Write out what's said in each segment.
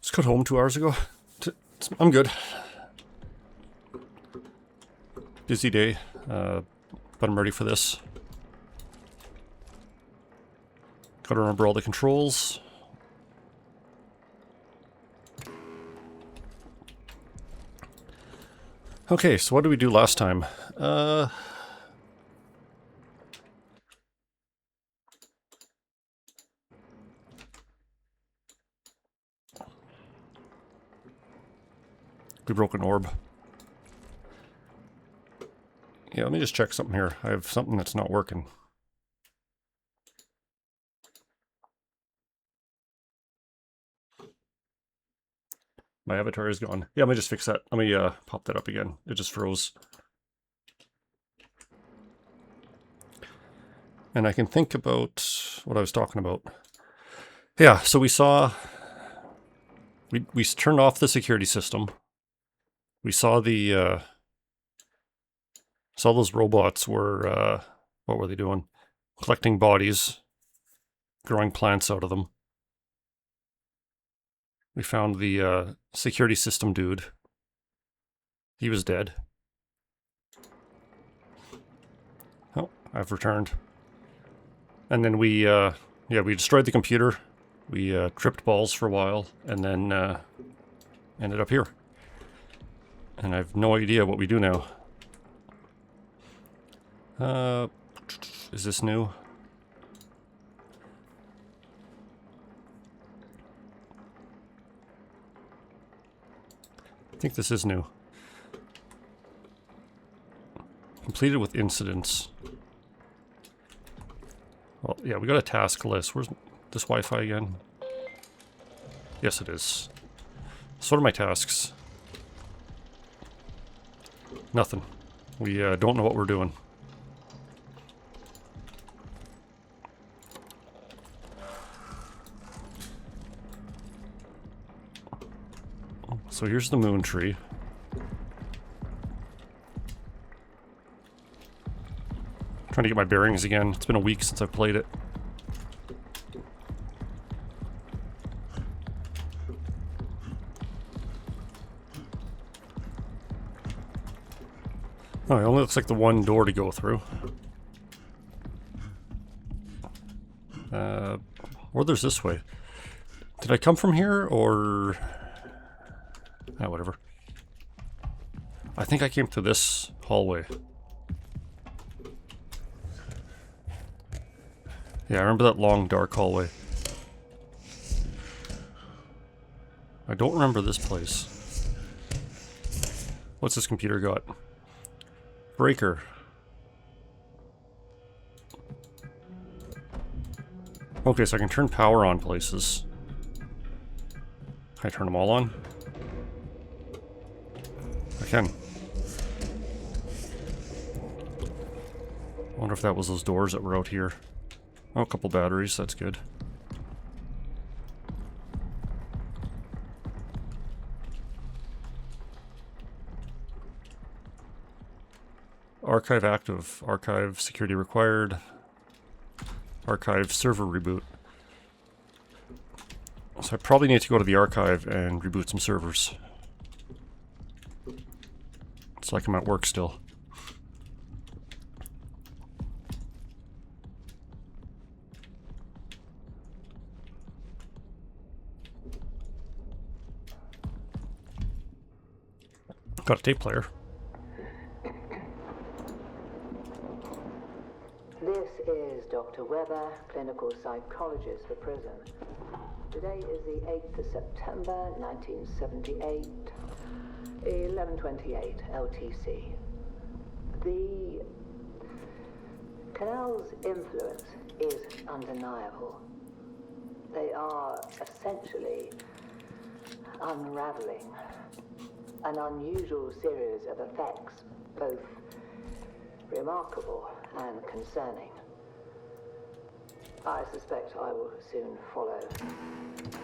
Just got home 2 hours ago. I'm good. Busy day, but I'm ready for this. Gotta remember all the controls. Okay, so what did we do last time? We broke an orb. Yeah, let me just check something here. I have something that's not working. My avatar is gone. Yeah, let me just fix that. Let me pop that up again. It just froze. And I can think about what I was talking about. Yeah, so we saw... We turned off the security system. We saw the... saw those robots were... what were they doing? Collecting bodies. Growing plants out of them. We found the security system dude. He was dead. Oh, I've returned. And then we destroyed the computer. We tripped balls for a while, and then ended up here. And I have no idea what we do now. Is this new? I think this is new. Completed with incidents. Well, yeah, we got a task list. Where's this Wi-Fi again? Yes, it is. So what are my tasks? Nothing. We don't know what we're doing. So here's the moon tree. Trying to get my bearings again. It's been a week since I've played it. Oh, it only looks like the one door to go through. Or there's this way. Did I come from here, or... Ah, whatever. I think I came through this hallway. Yeah, I remember that long, dark hallway. I don't remember this place. What's this computer got? Breaker. Okay, so I can turn power on places. Can I turn them all on? I can. I wonder if that was those doors that were out here. Oh, a couple batteries, that's good. Archive active. Archive security required. Archive server reboot. So I probably need to go to the archive and reboot some servers. It's like I'm at work still. Got a tape player. This is Dr. Weber, clinical psychologist for prison. Today is the 8th of September, 1978, 11:28 LTC. The canal's influence is undeniable. They are essentially unraveling an unusual series of effects, both remarkable and concerning. I suspect I will soon follow.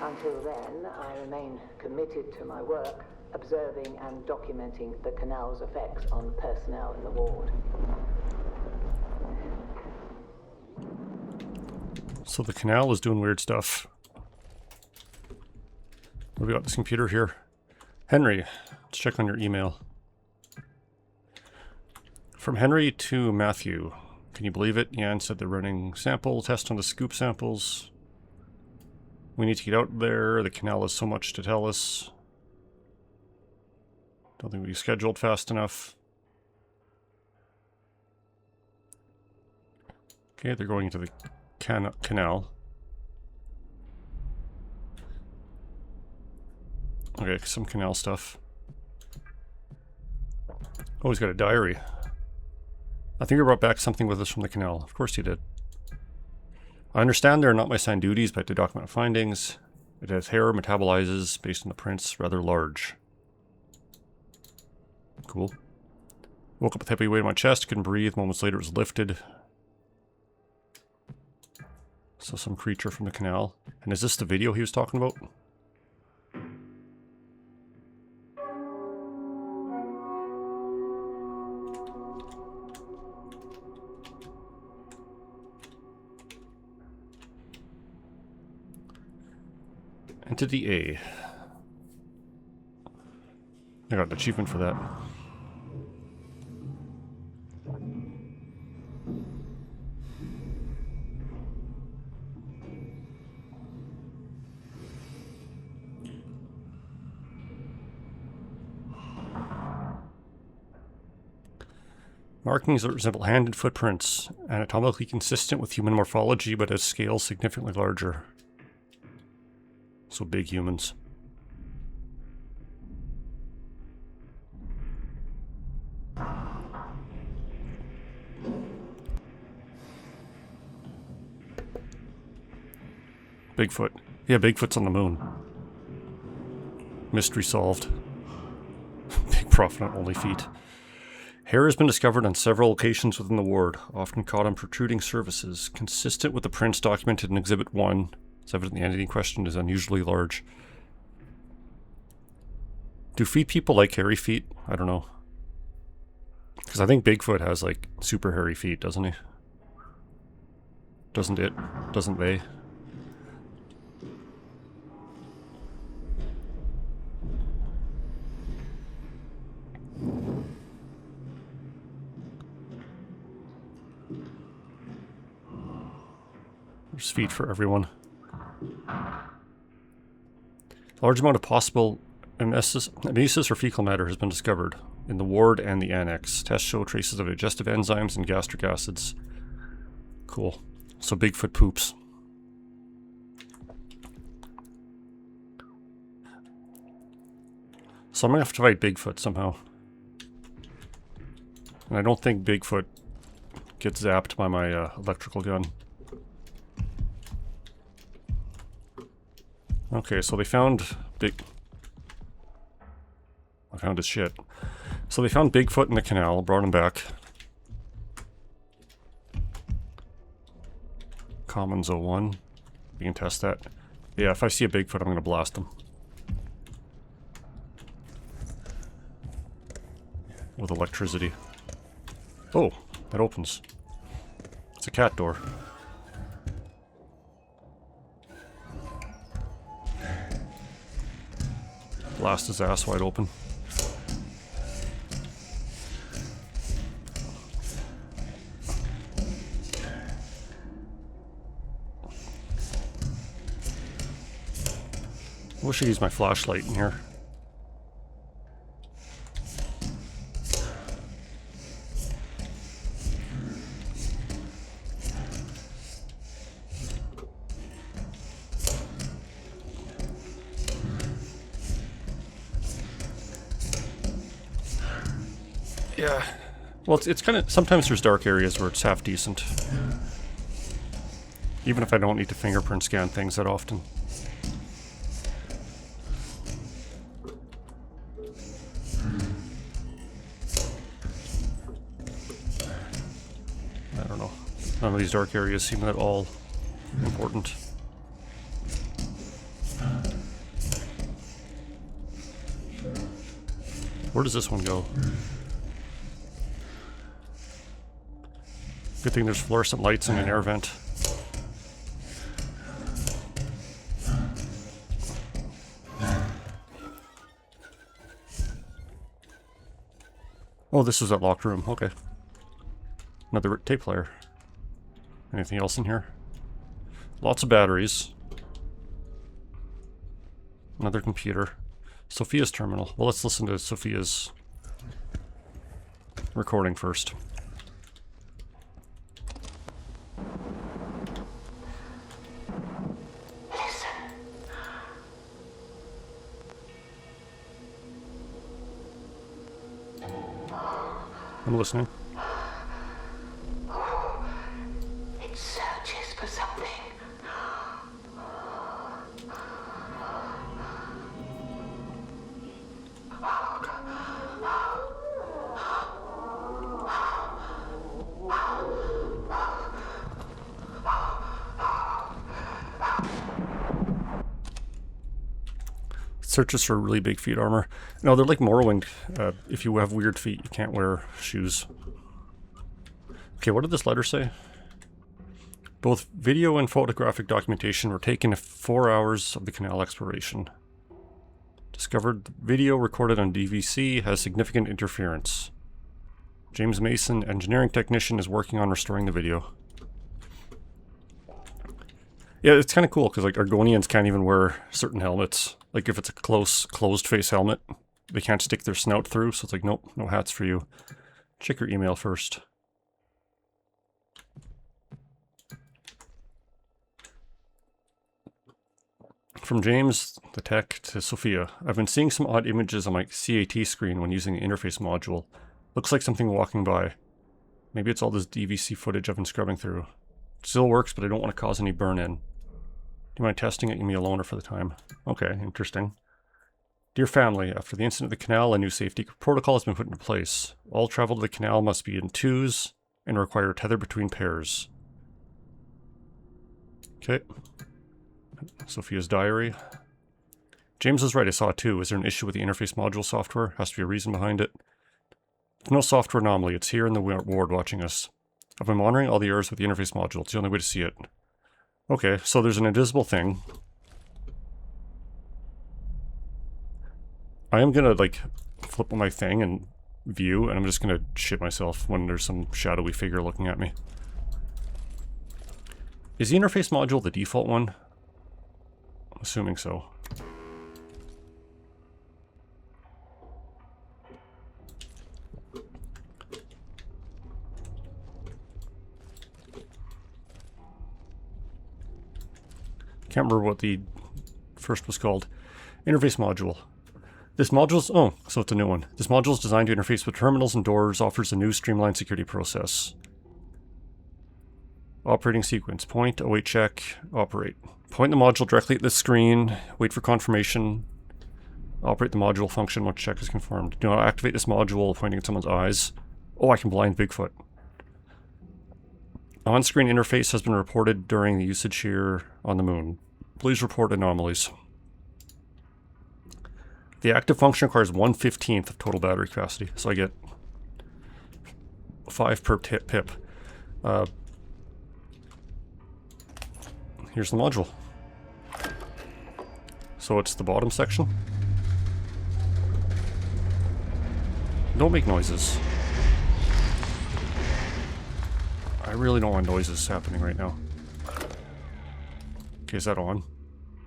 Until then, I remain committed to my work, observing and documenting the canal's effects on personnel in the ward. So the canal is doing weird stuff. What do we got this computer here? Henry, let's check on your email. From Henry to Matthew. Can you believe it? Yan said they're running sample test on the scoop samples. We need to get out there. The canal has so much to tell us. Don't think we scheduled fast enough. Okay, they're going into the canal. Okay, some canal stuff. Oh, he's got a diary. I think we brought back something with us from the canal. Of course you did. I understand they are not my assigned duties, but to document findings. It has hair metabolizes based on the prints, rather large. Cool. Woke up with heavy weight on my chest, couldn't breathe. Moments later it was lifted. So some creature from the canal. And is this the video he was talking about? Entity A. I got an achievement for that. Markings that resemble hand and footprints, anatomically consistent with human morphology, but at scale significantly larger. So big humans. Bigfoot. Yeah, Bigfoot's on the moon. Mystery solved. Big profit on only feet. Hair has been discovered on several locations within the ward, often caught on protruding surfaces, consistent with the prints documented in Exhibit 1. It's evident the entity in question is unusually large. Do feet people like hairy feet? I don't know. Because I think Bigfoot has, like, super hairy feet, doesn't he? Doesn't it? Doesn't they? There's feet for everyone. A large amount of possible emesis or fecal matter has been discovered in the ward and the annex. Tests show traces of digestive enzymes and gastric acids. Cool. So Bigfoot poops. So I'm gonna have to fight Bigfoot somehow. And I don't think Bigfoot gets zapped by my electrical gun. Okay, so they found I found his shit. So they found Bigfoot in the canal, brought him back. Commons 01. We can test that. Yeah, if I see a Bigfoot, I'm gonna blast him. With electricity. Oh, that opens. It's a cat door. Blast his ass wide open. I wish I used my flashlight in here. Yeah. Well, it's kind of... Sometimes there's dark areas where it's half decent. Even if I don't need to fingerprint scan things that often. I don't know. None of these dark areas seem at all important. Where does this one go? Good thing there's fluorescent lights in an air vent. Oh, this is that locked room. Okay. Another tape player. Anything else in here? Lots of batteries. Another computer. Sophia's terminal. Well, let's listen to Sophia's recording first. I'm listening. It searches for something. Searches for really big feet armor. No, they're like Morrowind. If you have weird feet, you can't wear shoes. Okay, what did this letter say? Both video and photographic documentation were taken in 4 hours of the canal exploration. Discovered the video recorded on DVC has significant interference. James Mason, engineering technician, is working on restoring the video. Yeah, it's kind of cool because like Argonians can't even wear certain helmets. Like if it's a closed face helmet, they can't stick their snout through, so it's like, nope, no hats for you. Check your email first. From James, the tech, to Sophia. I've been seeing some odd images on my CAT screen when using the interface module. Looks like something walking by. Maybe it's all this DVC footage I've been scrubbing through. It still works, but I don't want to cause any burn-in. Do you mind testing it? Give me a loaner for the time. Okay, interesting. Dear family, after the incident at the canal, a new safety protocol has been put into place. All travel to the canal must be in twos and require a tether between pairs. Okay. Sophia's diary. James was right, I saw it too. Is there an issue with the interface module software? Has to be a reason behind it. There's no software anomaly. It's here in the ward watching us. I've been monitoring all the errors with the interface module. It's the only way to see it. Okay, so there's an invisible thing. I am gonna, like, flip my thing and view, and I'm just gonna shit myself when there's some shadowy figure looking at me. Is the interface module the default one? I'm assuming so. Can't remember what the first was called. Interface module. This module's, oh, so it's a new one. This module is designed to interface with terminals and doors, offers a new streamlined security process. Operating sequence. Point, await check, operate. Point the module directly at the screen, wait for confirmation, operate the module function once check is confirmed. Do not activate this module pointing at someone's eyes. Oh, I can blind Bigfoot. On-screen interface has been reported during the usage here on the moon. Please report anomalies. The active function requires 1/15 of total battery capacity, so I get 5 per pip. Here's the module. So it's the bottom section. Don't make noises. I really don't want noises happening right now. Okay, is that on?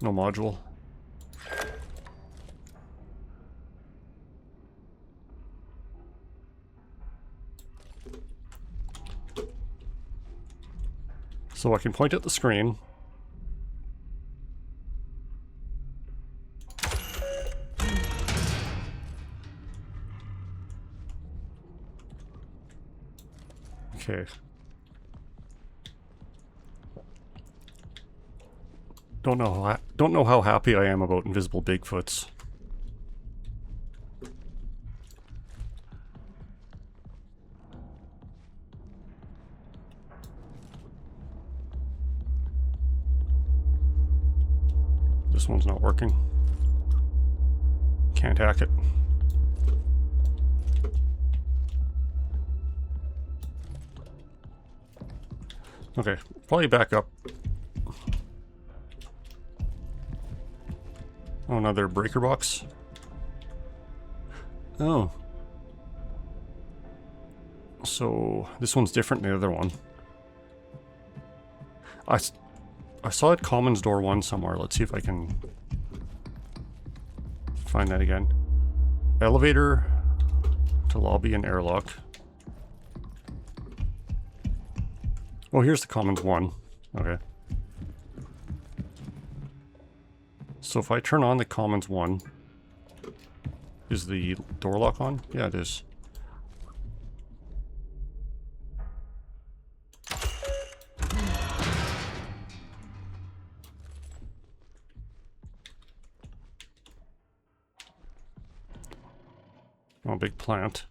No module. So I can point at the screen. Okay. Don't know how happy I am about invisible Bigfoots. This one's not working. Can't hack it. Okay, probably back up. Oh, another breaker box. Oh. So this one's different than the other one. I saw it Commons Door 1 somewhere. Let's see if I can find that again. Elevator to lobby and airlock. Oh, here's the Commons 1. Okay. So if I turn on the Commons 1, is the door lock on? Yeah, it is. Oh, big plant.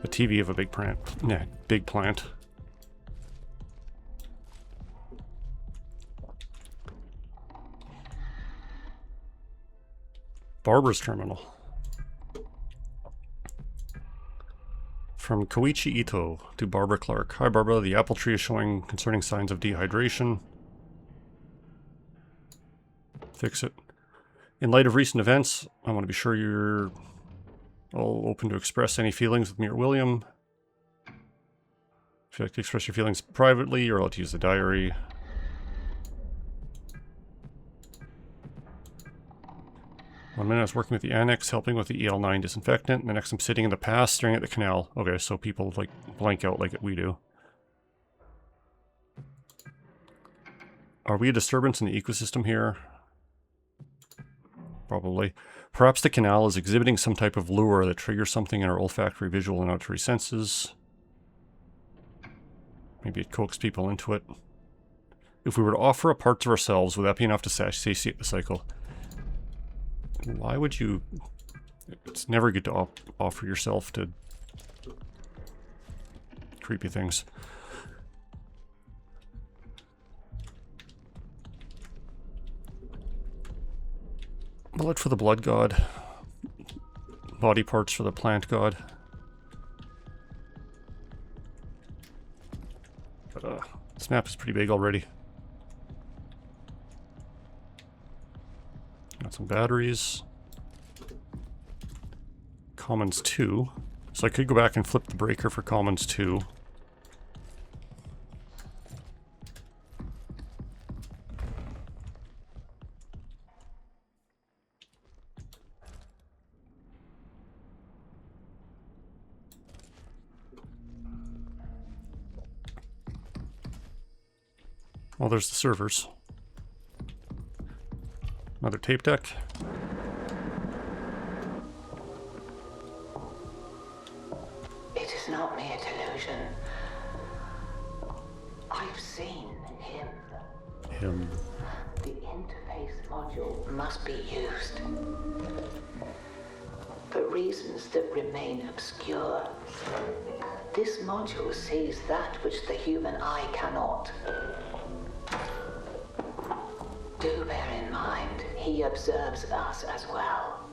A TV of a big plant. Yeah, big plant. Barbara's terminal. From Koichi Ito to Barbara Clark. Hi Barbara, the apple tree is showing concerning signs of dehydration. Fix it. In light of recent events, I want to be sure you're all open to express any feelings with me or William. If you'd like to express your feelings privately, you're allowed to use the diary. One minute I was working with the annex, helping with the EL9 disinfectant, and the next I'm sitting in the past, staring at the canal. Okay, so people like blank out like we do. Are we a disturbance in the ecosystem here? Probably. Perhaps the canal is exhibiting some type of lure that triggers something in our olfactory, visual, and auditory senses. Maybe it coaxes people into it. If we were to offer up parts of ourselves, would that be enough to satiate the cycle? Why would you... It's never good to offer yourself to creepy things. Blood for the blood god. Body parts for the plant god. This map is pretty big already. Got some batteries. Commons 2. So I could go back and flip the breaker for Commons 2. Well, there's the servers. Another tape deck. It is not mere delusion. I've seen him. Him. The interface module must be used. For reasons that remain obscure. This module sees that which the human eye cannot. Do bear in mind, he observes us as well.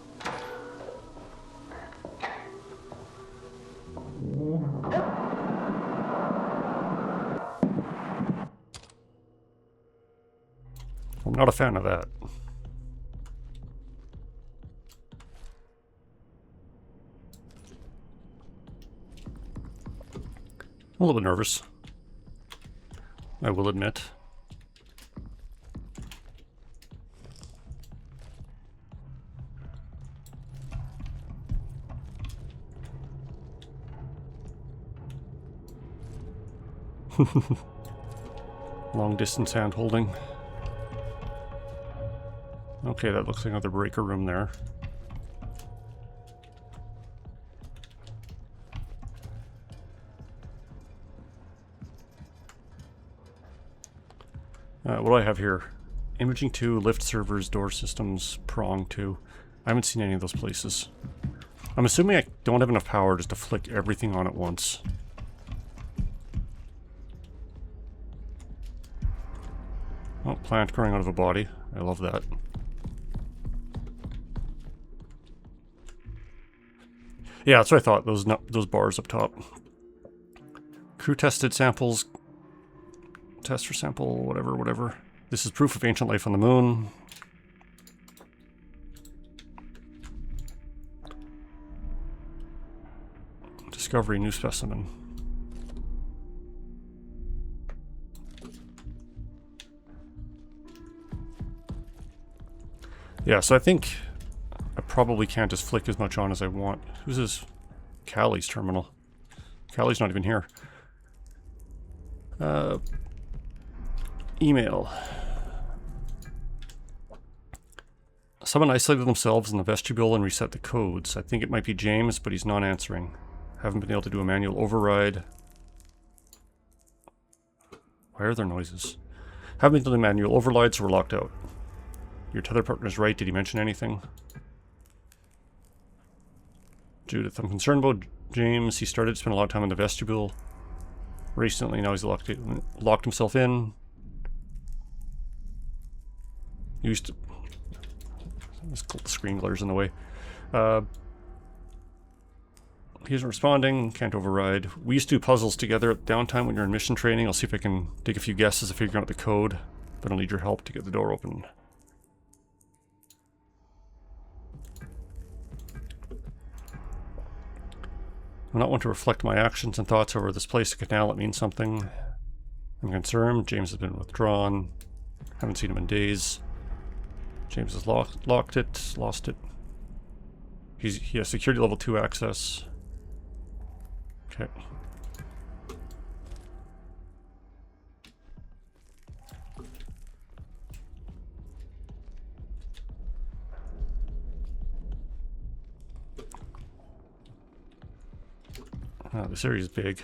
I'm not a fan of that. A little bit nervous, I will admit. Long distance hand holding. Okay, that looks like another breaker room there. What do I have here? Imaging 2, lift servers, door systems, prong 2. I haven't seen any of those places. I'm assuming I don't have enough power just to flick everything on at once. Oh, plant growing out of a body. I love that. Yeah, that's what I thought. Those bars up top. Crew tested samples Test for sample, whatever, whatever. This is proof of ancient life on the moon. Discovery, new specimen. Yeah, so I think I probably can't just flick as much on as I want. Who's this? Callie's terminal. Callie's not even here. Email. Someone isolated themselves in the vestibule and reset the codes. I think it might be James, but he's not answering. Haven't been able to do a manual override. Why are there noises? Haven't been able to do manual override, so we're locked out. Your tether partner's right. Did he mention anything? Judith, I'm concerned about James. He started to spend a lot of time in the vestibule recently. Now he's locked himself in. Used to... This screen glares in the way. He isn't responding. Can't override. We used to do puzzles together at downtime when you're in mission training. I'll see if I can take a few guesses to figure out the code, but I'll need your help to get the door open. I'm not one to reflect my actions and thoughts over this place, a canal. It means something. I'm concerned. James has been withdrawn. Haven't seen him in days. James has lost it. He has security level 2 access. Okay. This area is big.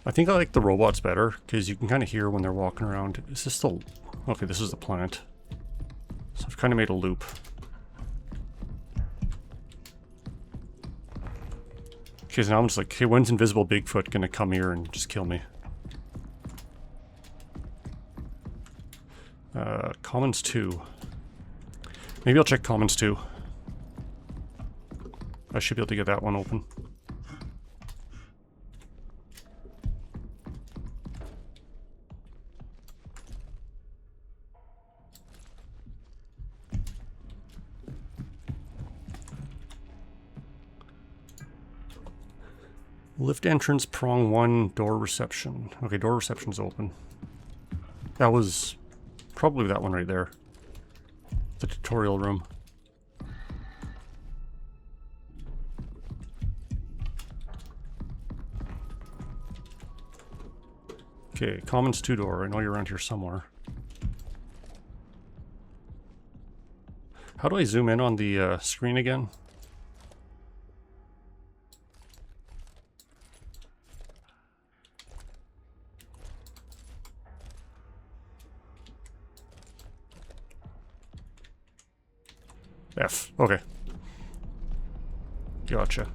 I think I like the robots better, because you can kind of hear when they're walking around. Is this the... Okay, this is the plant. So I've kind of made a loop. Okay, so now I'm just like, hey, when's Invisible Bigfoot gonna come here and just kill me? Commons 2. Maybe I'll check Commons 2. I should be able to get that one open. Lift entrance, prong 1, door reception. Okay, door reception's open. That was probably that one right there. The tutorial room. Okay, Commons 2 door. I know you're around here somewhere. How do I zoom in on the screen again? F. Okay. Gotcha.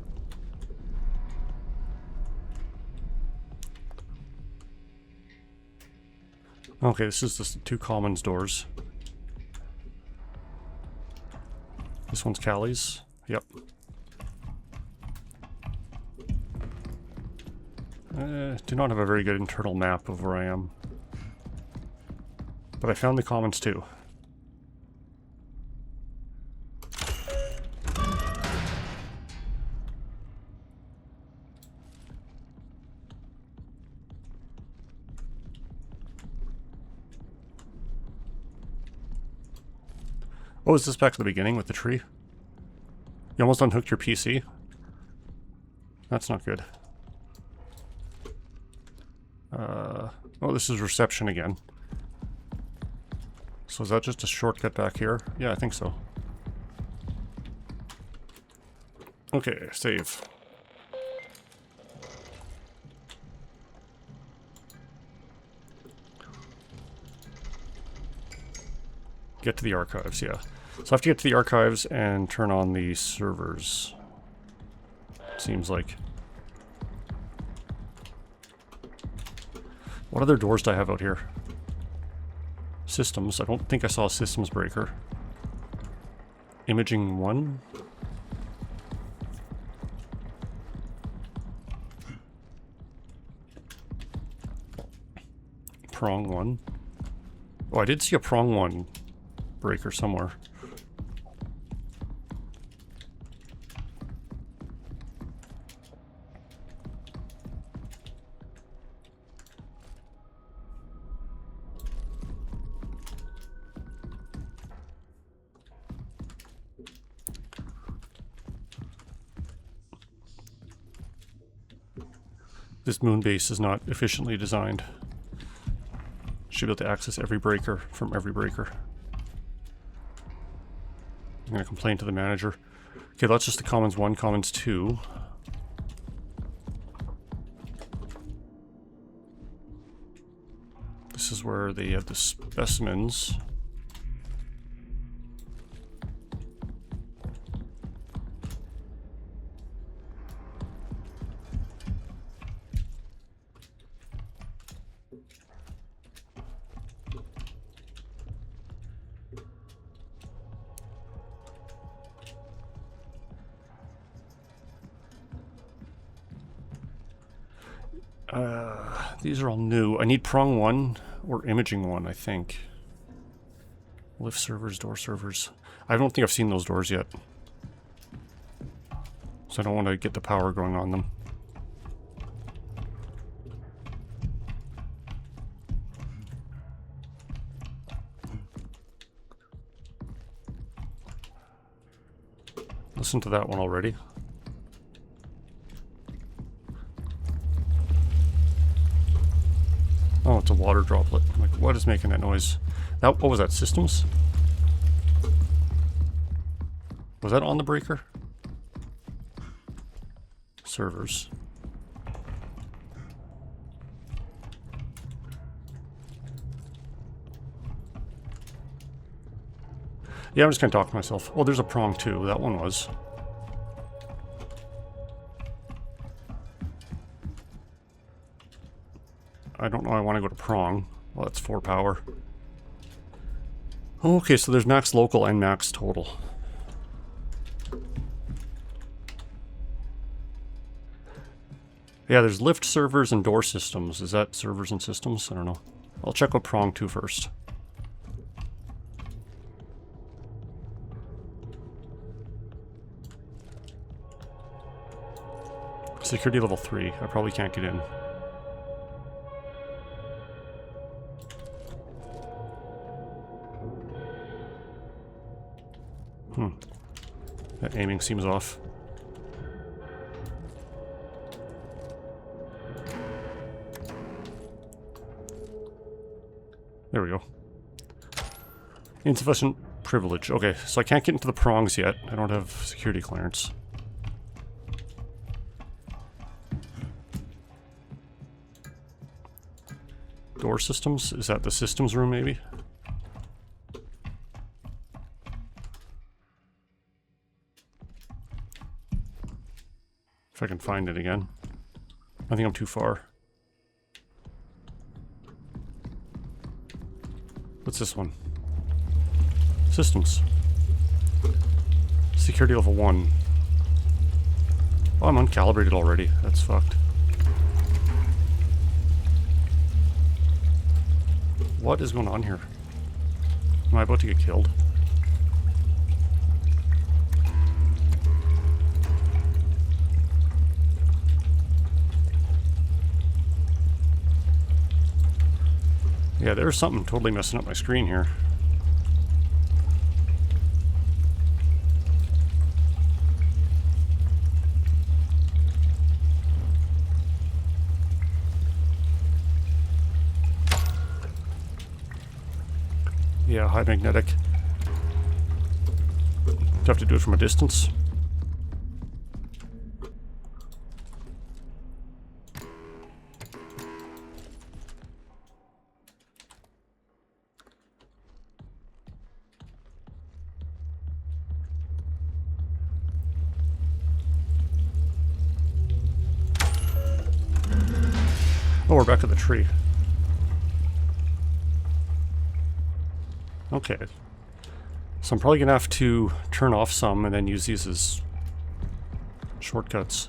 Okay, this is the 2 Commons doors. This one's Callie's. Yep. Do not have a very good internal map of where I am. But I found the Commons too. Oh, is this back to the beginning with the tree? You almost unhooked your PC? That's not good. Oh, this is reception again. So is that just a shortcut back here? Yeah, I think so. Okay, save. Get to the archives, yeah. So I have to get to the archives and turn on the servers. Seems like. What other doors do I have out here? Systems. I don't think I saw a systems breaker. Imaging 1? Prong 1. Oh, I did see a prong 1 breaker somewhere. This moon base is not efficiently designed. Should be able to access every breaker from every breaker. I'm going to complain to the manager. Okay, that's just the Commons 1, Commons 2. This is where they have the specimens. These are all new. I need prong 1 or imaging 1, I think. Lift servers, door servers. I don't think I've seen those doors yet. So I don't want to get the power going on them. Listen to that one already. Oh, it's a water droplet. I'm like, what is making that noise? That, what was that, systems? Was that on the breaker? Servers. Yeah, I'm just gonna talk to myself. Oh, there's a prong too. That one was. I don't know, I want to go to prong. Well, that's 4 power. Okay, so there's max local and max total. Yeah, there's lift servers and door systems. Is that servers and systems? I don't know. I'll check out prong 2 first. Security level 3. I probably can't get in. That aiming seems off. There we go. Insufficient privilege. Okay, so I can't get into the prongs yet. I don't have security clearance. Door systems? Is that the systems room, maybe? If I can find it again. I think I'm too far. What's this one? Systems. Security level 1. Oh, I'm uncalibrated already. That's fucked. What is going on here? Am I about to get killed? Yeah, there's something totally messing up my screen here. Yeah, high magnetic. Do I have to do it from a distance? Oh, we're back at the tree. Okay. So I'm probably going to have to turn off some and then use these as shortcuts.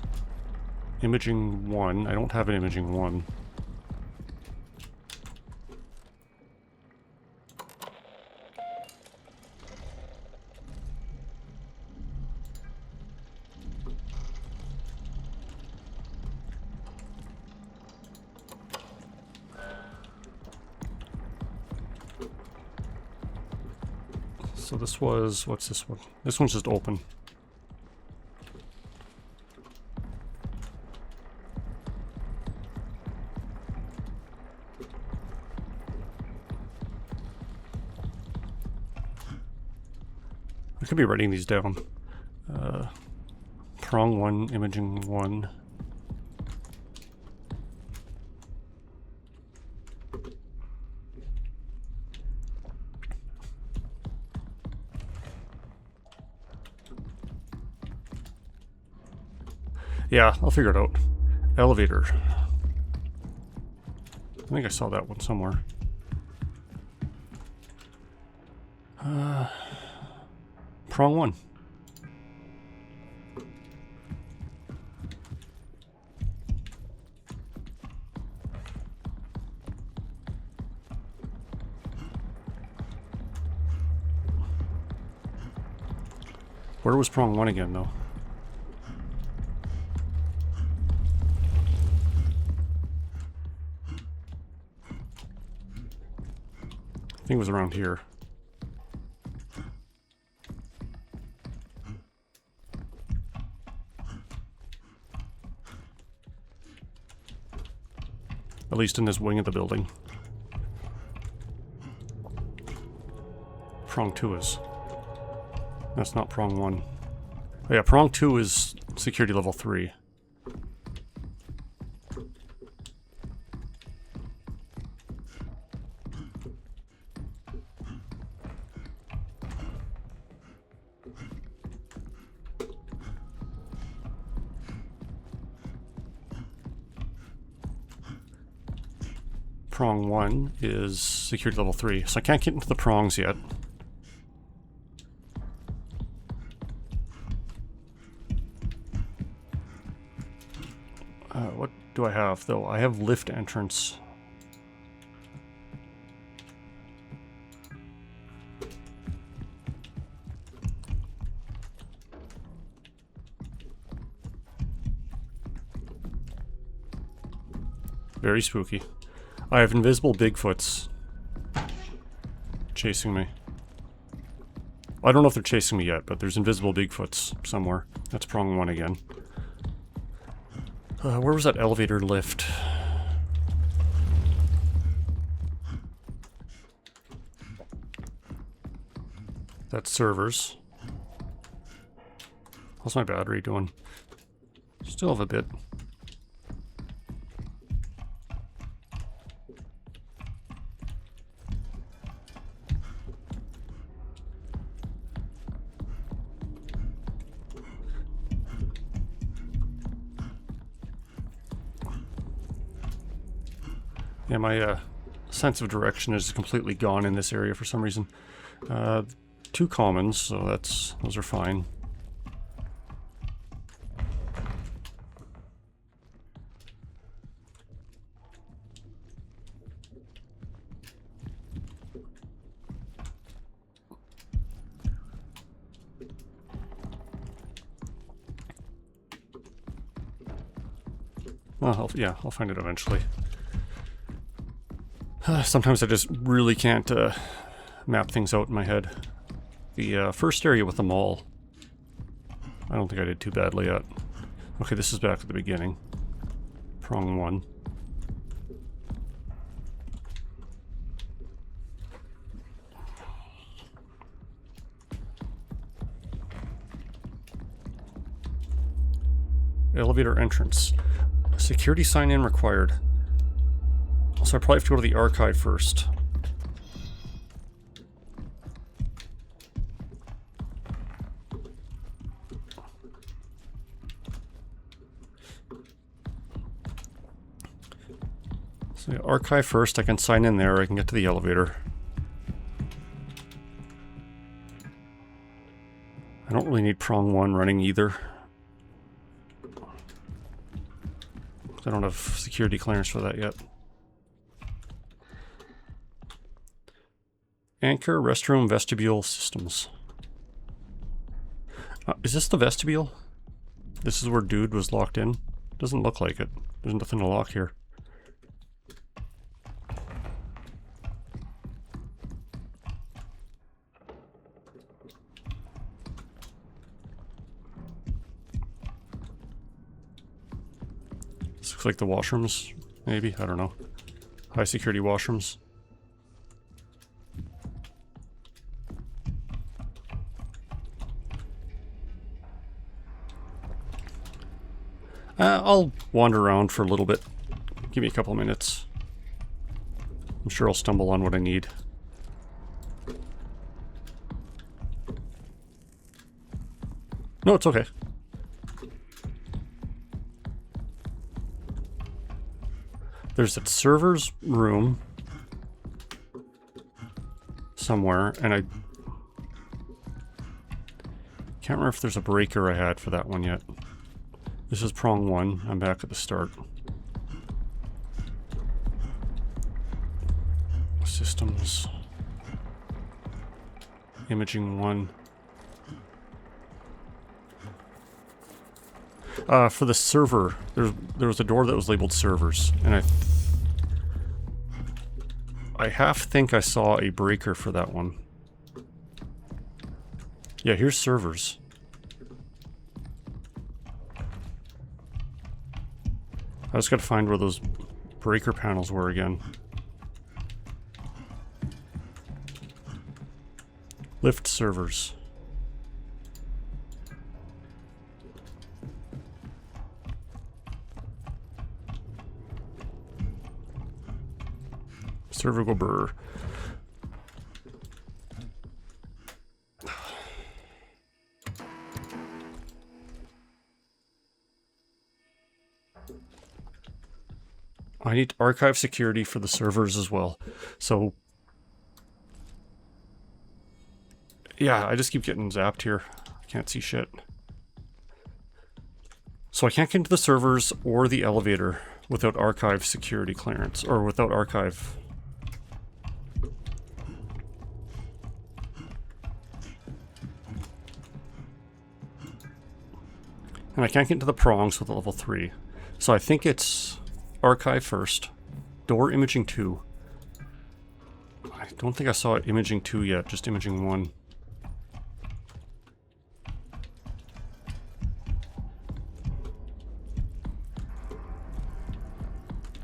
Imaging 1. I don't have an imaging 1. So this was, what's this one? This one's just open. I could be writing these down. Prong 1, imaging 1. Yeah, I'll figure it out. Elevator. I think I saw that one somewhere. Prong 1. Where was prong 1 again, though? I think it was around here. At least in this wing of the building. Prong 2 is. That's not prong 1. Oh yeah, prong 2 is security level 3. Prong 1 is security level 3, so I can't get into the prongs yet. What do I have, though? I have lift entrance. Very spooky. I have invisible Bigfoots chasing me. I don't know if they're chasing me yet, but there's invisible Bigfoots somewhere. That's prong 1 again. Where was that elevator lift? That's servers. How's my battery doing? Still have a bit. Yeah, my sense of direction is completely gone in this area for some reason. 2 commons, so those are fine. Oh, I'll find it eventually. Sometimes I just really can't map things out in my head. The first area with the mall, I don't think I did too badly yet. Okay, this is back at the beginning. Prong 1. Elevator entrance. Security sign-in required. So I probably have to go to the archive first. So archive first, I can sign in there, I can get to the elevator. don't really need prong 1 running either. I don't have security clearance for that yet. Anchor, restroom, vestibule, systems. Is this the vestibule? This is where dude was locked in? Doesn't look like it. There's nothing to lock here. This looks like the washrooms, maybe? I don't know. High security washrooms. I'll wander around for a little bit. Give me a couple minutes. I'm sure I'll stumble on what I need. No, it's okay. There's that server's room somewhere, and I can't remember if there's a breaker I had for that one yet. This is prong 1. I'm back at the start. Systems. Imaging 1. For the server, there was a door that was labeled servers, and I half think I saw a breaker for that one. Yeah, here's servers. I just gotta find where those breaker panels were again. Lift servers. Server go brr. I need archive security for the servers as well. So, yeah, I just keep getting zapped here. I can't see shit. So I can't get into the servers or the elevator without archive security clearance, or without archive. And I can't get into the prongs with level 3. So I think it's archive first. Door imaging 2. I don't think I saw imaging 2 yet, just imaging 1.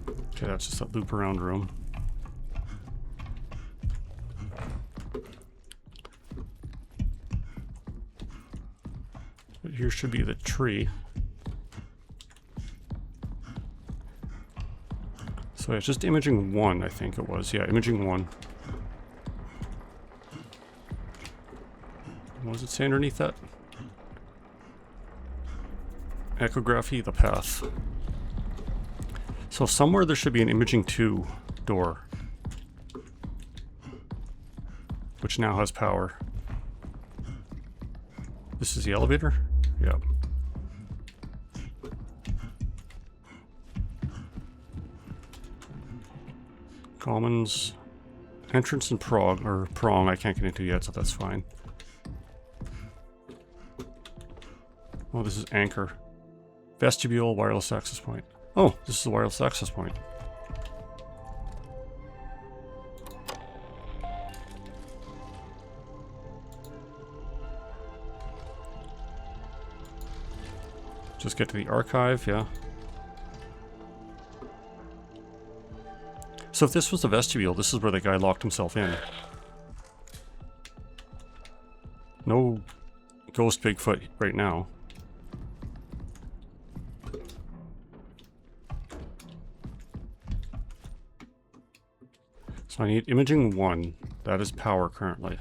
Okay, that's just that loop around room. But here should be the tree. So it's just imaging 1, I think it was. Yeah, imaging 1. What does it say underneath that? Echography, the path. So somewhere there should be an imaging 2 door, which now has power. This is the elevator? Yep. Commons. Entrance and prong I can't get into yet, so that's fine. Oh, this is anchor. Vestibule, wireless access point. Oh, this is the wireless access point. Just get to the archive, yeah. So if this was the vestibule, this is where the guy locked himself in. No ghost Bigfoot right now. So I need imaging 1. That is power currently.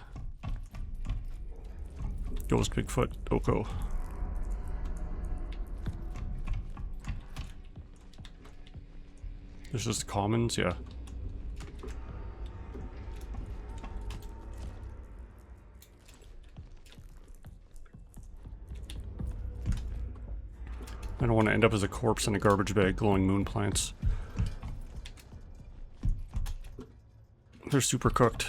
Ghost Bigfoot, Oko. There's just commons, yeah. end up as a corpse in a garbage bag glowing moon plants. They're super cooked.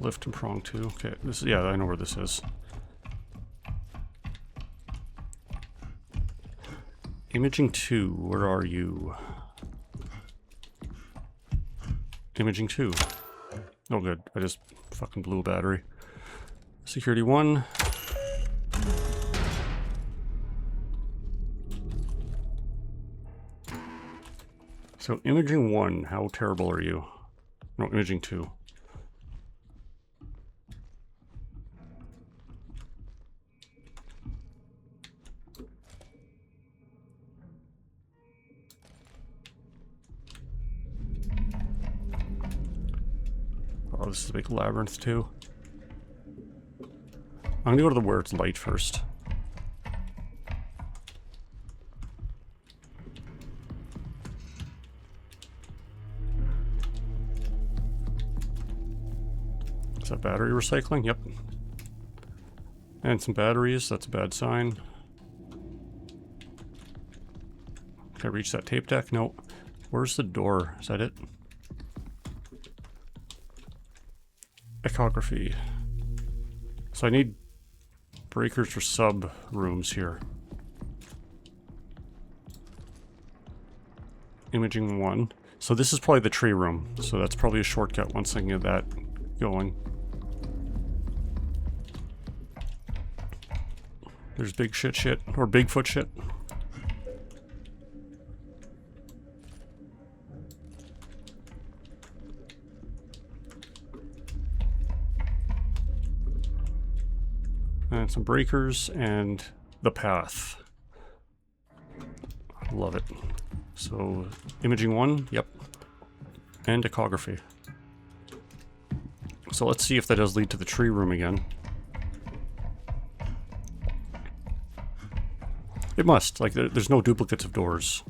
Lift and prong 2. Okay, this is, yeah, I know where this is. Imaging 2, where are you? Imaging 2. Oh good, I just fucking blew a battery. Security 1. So imaging 1, how terrible are you? No, imaging 2. Oh, this is a big labyrinth too. I'm gonna go to the where it's light first. Is that battery recycling? Yep. And some batteries, that's a bad sign. Can I reach that tape deck? No. Where's the door? Is that it? Echography. So I need breakers for sub rooms here. Imaging 1. So this is probably the tree room. So that's probably a shortcut once I can get that going. There's big shit, or Bigfoot shit. And some breakers and the path. Love it. So, imaging 1, yep. And echography. So let's see if that does lead to the tree room again. It must. Like, there's no duplicates of doors.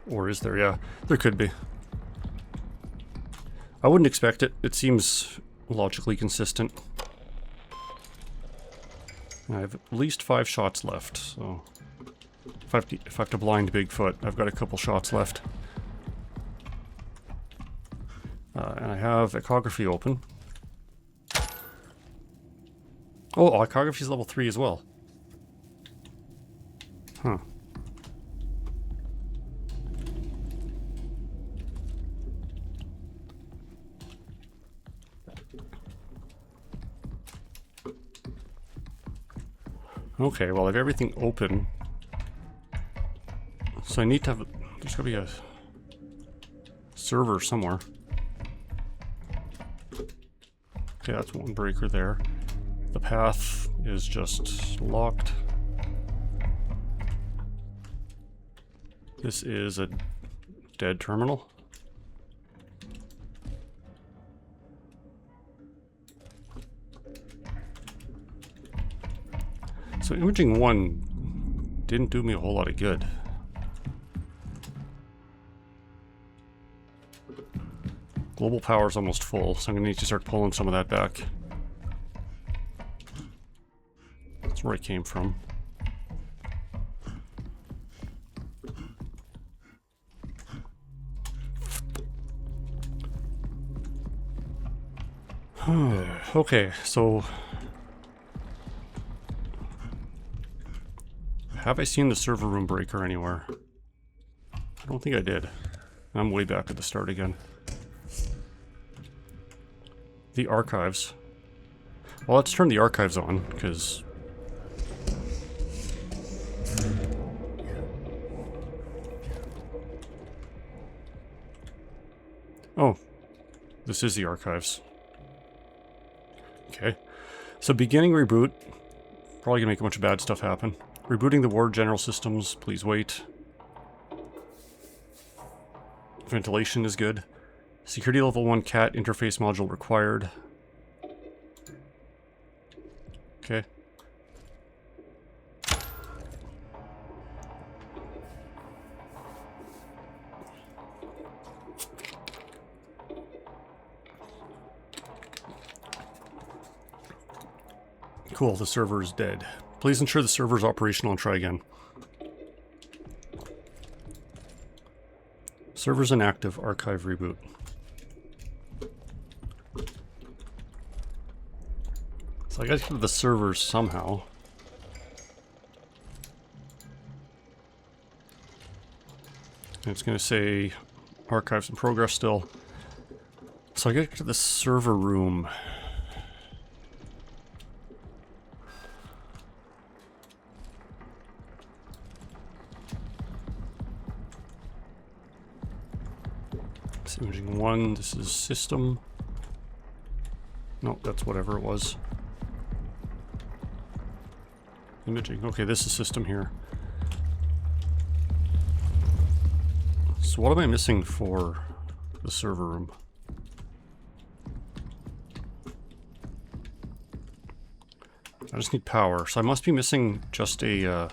Or is there? Yeah, there could be. I wouldn't expect it. It seems logically consistent. I have at least 5 shots left, so... If I have to blind Bigfoot, I've got a couple shots left. And I have echography open. Oh, echography is level 3 as well. Huh. Okay, well I have everything open. So I need to have... There's gotta be a server somewhere. Okay, that's one breaker there. The path is just locked. This is a dead terminal. So imaging 1 didn't do me a whole lot of good. Global power's almost full, so I'm gonna need to start pulling some of that back. That's where I came from. Okay, so... Have I seen the server room breaker anywhere? I don't think I did. I'm way back at the start again. The archives. Well, let's turn the archives on, because... Oh. This is the archives. Okay. So beginning reboot. Probably gonna make a bunch of bad stuff happen. Rebooting the ward general systems, please wait. Ventilation is good. Security level 1 cat interface module required. Okay. Cool, the server is dead. Please ensure the server is operational and try again. Server's inactive, archive reboot. So I gotta get to the servers somehow. And it's gonna say archives in progress still. So I gotta get to the server room. Imaging 1, this is system. No, that's whatever it was. Imaging, okay, this is system here. So what am I missing for the server room? I just need power, so I must be missing just a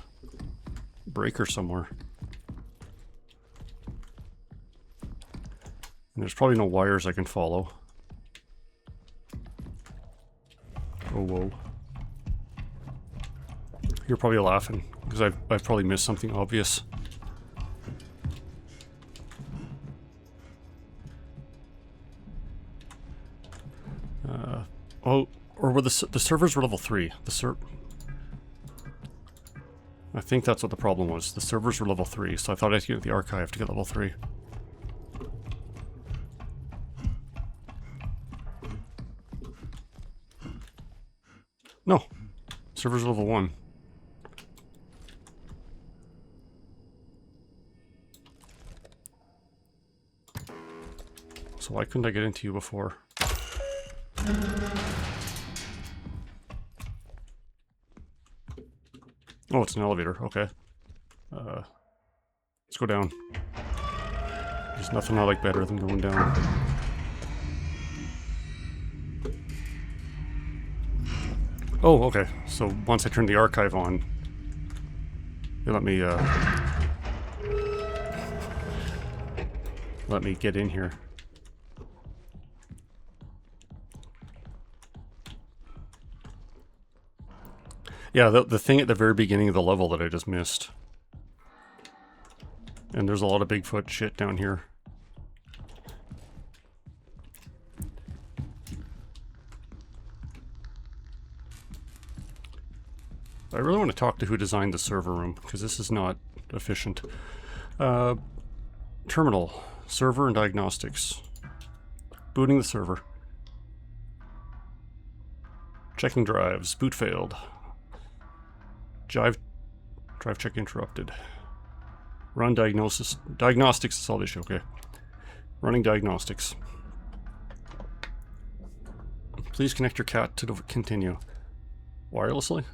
breaker somewhere. And there's probably no wires I can follow. Oh, whoa. You're probably laughing, because I've probably missed something obvious. Oh, or were the servers were level 3. I think that's what the problem was. The servers were level 3, so I thought I'd get the archive to get level 3. No, servers are level 1. So why couldn't I get into you before? Oh, it's an elevator, okay. Let's go down. There's nothing I like better than going down. Oh, okay. So once I turn the archive on, they let me get in here. Yeah, the thing at the very beginning of the level that I just missed. And there's a lot of Bigfoot shit down here. I really want to talk to who designed the server room, because this is not efficient. Terminal, server and diagnostics. Booting the server. Checking drives, boot failed. Drive check interrupted. Run diagnostics to solve issue, okay. Running diagnostics. Please connect your cat to continue. Wirelessly?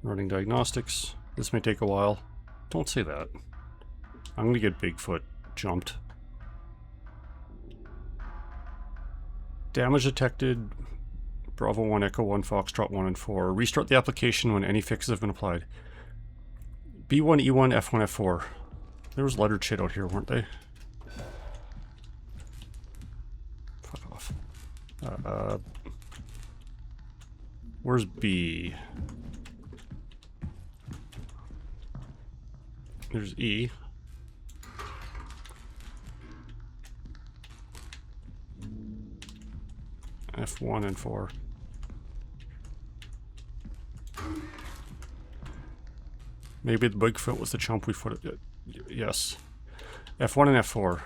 Running diagnostics. This may take a while. Don't say that. I'm gonna get Bigfoot jumped. Damage detected. Bravo 1, Echo 1, Foxtrot 1, and 4. Restart the application when any fixes have been applied. B1, E1, F1, F4. There was lettered shit out here, weren't they? Fuck off. Where's B? There's E. F1 and 4. Maybe the Bigfoot was the chump we put it. Yes. F1 and F4.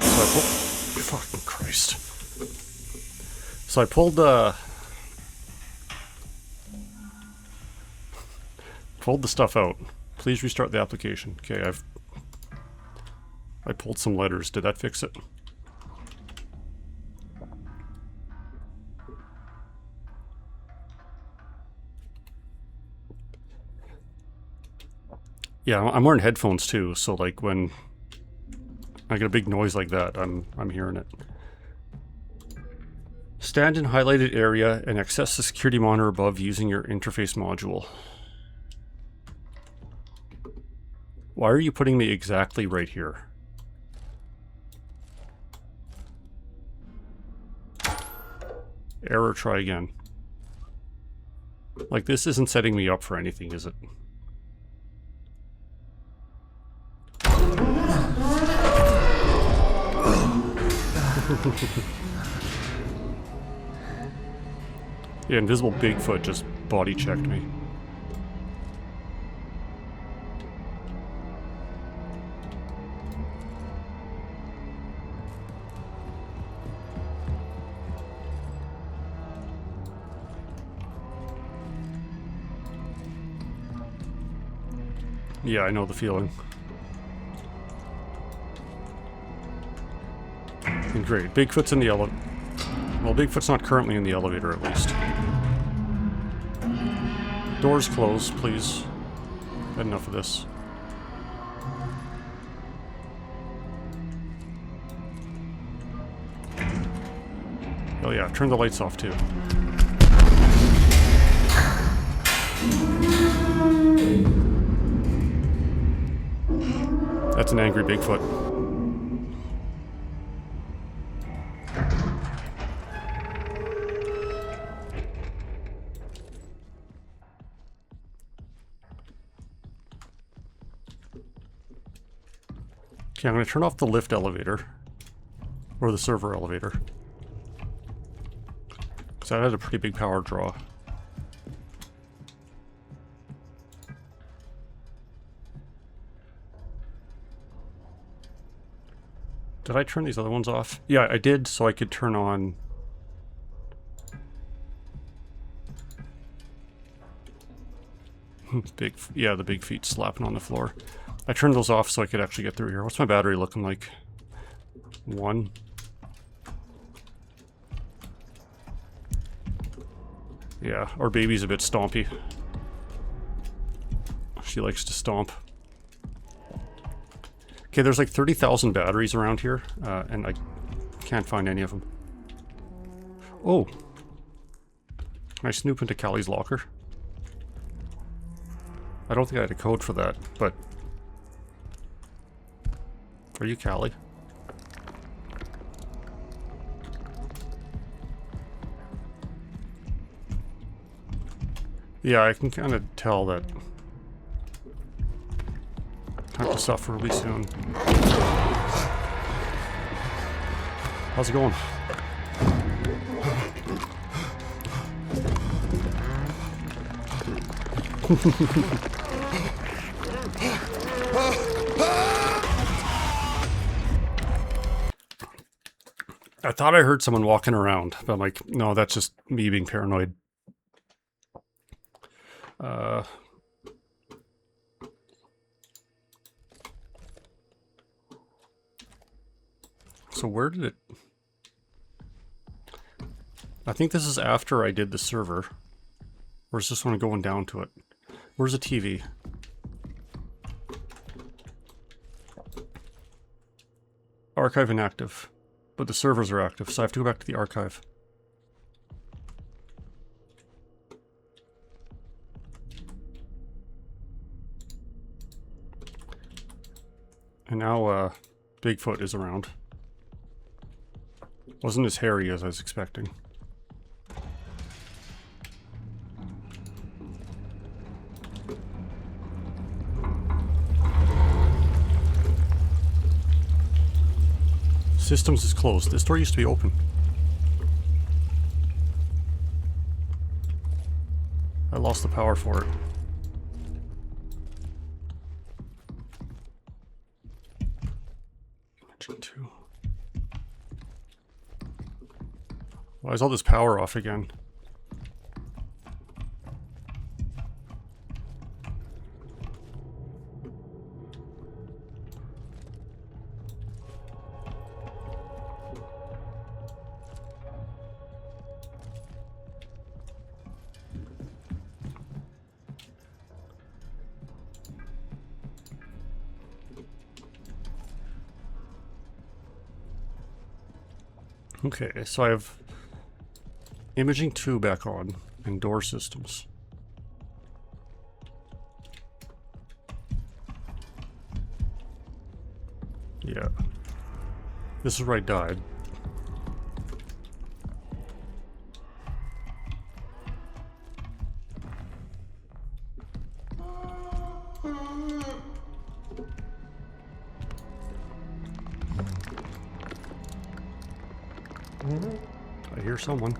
So I pulled... Fucking Christ. So I pulled the stuff out. Please restart the application. Okay, I pulled some letters. Did that fix it? Yeah, I'm wearing headphones too, so like when I get a big noise like that, I'm hearing it. Stand in highlighted area and access the security monitor above using your interface module. Why are you putting me exactly right here? Error, try again. Like, this isn't setting me up for anything, is it? Yeah, Invisible Bigfoot just body checked me. Yeah, I know the feeling. And great, Bigfoot's in the elevator. Well, Bigfoot's not currently in the elevator, at least. Doors closed, please. Had enough of this. Oh yeah, turn the lights off too. That's an angry Bigfoot. Okay, I'm going to turn off the lift elevator. Or the server elevator. Because that had a pretty big power draw. Did I turn these other ones off? Yeah, I did, so I could turn on... yeah, the big feet slapping on the floor. I turned those off so I could actually get through here. What's my battery looking like? 1. Yeah, our baby's a bit stompy. She likes to stomp. Okay, there's like 30,000 batteries around here, and I can't find any of them. Oh! Can I snoop into Callie's locker? I don't think I had a code for that, but... Are you Callie? Yeah, I can kind of tell that... Time to suffer really soon. How's it going? I thought I heard someone walking around, but I'm like, no, that's just me being paranoid. So where did it... I think this is after I did the server. Or is this one going down to it? Where's the TV? Archive inactive. But the servers are active, so I have to go back to the archive. And now, Bigfoot is around. Wasn't as hairy as I was expecting. Systems is closed. This door used to be open. I lost the power for it. Imagine 2. Why is all this power off again? Okay, so I have imaging 2 back on and door systems. Yeah. This is where I died. hear someone.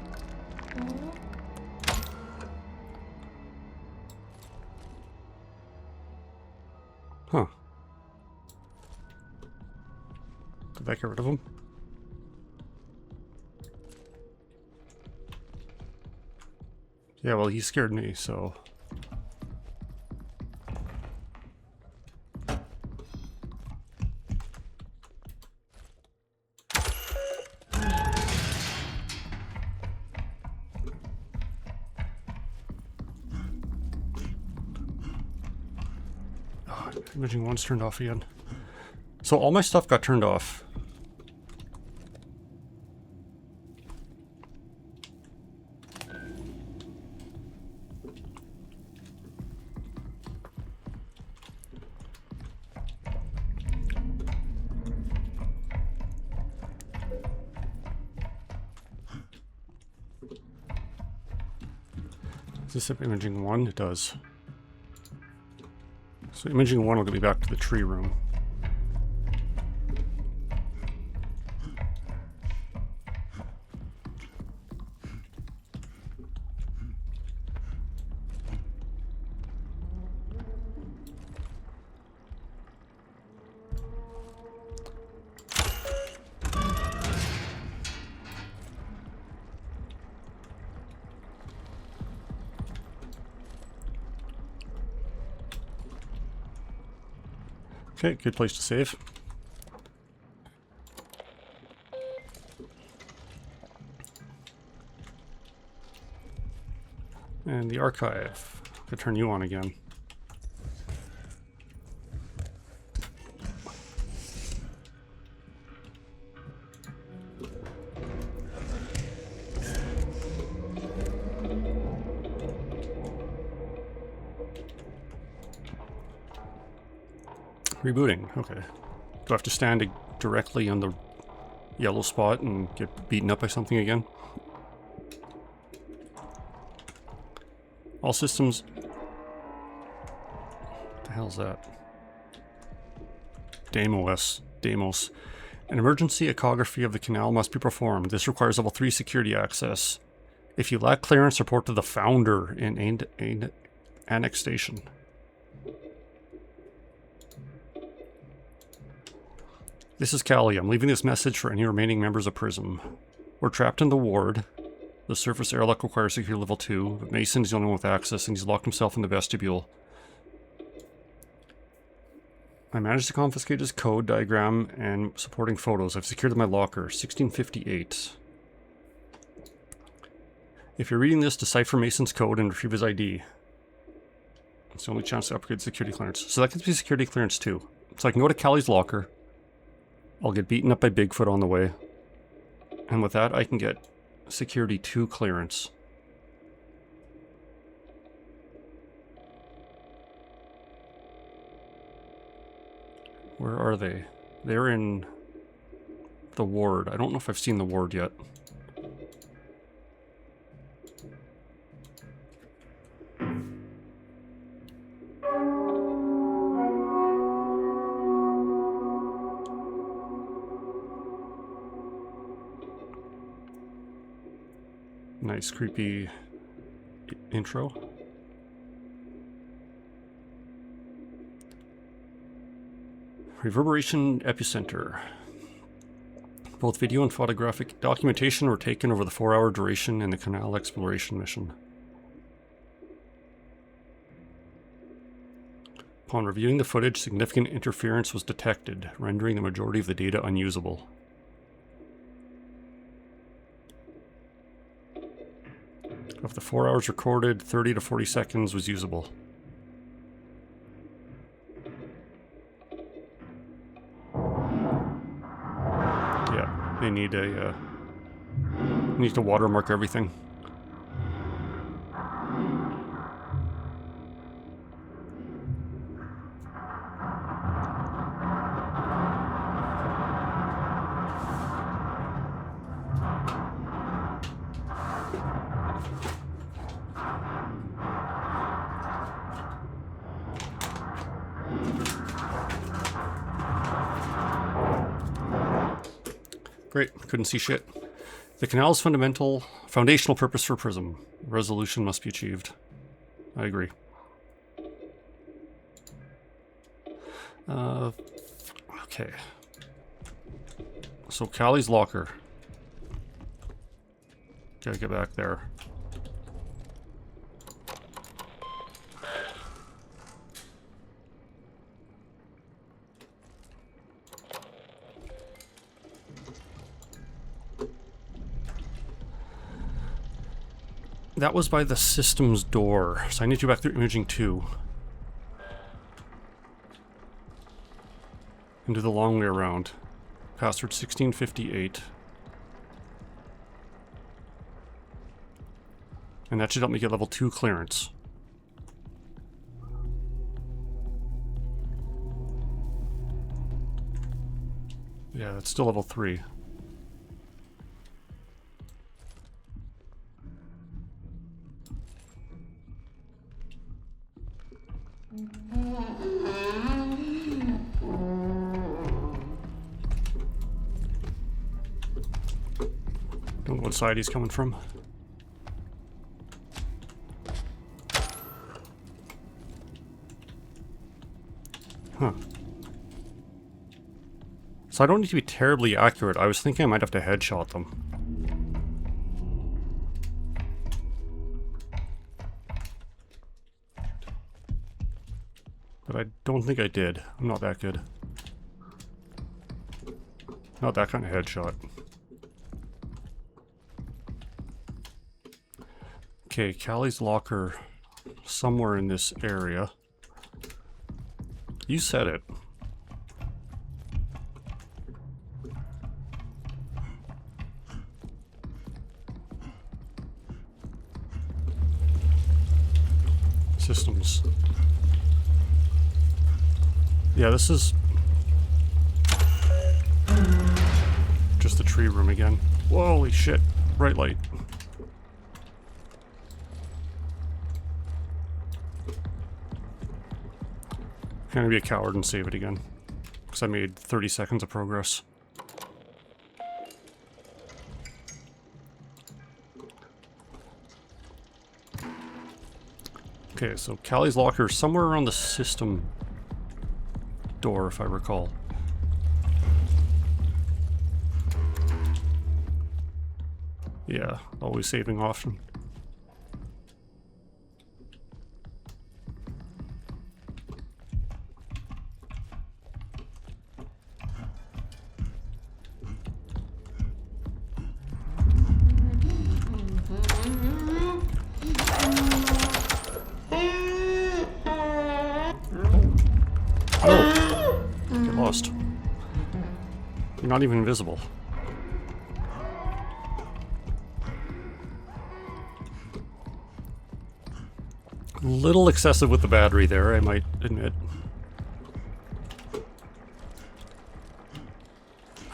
Huh. Did that get rid of him? Yeah, well, he scared me, so... Oh, imaging 1's turned off again. So all my stuff got turned off. Does this have imaging 1? It does. So imaging 1 will get me back to the tree room. Okay, good place to save. And the archive. Could turn you on again. Rebooting, okay. Do I have to stand directly on the yellow spot and get beaten up by something again? All systems... What the hell's that? Deimos. An emergency echography of the canal must be performed. This requires level 3 security access. If you lack clearance, report to the founder in Annex Station. This is Callie. I'm leaving this message for any remaining members of PRISM. We're trapped in the ward. The surface airlock requires security level 2, but Mason is the only one with access, and he's locked himself in the vestibule. I managed to confiscate his code diagram and supporting photos. I've secured my locker. 1658. If you're reading this, decipher Mason's code and retrieve his ID. It's the only chance to upgrade security clearance. So that gives me security clearance too. So I can go to Callie's locker. I'll get beaten up by Bigfoot on the way. And with that, I can get security 2 clearance. Where are they? They're in the ward. I don't know if I've seen the ward yet. Nice, creepy intro. Reverberation Epicenter. Both video and photographic documentation were taken over the 4-hour duration in the canal exploration mission. Upon reviewing the footage, significant interference was detected, rendering the majority of the data unusable. Of the 4 hours recorded, 30 to 40 seconds was usable. Yeah, they need to watermark everything. Great, couldn't see shit. The canal's foundational purpose for Prism. Resolution must be achieved. I agree. Okay. So Callie's locker. Gotta get back there. That was by the systems door, so I need to go back through imaging 2. And do the long way around. Password 1658. And that should help me get level 2 clearance. Yeah, that's still level 3. Don't know what side he's coming from. Huh. So I don't need to be terribly accurate. I was thinking I might have to headshot them. But I don't think I did. I'm not that good. Not that kind of headshot. Okay, Callie's locker somewhere in this area. You said it. Systems. Yeah, this is just the tree room again. Holy shit. Bright light. I'm gonna be a coward and save it again. Because I made 30 seconds of progress. Okay, so Callie's locker is somewhere around the system door, if I recall. Yeah, always saving option. Lost. You're not even invisible. A little excessive with the battery there, I might admit.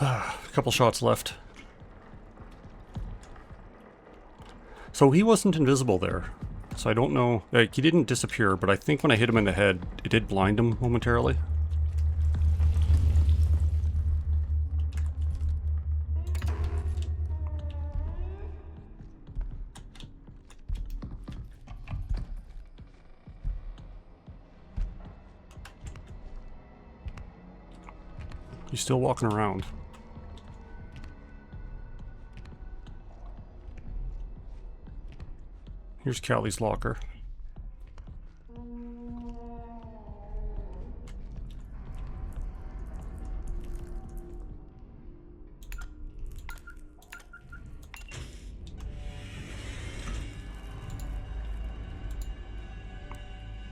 A couple shots left. So he wasn't invisible there. So I don't know. Like, he didn't disappear, but I think when I hit him in the head, it did blind him momentarily. He's still walking around. Here's Callie's locker.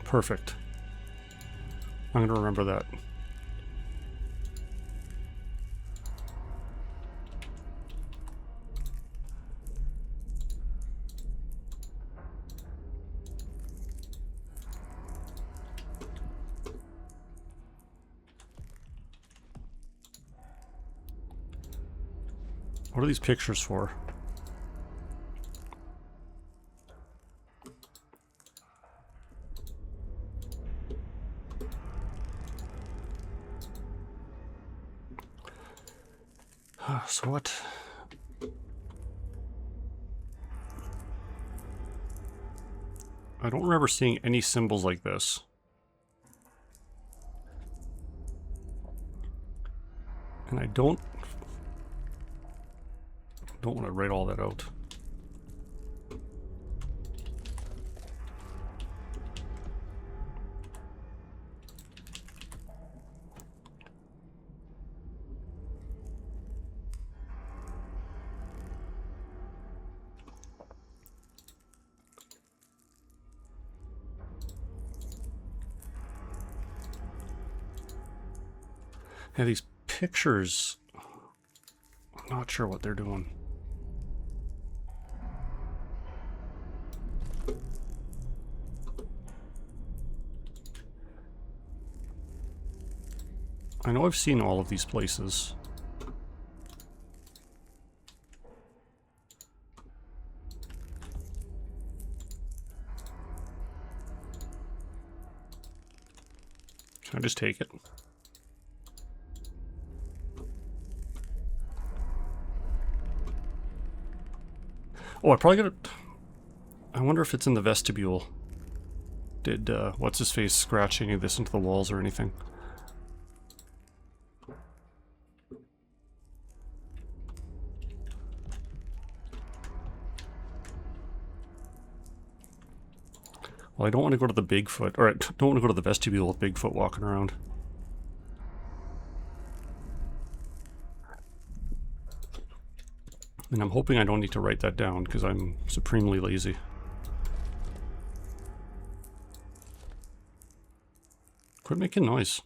Perfect. I'm gonna remember that. What are these pictures for? So what? I don't remember seeing any symbols like this. And I don't want to write all that out. Yeah, these pictures, I'm not sure what they're doing. I know I've seen all of these places. Can I just take it? Oh, I probably got it. I wonder if it's in the vestibule. Did, what's-his-face scratch any of this into the walls or anything? Well, I don't want to go to the Bigfoot, or I don't want to go to the vestibule with Bigfoot walking around. And I'm hoping I don't need to write that down, because I'm supremely lazy. Quit making noise.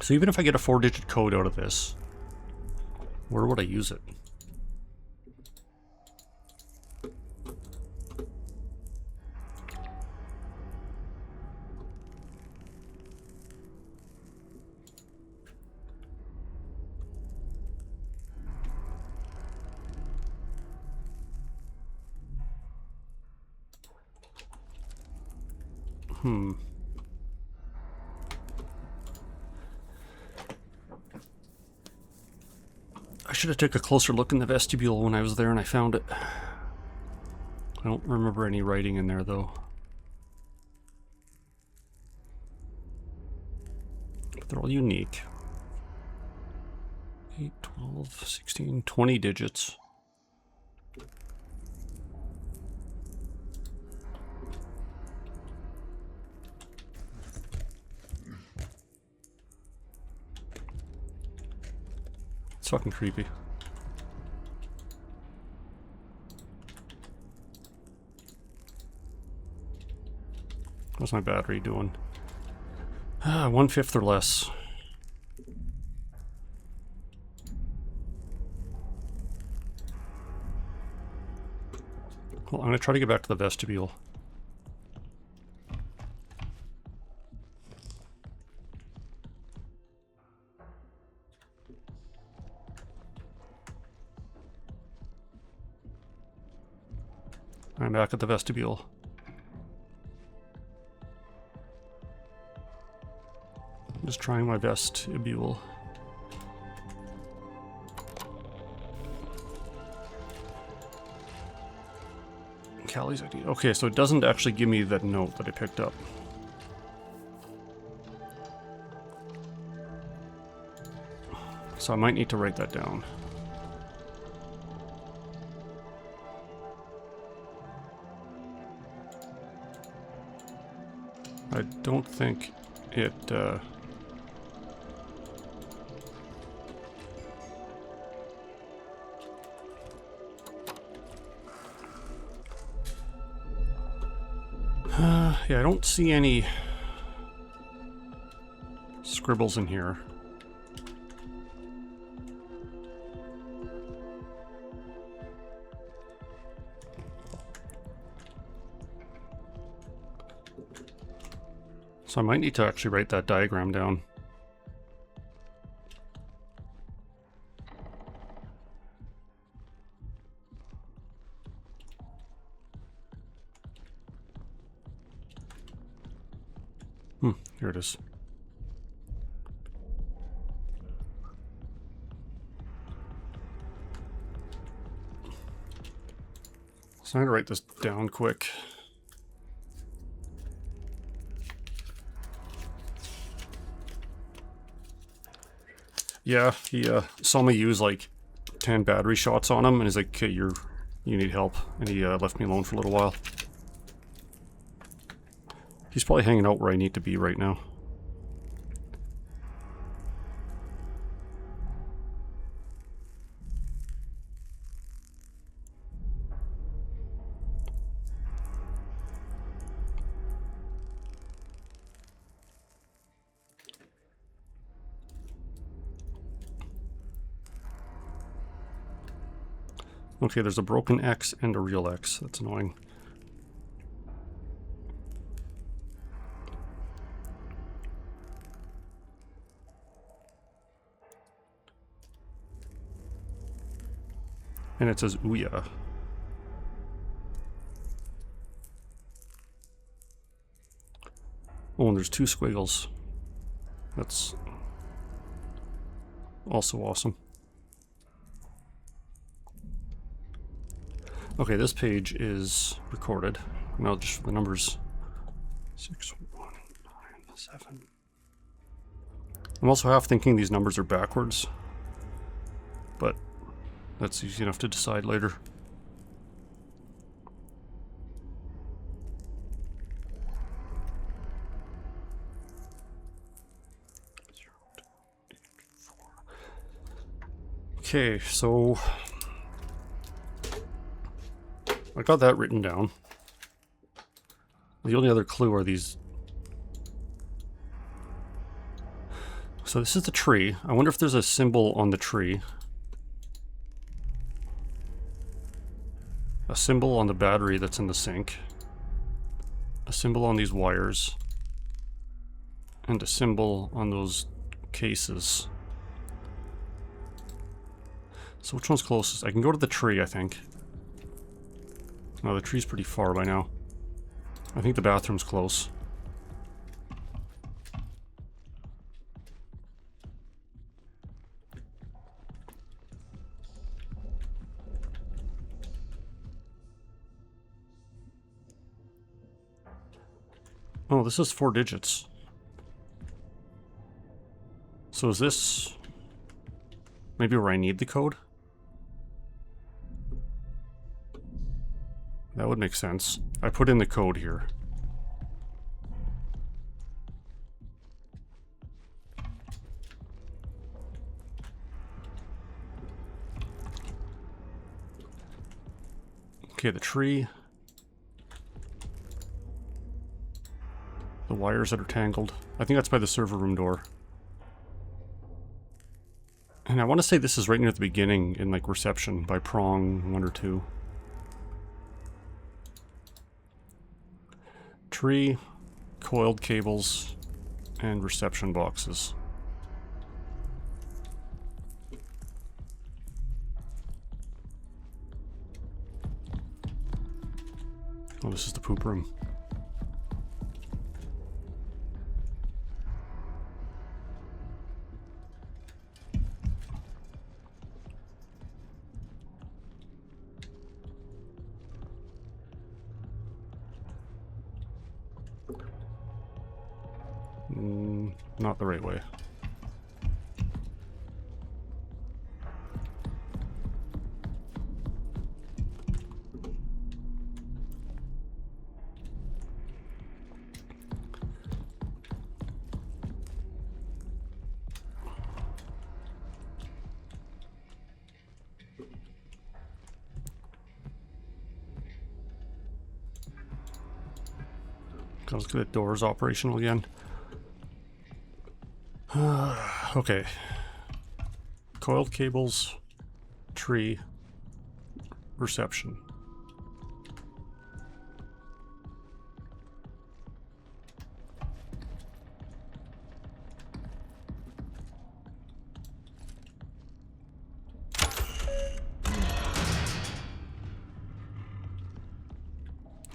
So even if I get a 4-digit code out of this, where would I use it? I should have took a closer look in the vestibule when I was there and I found it. I don't remember any writing in there though. But they're all unique. 8, 12, 16, 20 digits. It's fucking creepy. How's my battery doing? 1/5 or less. Well, I'm gonna try to get back to the vestibule. I'm back at the vestibule. I'm just trying my vestibule. Callie's ID. Okay, so it doesn't actually give me that note that I picked up. So I might need to write that down. I don't think it, yeah, I don't see any scribbles in here. So I might need to actually write that diagram down. Here it is. So I'm going to write this down quick. Yeah, he saw me use like 10 battery shots on him, and he's like, "Okay, you need help," and he left me alone for a little while. He's probably hanging out where I need to be right now. Okay, there's a broken X and a real X. That's annoying. And it says Ouya. Oh, and there's 2 squiggles. That's also awesome. Okay, this page is recorded. Now just for the numbers. 6, 1, 9, 7. I'm also half thinking these numbers are backwards, but that's easy enough to decide later. Okay, so I got that written down. The only other clue are these. So this is the tree. I wonder if there's a symbol on the tree. A symbol on the battery that's in the sink. A symbol on these wires. And a symbol on those cases. So which one's closest? I can go to the tree, I think. No, the tree's pretty far by now. I think the bathroom's close. Oh, this is 4 digits. So is this maybe where I need the code? That would make sense. I put in the code here. Okay, the tree. The wires that are tangled. I think that's by the server room door. And I want to say this is right near the beginning in like reception by prong 1 or 2. Tree, coiled cables, and reception boxes. Oh, this is the poop room. Not the right way. Let's get the doors operational again. Okay. Coiled cables, tree, reception.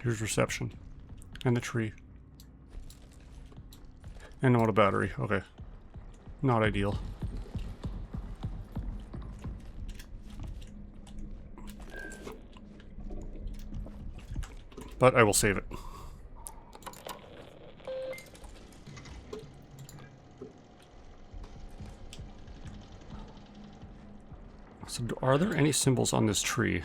Here's reception and the tree. And not a battery. Okay. Not ideal. But I will save it. So are there any symbols on this tree?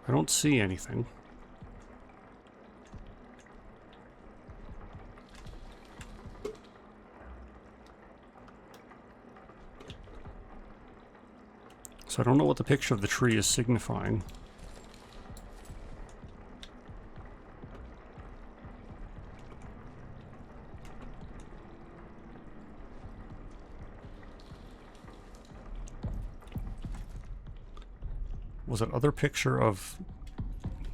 I don't see anything. So I don't know what the picture of the tree is signifying. Was that other picture of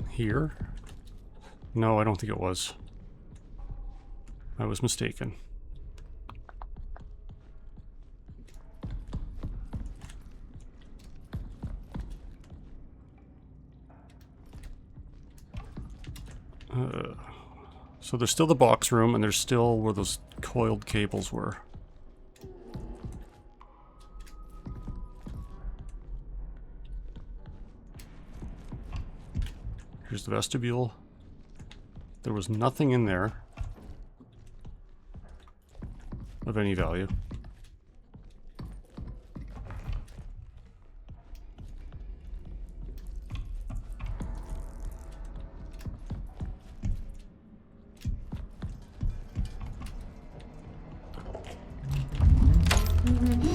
here? No, I don't think it was. I was mistaken. So there's still the box room, and there's still where those coiled cables were. Here's the vestibule. There was nothing in there of any value.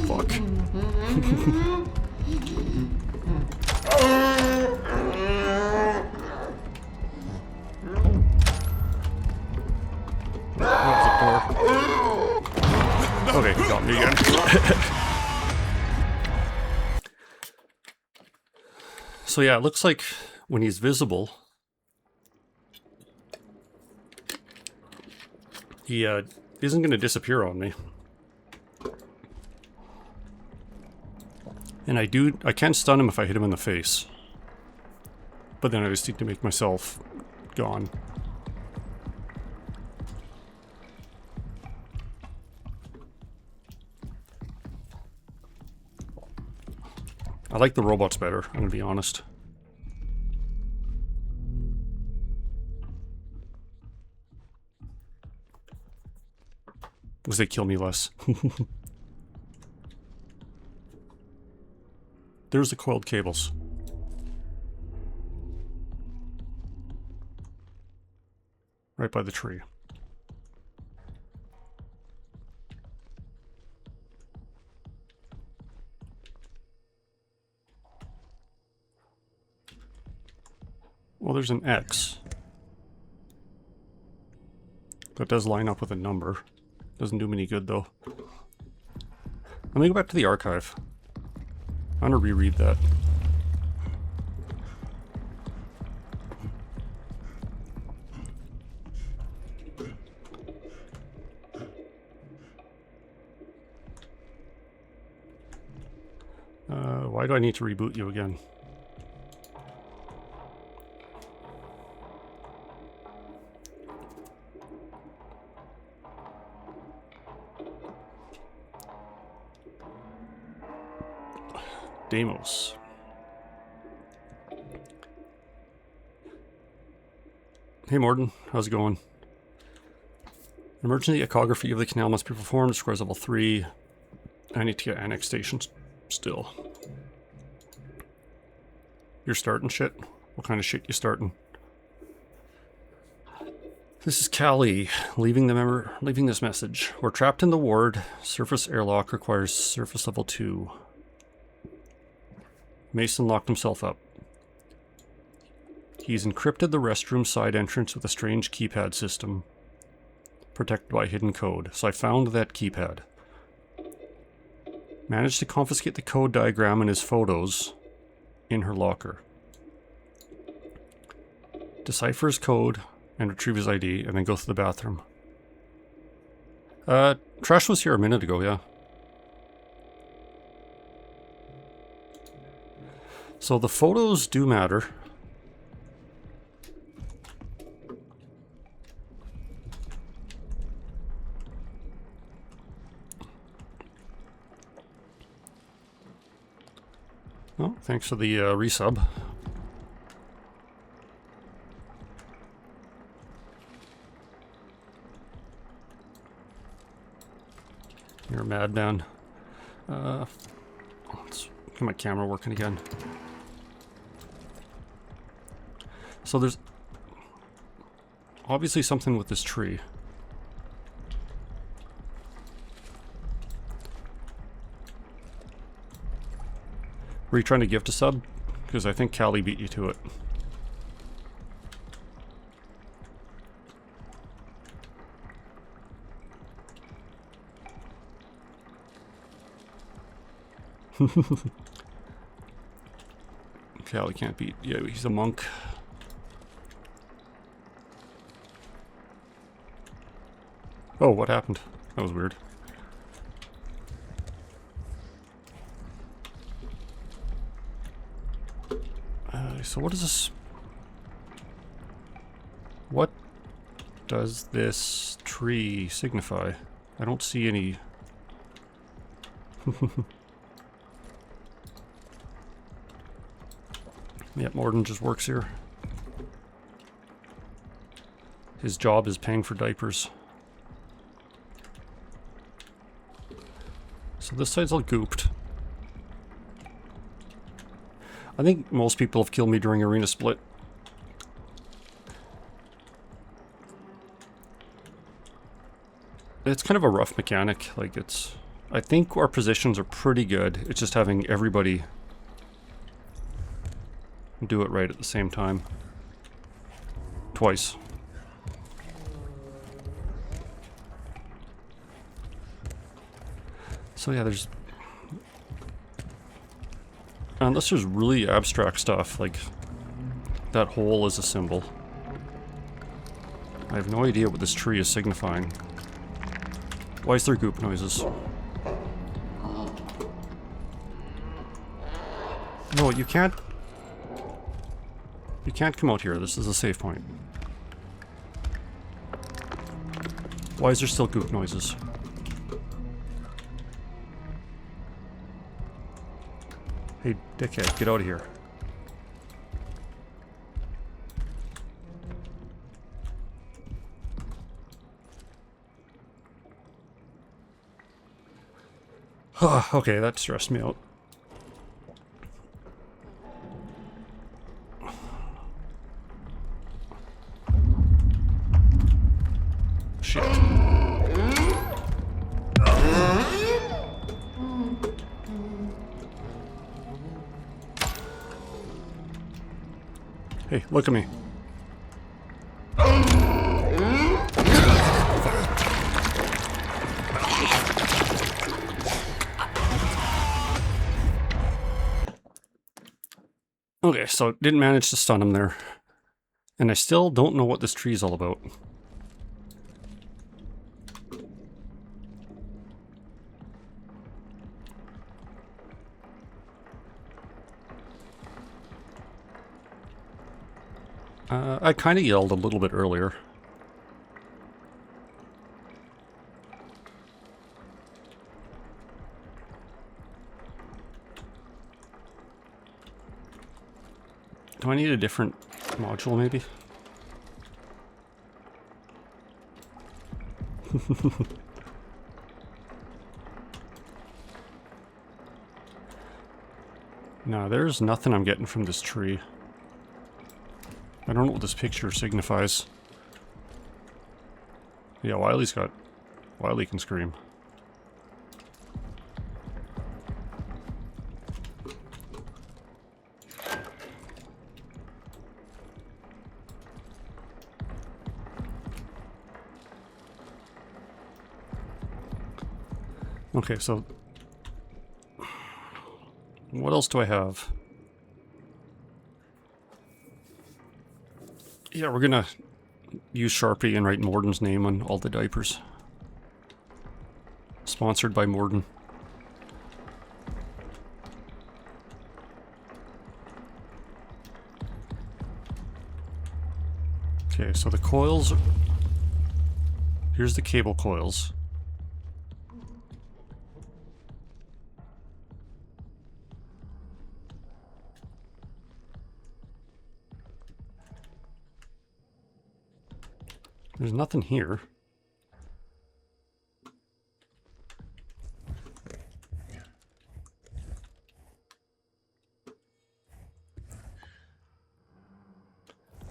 Fuck. Okay, he got me again. So yeah, it looks like when he's visible, he isn't going to disappear on me. And I can stun him if I hit him in the face. But then I just need to make myself gone. I like the robots better, I'm gonna be honest. Because they kill me less. There's the coiled cables. Right by the tree. Well, there's an X. That does line up with a number. Doesn't do me any good, though. Let me go back to the archive. I'm gonna reread that. Why do I need to reboot you again? Deimos. Hey Morden, how's it going? Emergency echography of the canal must be performed. Scores level 3. I need to get annex stations still. You're starting shit? What kind of shit you starting? This is Callie leaving this message. We're trapped in the ward. Surface airlock requires surface level 2. Mason locked himself up. He's encrypted the restroom side entrance with a strange keypad system, protected by hidden code. So I found that keypad. Managed to confiscate the code diagram and his photos in her locker. Decipher his code and retrieve his ID, and then go to the bathroom. Trash was here a minute ago, yeah. So the photos do matter. Oh, thanks for the resub. You're a madman. Let's get my camera working again. So there's obviously something with this tree. Were you trying to gift a sub? Because I think Callie beat you to it. Callie can't beat. Yeah, he's a monk. Oh, what happened? That was weird. So what is this? What does this tree signify? I don't see any. Yep, Morden just works here. His job is paying for diapers. So this side's all gooped. I think most people have killed me during arena split. It's kind of a rough mechanic. Like it's... I think our positions are pretty good. It's just having everybody do it right at the same time. Twice. So yeah, there's... Unless there's really abstract stuff, like that hole is a symbol. I have no idea what this tree is signifying. Why is there goop noises? No, you can't... You can't come out here. This is a save point. Why is there still goop noises? Hey, dickhead, get out of here. Okay, that stressed me out. Shit. Hey, look at me. Okay, so didn't manage to stun him there. And I still don't know what this tree is all about. I kind of yelled a little bit earlier. Do I need a different module, maybe? No, there's nothing I'm getting from this tree. I don't know what this picture signifies. Yeah, Wily can scream. Okay, so what else do I have? Yeah, we're gonna use Sharpie and write Morden's name on all the diapers. Sponsored by Morden. Okay, so the coils... Here's the cable coils. There's nothing here.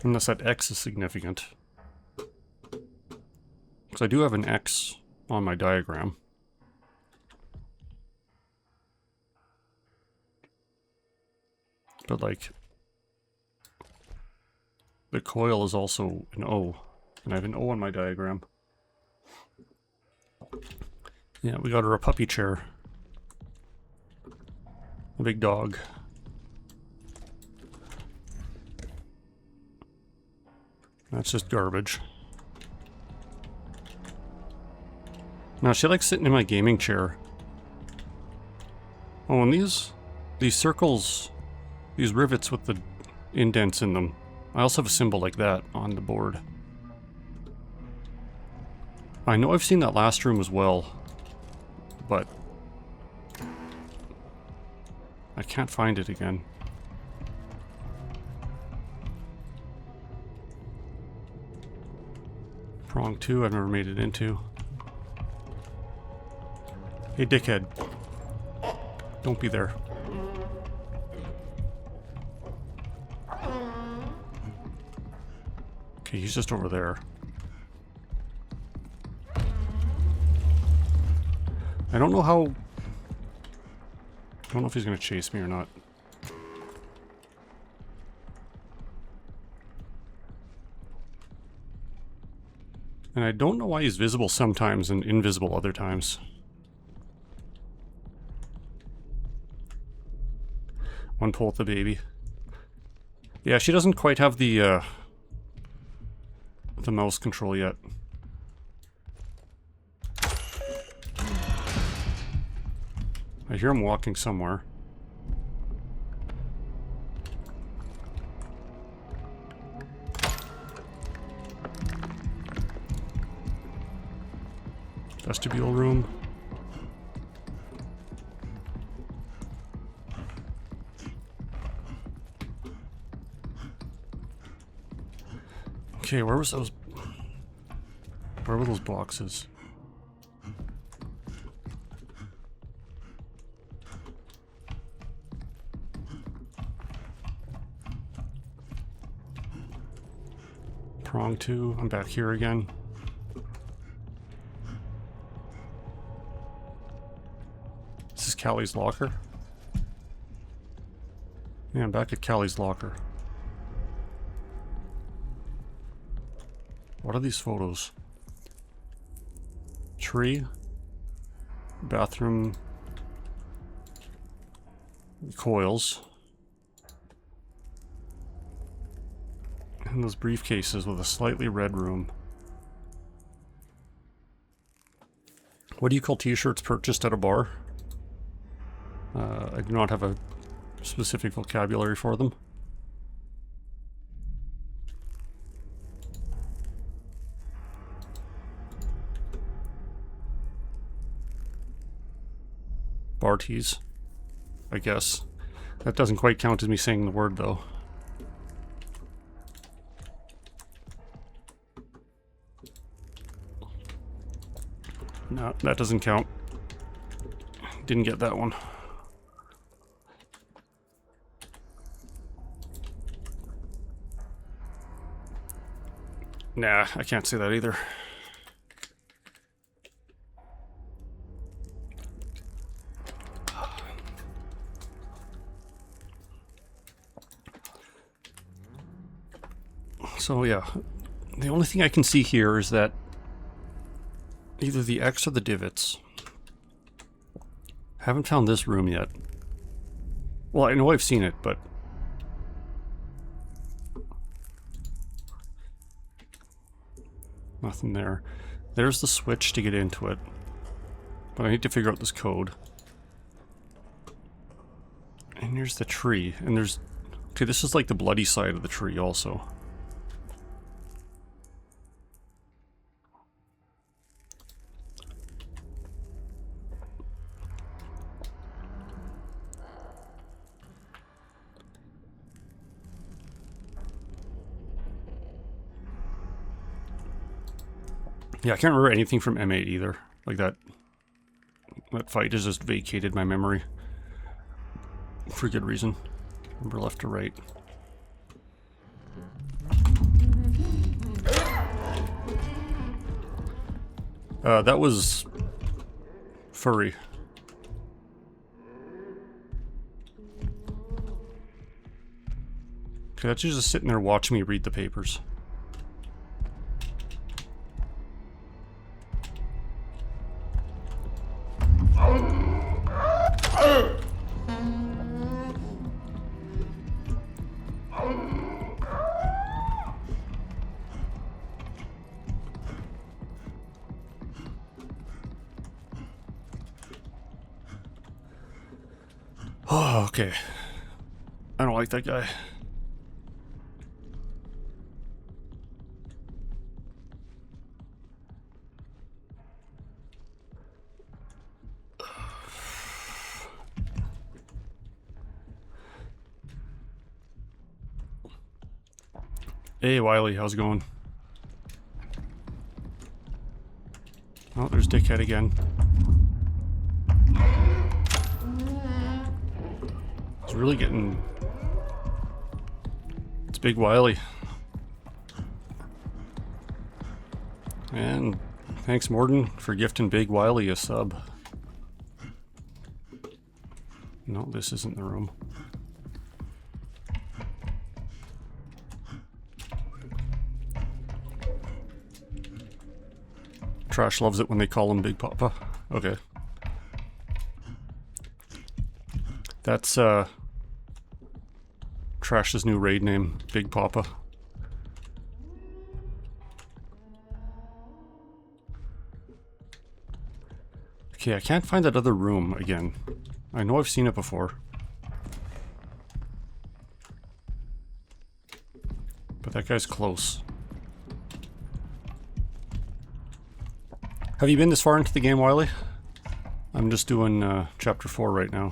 Unless that X is significant. Because I do have an X on my diagram. But like, the coil is also an O. And I have an O on my diagram. Yeah, we got her a puppy chair. A big dog. That's just garbage. Now she likes sitting in my gaming chair. Oh, and these circles, these rivets with the indents in them. I also have a symbol like that on the board. I know I've seen that last room as well, but I can't find it again. Prong 2 I've never made it into. Hey, dickhead. Don't be there. Okay, he's just over there. I don't know how... I don't know if he's gonna chase me or not. And I don't know why he's visible sometimes and invisible other times. One pull at the baby. Yeah, she doesn't quite have the mouse control yet. I hear him walking somewhere. Vestibule room. Okay, where were those boxes? Prong 2, I'm back here again. This is Callie's locker. Yeah, I'm back at Callie's locker. What are these photos? Tree. Bathroom. Coils. And those briefcases with a slightly red room. What do you call t-shirts purchased at a bar? I do not have a specific vocabulary for them. Bar tees, I guess. That doesn't quite count as me saying the word, though. No, that doesn't count. Didn't get that one. Nah, I can't say that either. So yeah, the only thing I can see here is that either the X or the divots. Haven't found this room yet. Well, I know I've seen it, but nothing there. There's the switch to get into it, but I need to figure out this code. And here's the tree, and there's... Okay, this is like the bloody side of the tree also. Yeah, I can't remember anything from M8 either. Like that fight has just vacated my memory. For good reason. Remember left to right. That was furry. Okay, that's just sitting there watching me read the papers. Oh, okay. I don't like that guy. Hey, Wiley, how's it going? Oh, there's Dickhead again. It's really getting... It's Big Wiley. And thanks, Morden, for gifting Big Wiley a sub. No, this isn't the room. Trash loves it when they call him Big Papa. Okay. That's Trash's new raid name, Big Papa. Okay, I can't find that other room again. I know I've seen it before. But that guy's close. Have you been this far into the game, Wiley? I'm just doing chapter 4 right now.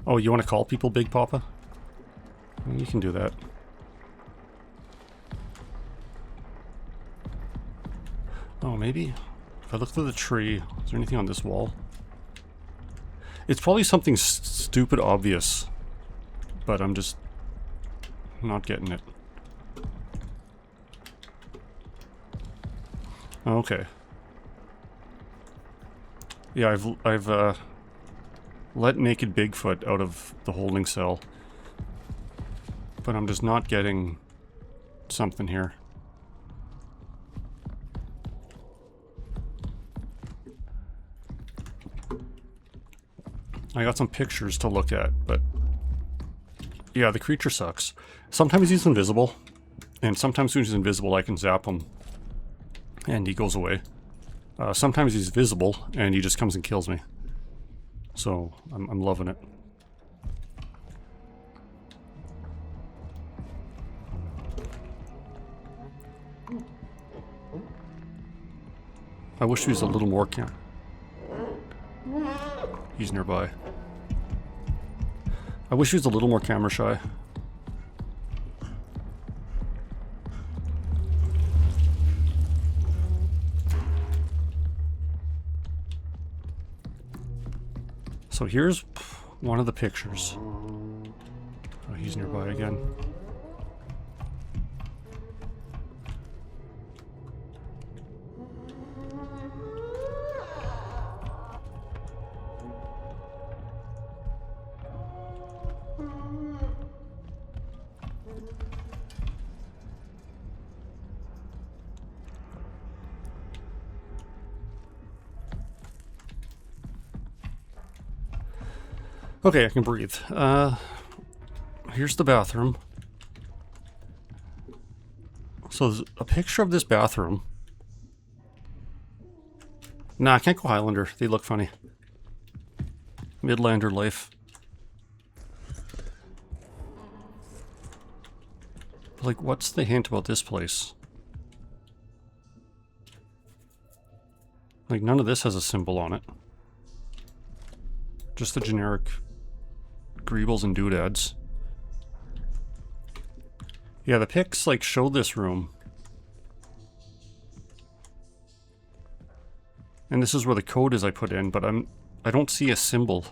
Oh, you want to call people Big Papa? Well, you can do that. Oh, maybe if I look through the tree, is there anything on this wall? It's probably something stupid obvious, but I'm just not getting it. Okay. Yeah, I've let Naked Bigfoot out of the holding cell, but I'm just not getting something here. I got some pictures to look at, but yeah, the creature sucks. Sometimes he's invisible, and sometimes when he's invisible I can zap him and he goes away. Sometimes he's visible and he just comes and kills me. So I'm loving it. I wish he was a little more He's nearby. I wish he was a little more camera shy. So here's one of the pictures. Oh, he's nearby again. Okay, I can breathe. Here's the bathroom. So there's a picture of this bathroom. Nah, I can't go Highlander. They look funny. Midlander life. Like, what's the hint about this place? Like, none of this has a symbol on it. Just the generic greebles and doodads. Yeah, the pics like show this room. And this is where the code is I put in, but I don't see a symbol.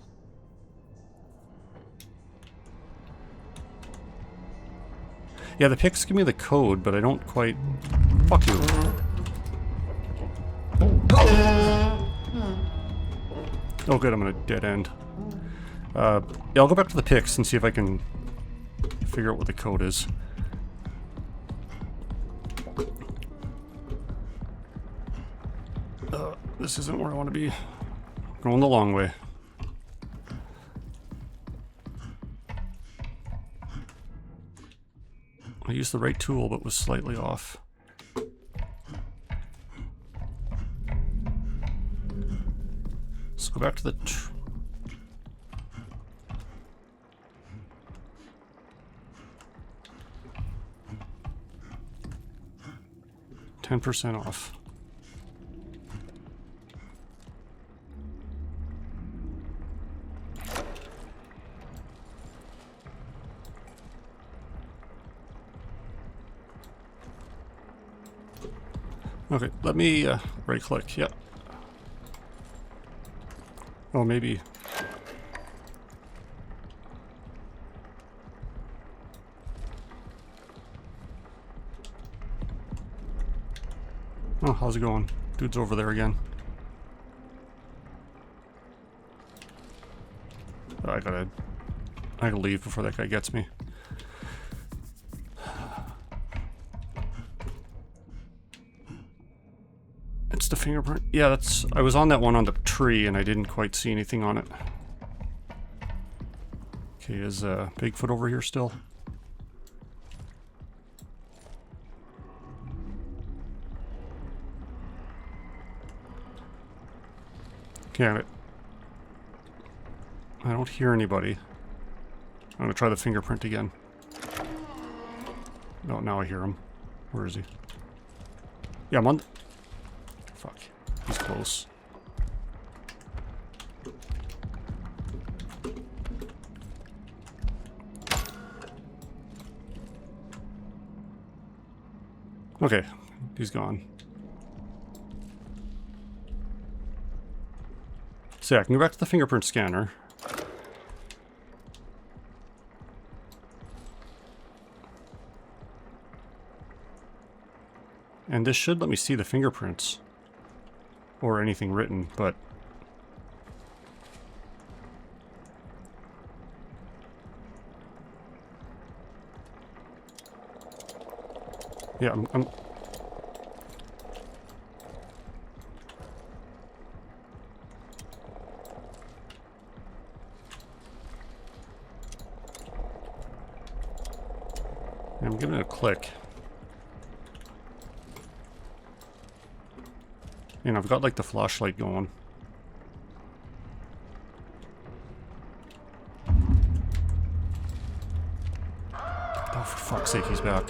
Yeah, the pics give me the code, but I don't quite... Fuck you. Oh good, I'm gonna dead end. Yeah, I'll go back to the pics and see if I can figure out what the code is. This isn't where I want to be. Going the long way. I used the right tool, but was slightly off. Let's go back to the... 10% off. Okay, let me right click, yeah. Oh, maybe. Oh, how's it going? Dude's over there again. I gotta leave before that guy gets me. It's the fingerprint. Yeah, that's... I was on that one on the tree and I didn't quite see anything on it. Okay, is Bigfoot over here still? Okay, I don't hear anybody. I'm gonna try the fingerprint again. No, now I hear him. Where is he? Yeah, I'm on... Fuck. He's close. Okay, he's gone. So yeah, I can go back to the fingerprint scanner. And this should let me see the fingerprints. Or anything written, but... Yeah, I'm... I'm giving it a click. And I've got like the flashlight going. Oh, for fuck's sake, he's back.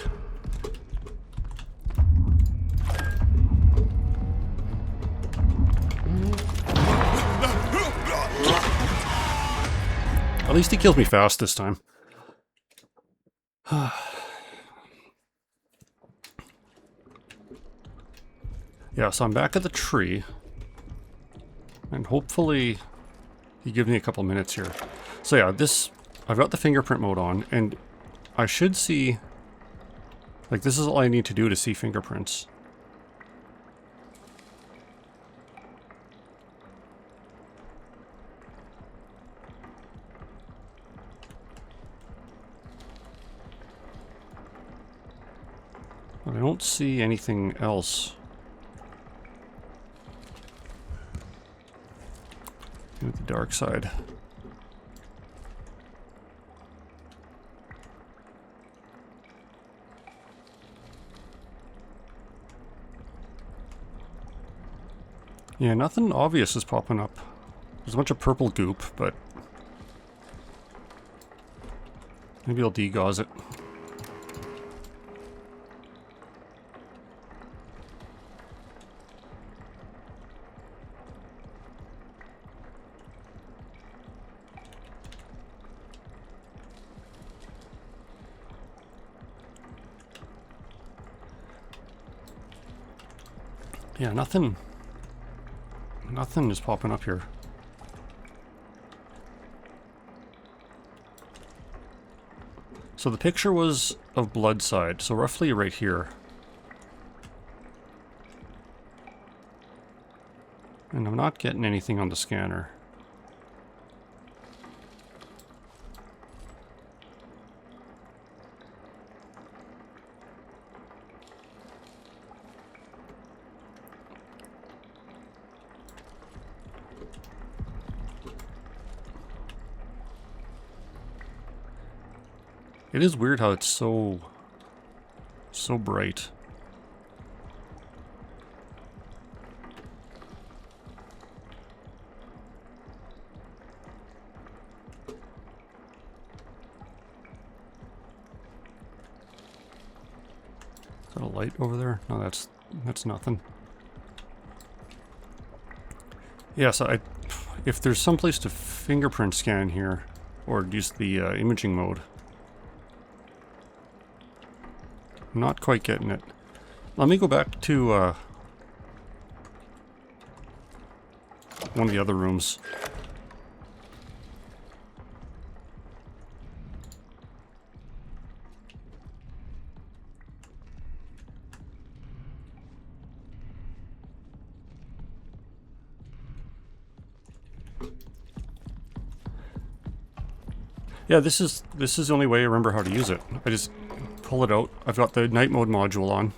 At least he kills me fast this time. Yeah, so I'm back at the tree. And hopefully he gives me a couple minutes here. So yeah, this... I've got the fingerprint mode on, and I should see... Like, this is all I need to do to see fingerprints. But I don't see anything else. With the dark side. Yeah, nothing obvious is popping up. There's a bunch of purple goop, but maybe I'll degauze it. Yeah, nothing is popping up here. So the picture was of blood side, so roughly right here. And I'm not getting anything on the scanner. It is weird how it's so bright. Is that a light over there? No, that's nothing. Yes, if there's some place to fingerprint scan here, or use the imaging mode. I'm not quite getting it. Let me go back to one of the other rooms. Yeah, this is the only way I remember how to use it. I just pull it out. I've got the night mode module on.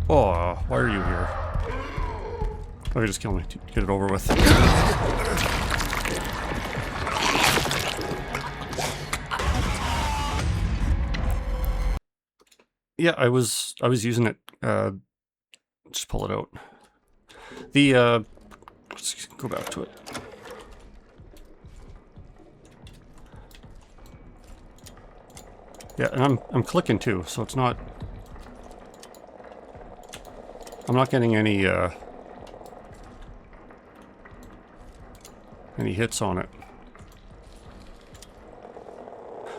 Oh, why are you here? Okay, just kill me. Get it over with. Yeah, I was using it. Just pull it out. Let's go back to it. Yeah, and I'm clicking too, so it's not. I'm not getting any hits on it.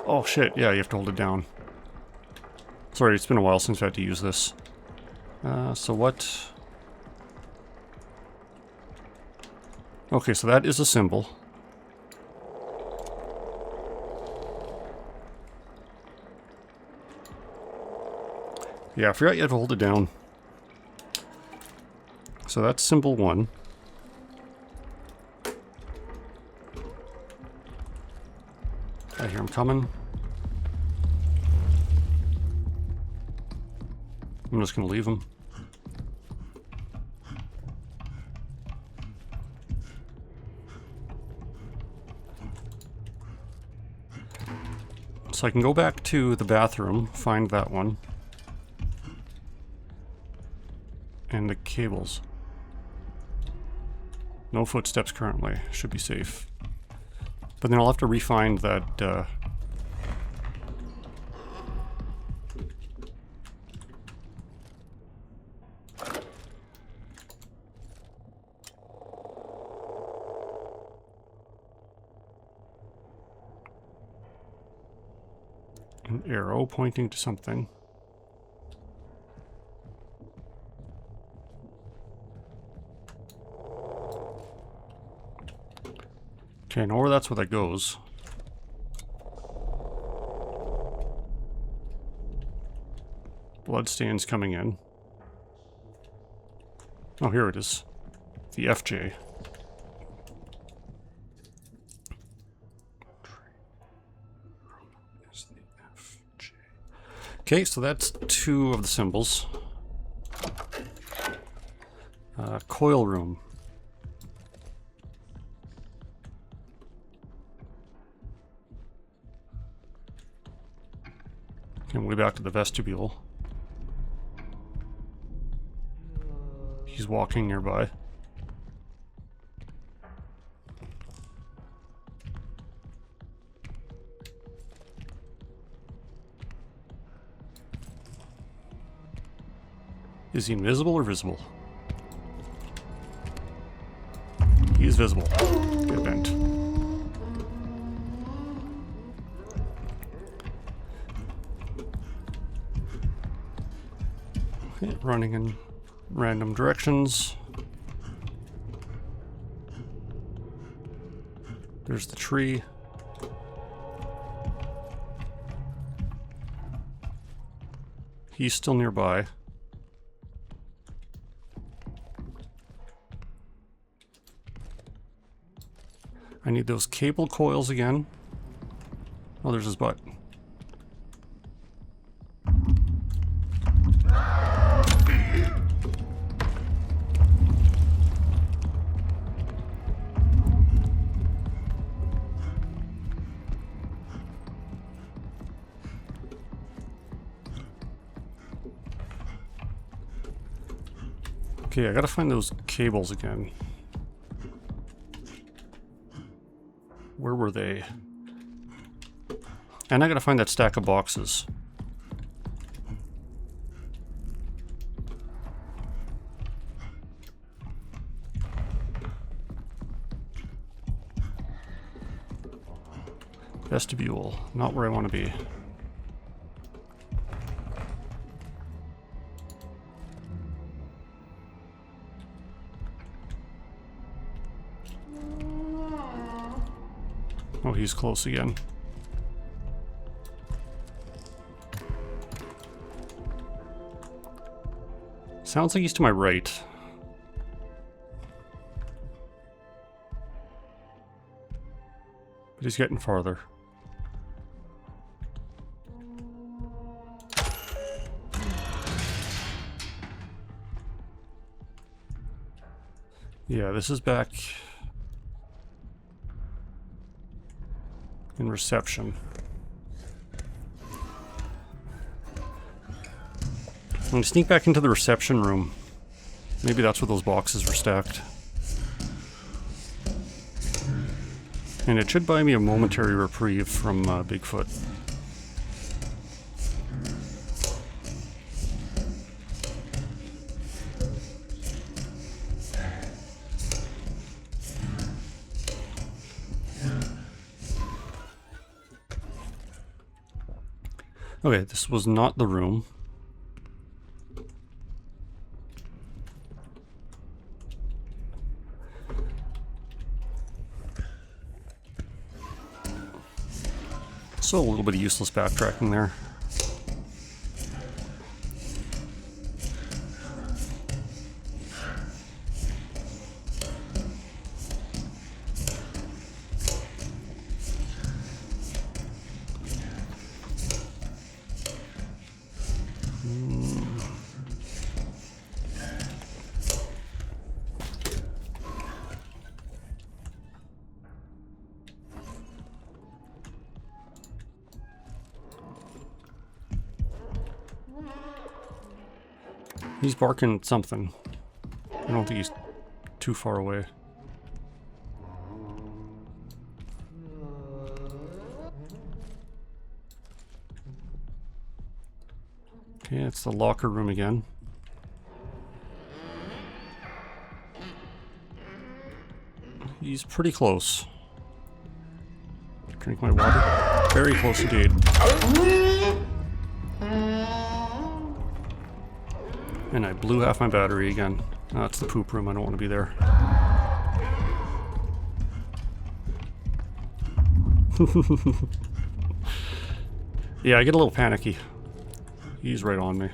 Oh shit! Yeah, you have to hold it down. Sorry, it's been a while since I had to use this. So what? Okay, so that is a symbol. Yeah, I forgot you had to hold it down. So that's symbol 1. I hear him coming. I'm just gonna leave him. So I can go back to the bathroom, find that one. And the cables. No footsteps currently. Should be safe. But then I'll have to re-find that, an arrow pointing to something. Okay, I know where that goes. Bloodstains coming in. Oh, here it is. The FJ. Okay, so that's 2 of the symbols. Coil room. And way back to the vestibule. He's walking nearby. Is he invisible or visible? He is visible. Get bent. Okay, running in Random directions. There's the tree. He's still nearby. I need those cable coils again. Oh, there's his butt. Okay, I gotta find those cables again. Where were they? And I gotta find that stack of boxes. Vestibule, not where I want to be. Oh, he's close again. Sounds like he's to my right. But he's getting farther. Yeah, this is back in reception. I'm gonna sneak back into the reception room. Maybe that's where those boxes were stacked. And it should buy me a momentary reprieve from Bigfoot. Okay, this was not the room. So a little bit of useless backtracking there. He's barking at something. I don't think he's too far away. Okay, it's the locker room again. He's pretty close. Drink my water. Very close indeed. And I blew half my battery again. That's the poop room. I don't want to be there. Yeah, I get a little panicky. He's right on me.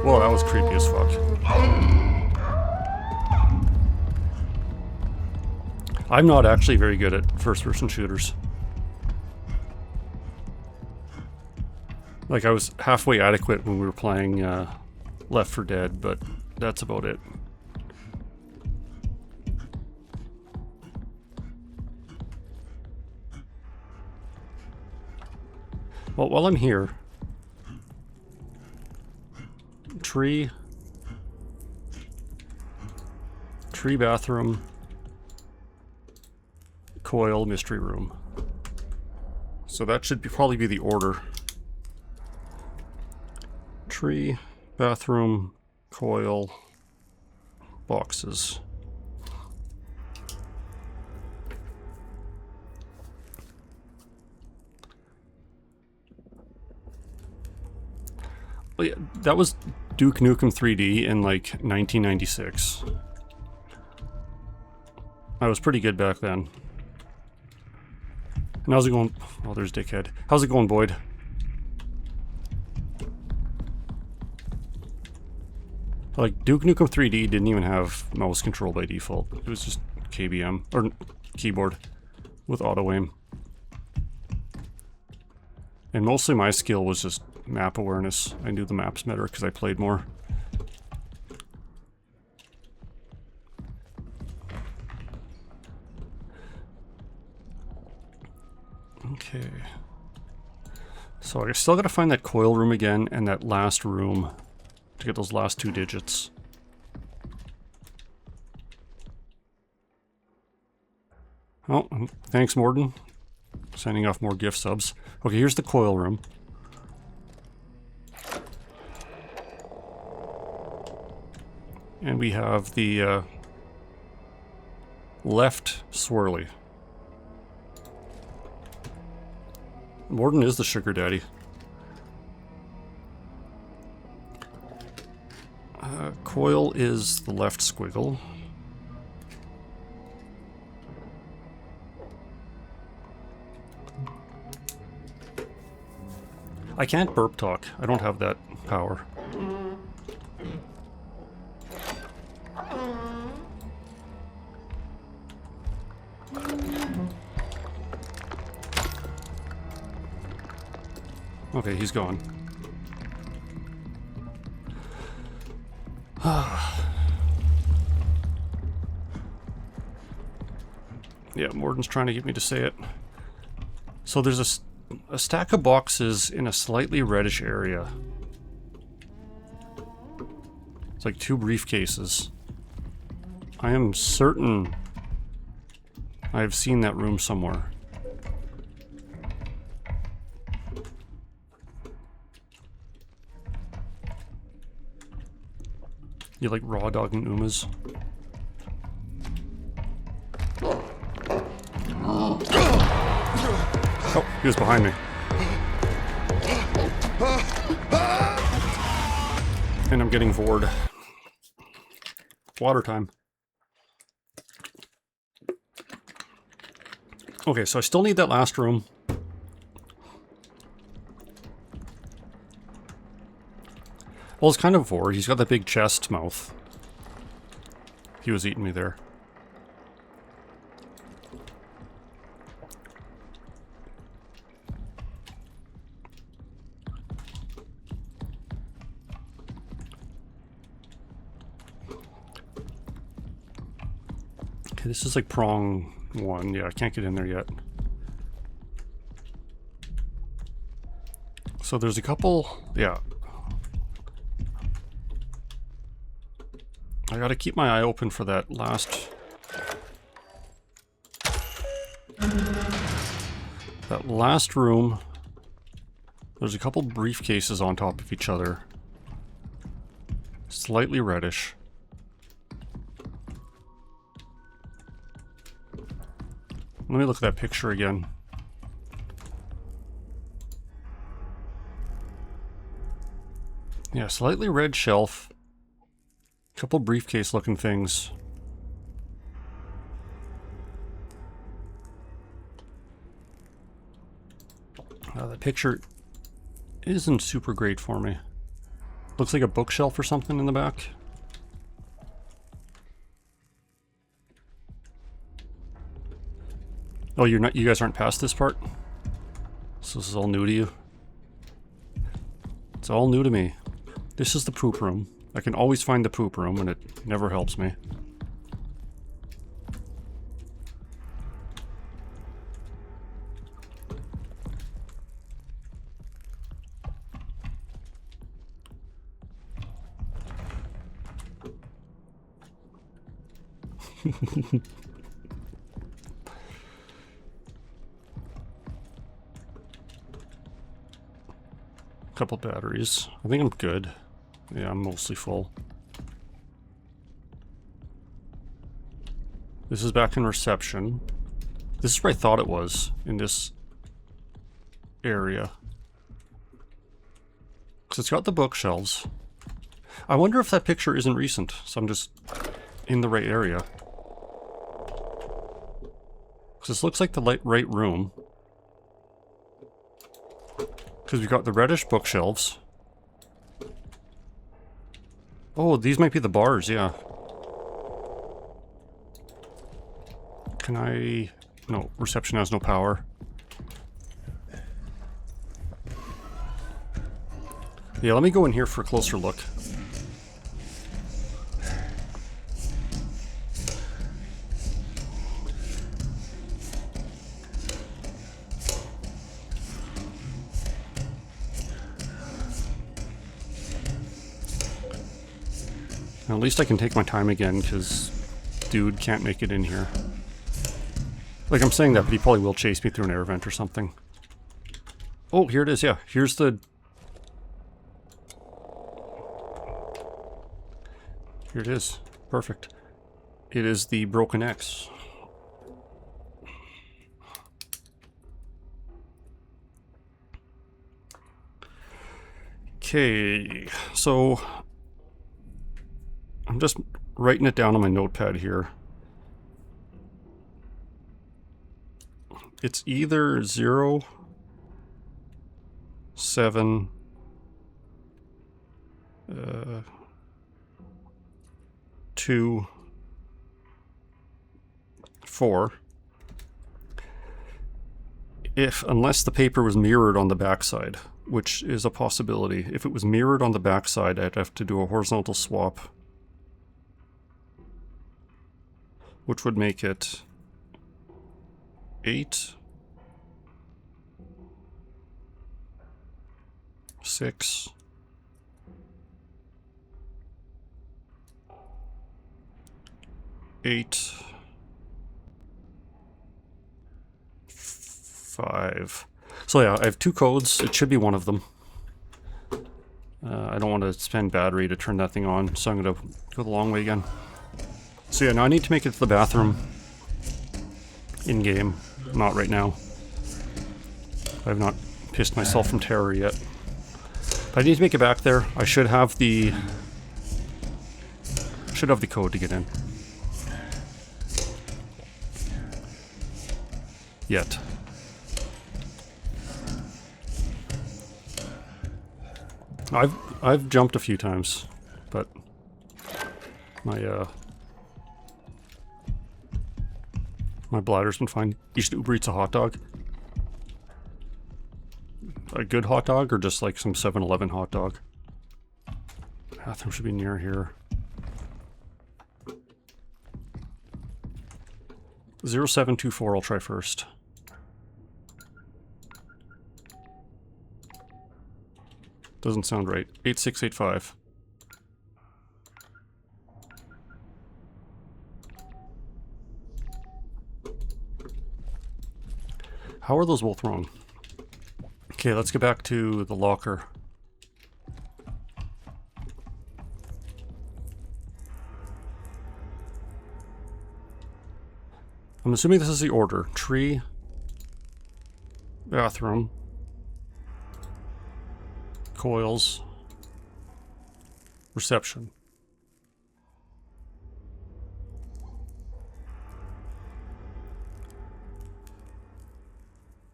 Whoa, that was creepy as fuck. I'm not actually very good at first-person shooters. Like, I was halfway adequate when we were playing Left 4 Dead, but that's about it. Well, while I'm here... Tree bathroom... Coil, mystery room. So that should probably be the order. Tree, bathroom, coil, boxes. Well, yeah, that was Duke Nukem 3D in like 1996. I was pretty good back then. And how's it going? Oh, there's Dickhead. How's it going, Boyd? Like, Duke Nukem 3D didn't even have mouse control by default. It was just KBM, or keyboard, with auto-aim. And mostly my skill was just map awareness. I knew the maps better because I played more. Okay. So I still gotta find that coil room again and that last room to get those last 2 digits. Oh, thanks, Morden. Sending off more gift subs. Okay, here's the coil room. And we have the left swirly. Morden is the sugar daddy. Coil is the left squiggle. I can't burp talk. I don't have that power. Okay, he's gone. Yeah, Morden's trying to get me to say it. So there's a stack of boxes in a slightly reddish area. It's like 2 briefcases. I am certain I've seen that room somewhere. You like raw dogging Umas? Oh, he was behind me. And I'm getting bored. Water time. Okay, so I still need that last room. Well, it's kind of bored. He's got that big chest mouth. He was eating me there. Okay, this is like prong 1. Yeah, I can't get in there yet. So there's a couple... Yeah. I gotta keep my eye open for that last... That last room. There's a couple briefcases on top of each other. Slightly reddish. Let me look at that picture again. Yeah, slightly red shelf. Couple briefcase looking things. The picture isn't super great for me. Looks like a bookshelf or something in the back. Oh, you guys aren't past this part? So this is all new to you? It's all new to me. This is the poop room. I can always find the poop room, and it never helps me. Couple batteries. I think I'm good. Yeah, I'm mostly full. This is back in reception. This is where I thought it was, in this area. Because it's got the bookshelves. I wonder if that picture isn't recent, so I'm just in the right area. Because this looks like the right room. Because we've got the reddish bookshelves. Oh, these might be the bars, yeah. Can I... No, reception has no power. Yeah, let me go in here for a closer look. Now, at least I can take my time again, because dude can't make it in here. Like, I'm saying that, but he probably will chase me through an air vent or something. Oh, here it is, yeah. Here's the... Here it is. Perfect. It is the Broken X. Okay, so... I'm just writing it down on my notepad here. It's either 0, 7, 2, 4. Unless the paper was mirrored on the backside, which is a possibility. If it was mirrored on the backside, I'd have to do a horizontal swap, which would make it 8, 6, 8, 5. So yeah, I have 2 codes. It should be one of them. I don't want to spend battery to turn that thing on, so I'm going to go the long way again. So yeah, now I need to make it to the bathroom in-game, not right now. I've not pissed myself from terror yet. But I need to make it back there. I should have the code to get in. Yet. I've jumped a few times, but my bladder's been fine. You should Uber Eats a hot dog. A good hot dog, or just like some 7-Eleven hot dog? Bathroom should be near here. 0724 I'll try first. Doesn't sound right. 8685. How are those both wrong? Okay, let's get back to the locker. I'm assuming this is the order. Tree, bathroom, coils, reception.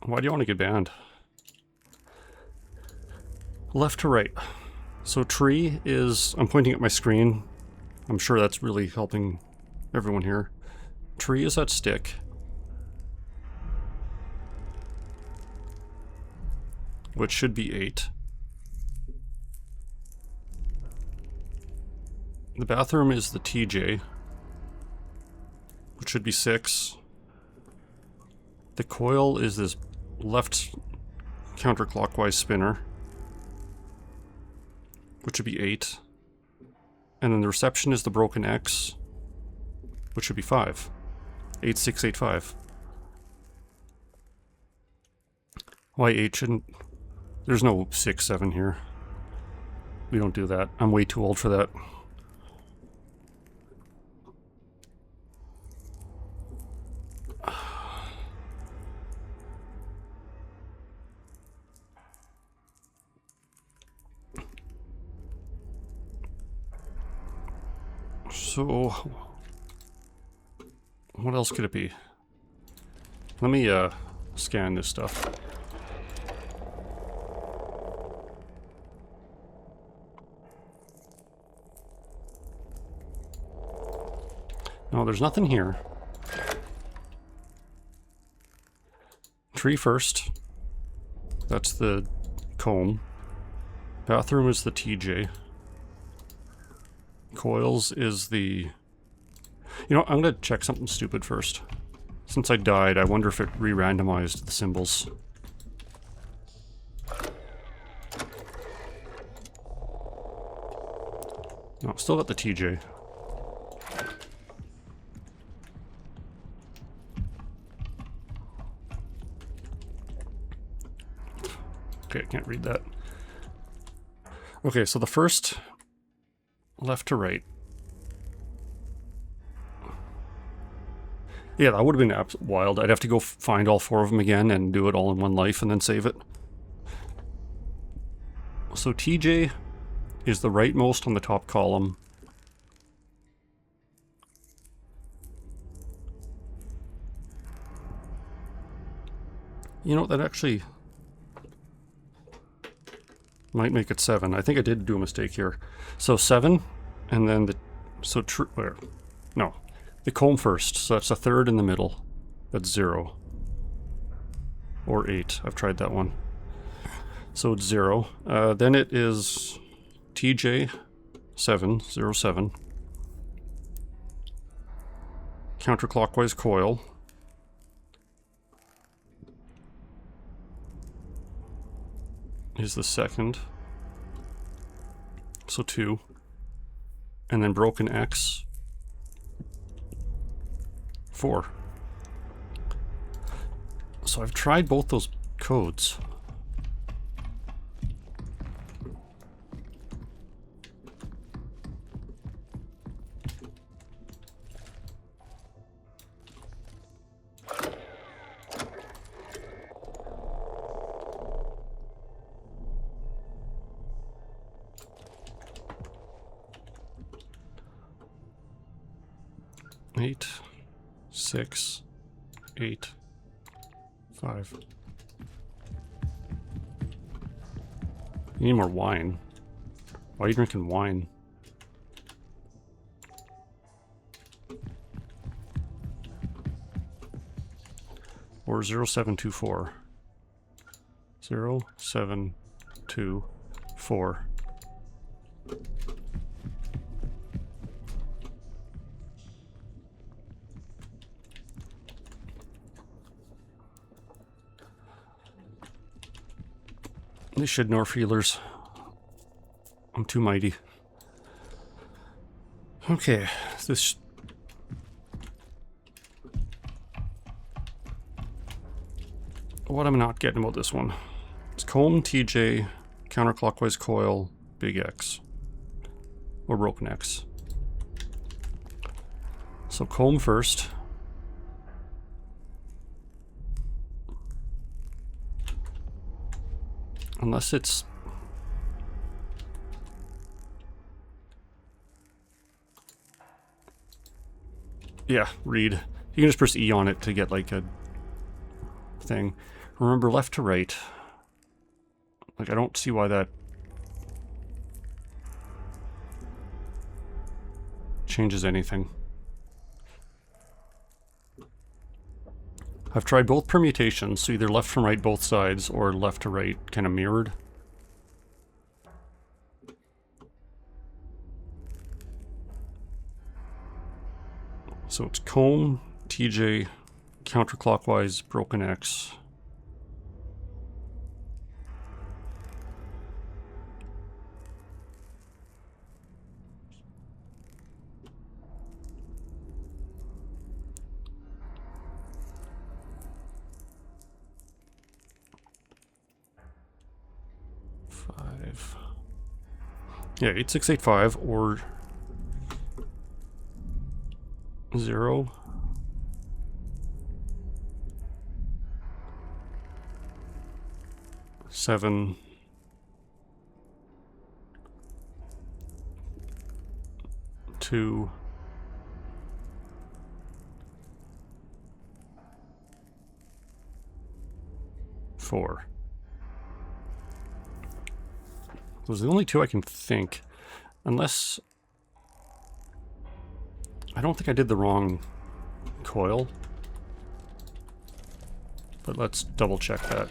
Why do you want to get banned? Left to right. So tree is, I'm pointing at my screen. I'm sure that's really helping everyone here. Tree is that stick. Which should be 8. The bathroom is the TJ, which should be 6. The coil is this left counterclockwise spinner, which should be 8. And then the reception is the Broken X, which should be 5. 8685. Why 8 shouldn't... There's no 6, 7 here. We don't do that. I'm way too old for that. So, what else could it be? Let me scan this stuff. No, there's nothing here. Tree first. That's the comb. Bathroom is the TJ. Coils is the... You know, I'm gonna check something stupid first. Since I died, I wonder if it re-randomized the symbols. No, still got the TJ. Okay, I can't read that. Okay, so the first left to right. Yeah, that would have been wild. I'd have to go find all 4 of them again and do it all in one life and then save it. So TJ is the rightmost on the top column. You know, that actually might make it 7. I think I did do a mistake here. So 7, and then the... So where? No. The comb first, so that's a third in the middle. That's 0. Or 8. I've tried that one. So it's 0. Then it is TJ 7, 0, 7. Counterclockwise coil. Is the second. So 2. And then broken X. 4. So I've tried both those codes. Eight, 6, 8, 5. You need more wine. Why are you drinking wine? Or 0724. 0724. They should know feelers. I'm too mighty. Okay, this... What am I not getting about this one? It's comb, TJ, counterclockwise coil, big X. Or broken X. So comb first. Unless it's... Yeah, read. You can just press E on it to get like a thing. Remember left to right. Like, I don't see why that changes anything. I've tried both permutations, so either left from right both sides or left to right kind of mirrored. So it's comb, TJ, counterclockwise, broken X. Yeah, 8685 or 0. 7. 2. 4. Those are the only two I can think. Unless... I don't think I did the wrong coil. But let's double check that.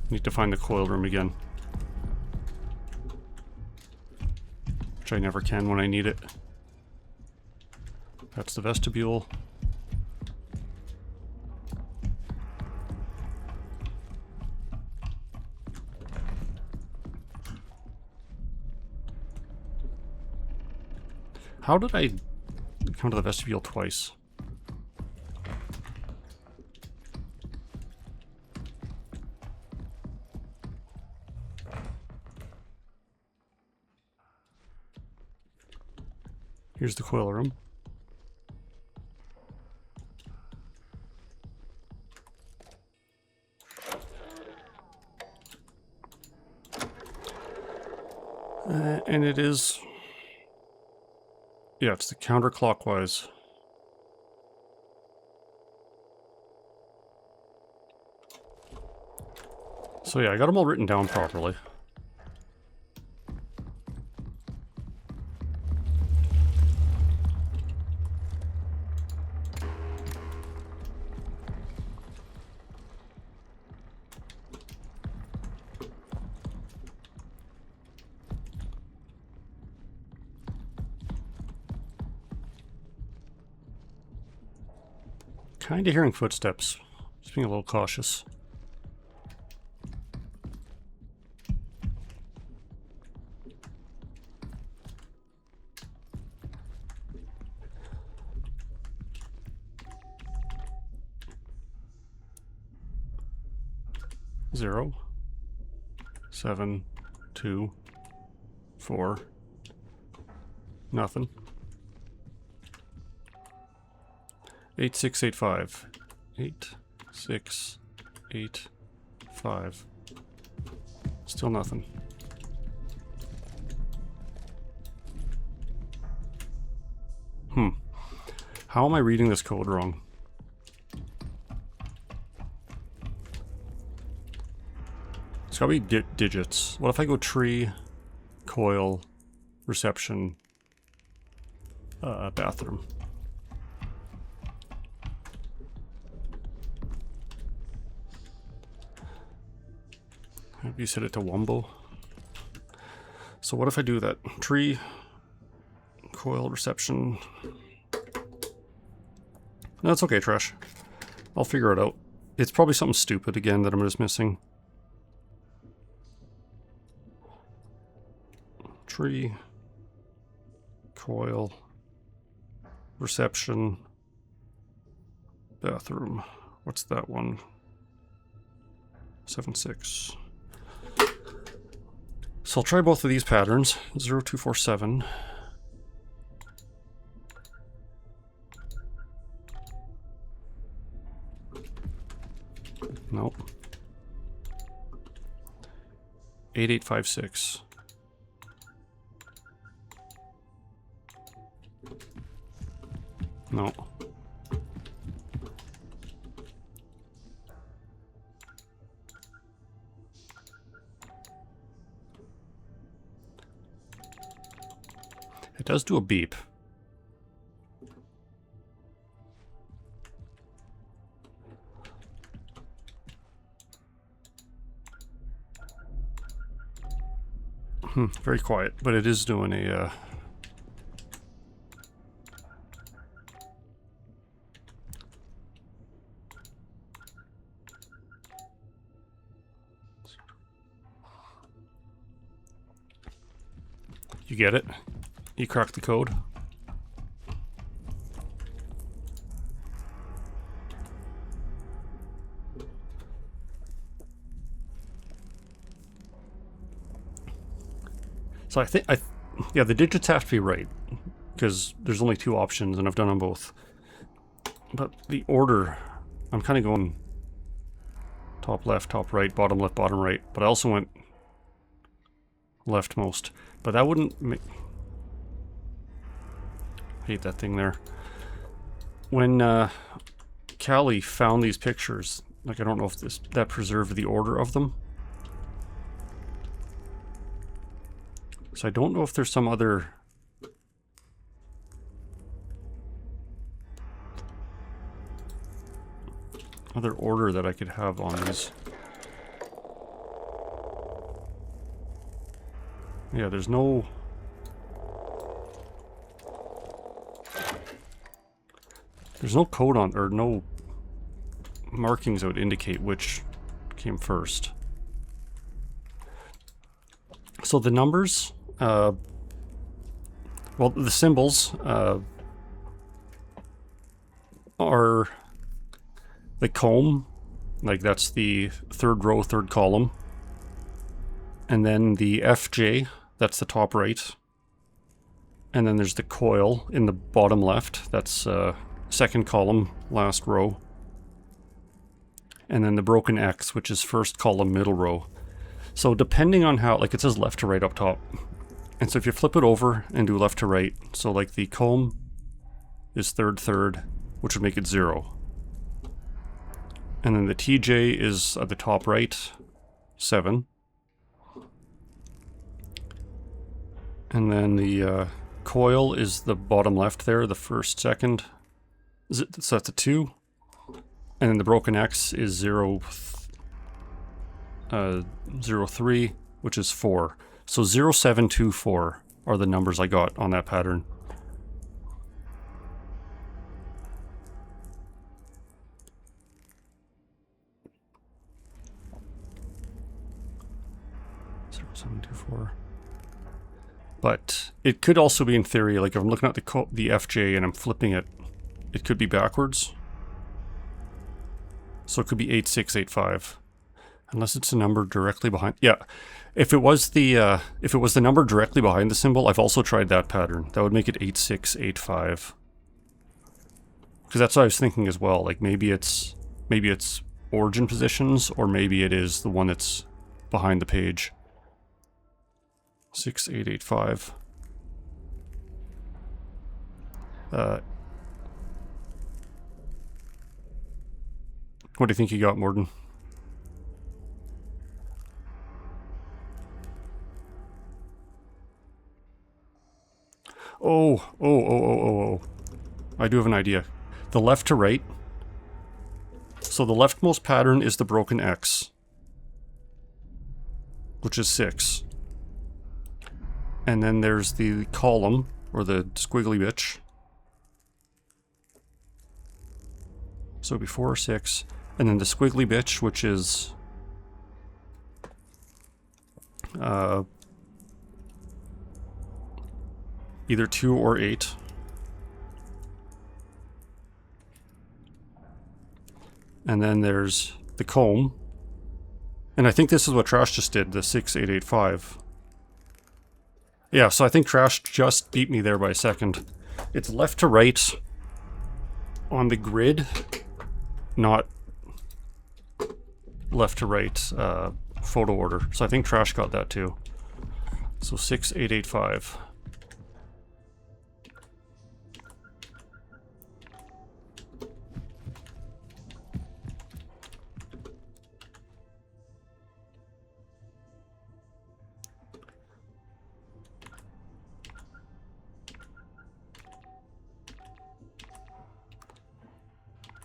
Need to find the coil room again. Which I never can when I need it. That's the vestibule. How did I come to the vestibule twice? Here's the coil room. And it is... yeah, it's the counterclockwise. So yeah, I got them all written down properly. Kind of hearing footsteps. Just being a little cautious. Zero, 7, 2, 4. Nothing. 8685. 8, 6, 8, 5. Still nothing. How am I reading this code wrong? It's gotta be digits. What if I go tree, coil, reception, bathroom? Maybe set it to Wumbo. So what if I do that? Tree, coil, reception. No, it's okay, Trash. I'll figure it out. It's probably something stupid again that I'm just missing. Tree, coil, reception, bathroom. What's that one? 7, 6. So I'll try both of these patterns. 0, 2, 4, 7. Nope. 8, 8, 5, 6. No. It does do a beep. Very quiet, but it is doing a You get it? You cracked the code? So yeah, the digits have to be right, because there's only 2 options, and I've done them both. But the order, I'm kind of going top left, top right, bottom left, bottom right, but I also went leftmost. But that wouldn't make... hate that thing there. When Callie found these pictures. Like, I don't know if that preserved the order of them. So I don't know if there's some other... other order that I could have on these. Yeah, there's no... there's no code on, or no markings that would indicate which came first. So the numbers, well, the symbols are the comb, like that's the third row, third column. And then the FJ, that's the top right. And then there's the coil in the bottom left, that's second column, last row. And then the broken X, which is first column, middle row. So depending on how, like it says left to right up top. And so if you flip it over and do left to right, so like the comb is third, which would make it 0. And then the TJ is at the top right, 7. And then the coil is the bottom left there, the first, second. So that's a 2. And then the broken X is 0, 3, which is 4. So 0, 7, 2, 4 are the numbers I got on that pattern. But it could also be in theory, like if I'm looking at the FJ and I'm flipping it, it could be backwards. So it could be 8685, unless it's a number directly behind. Yeah, if it was the number directly behind the symbol, I've also tried that pattern. That would make it 8685. Because that's what I was thinking as well. Like maybe it's origin positions, or maybe it is the one that's behind the page. 6885. What do you think you got, Morden? Oh. I do have an idea. The left to right. So the leftmost pattern is the broken X, which is 6. And then there's the column, or the squiggly bitch. So before 6. And then the squiggly bitch, which is either 2 or 8. And then there's the comb. And I think this is what Trash just did, the 6885. Yeah, so I think Trash just beat me there by a second. It's left to right on the grid, not left to right photo order. So I think Trash got that too. So 6885.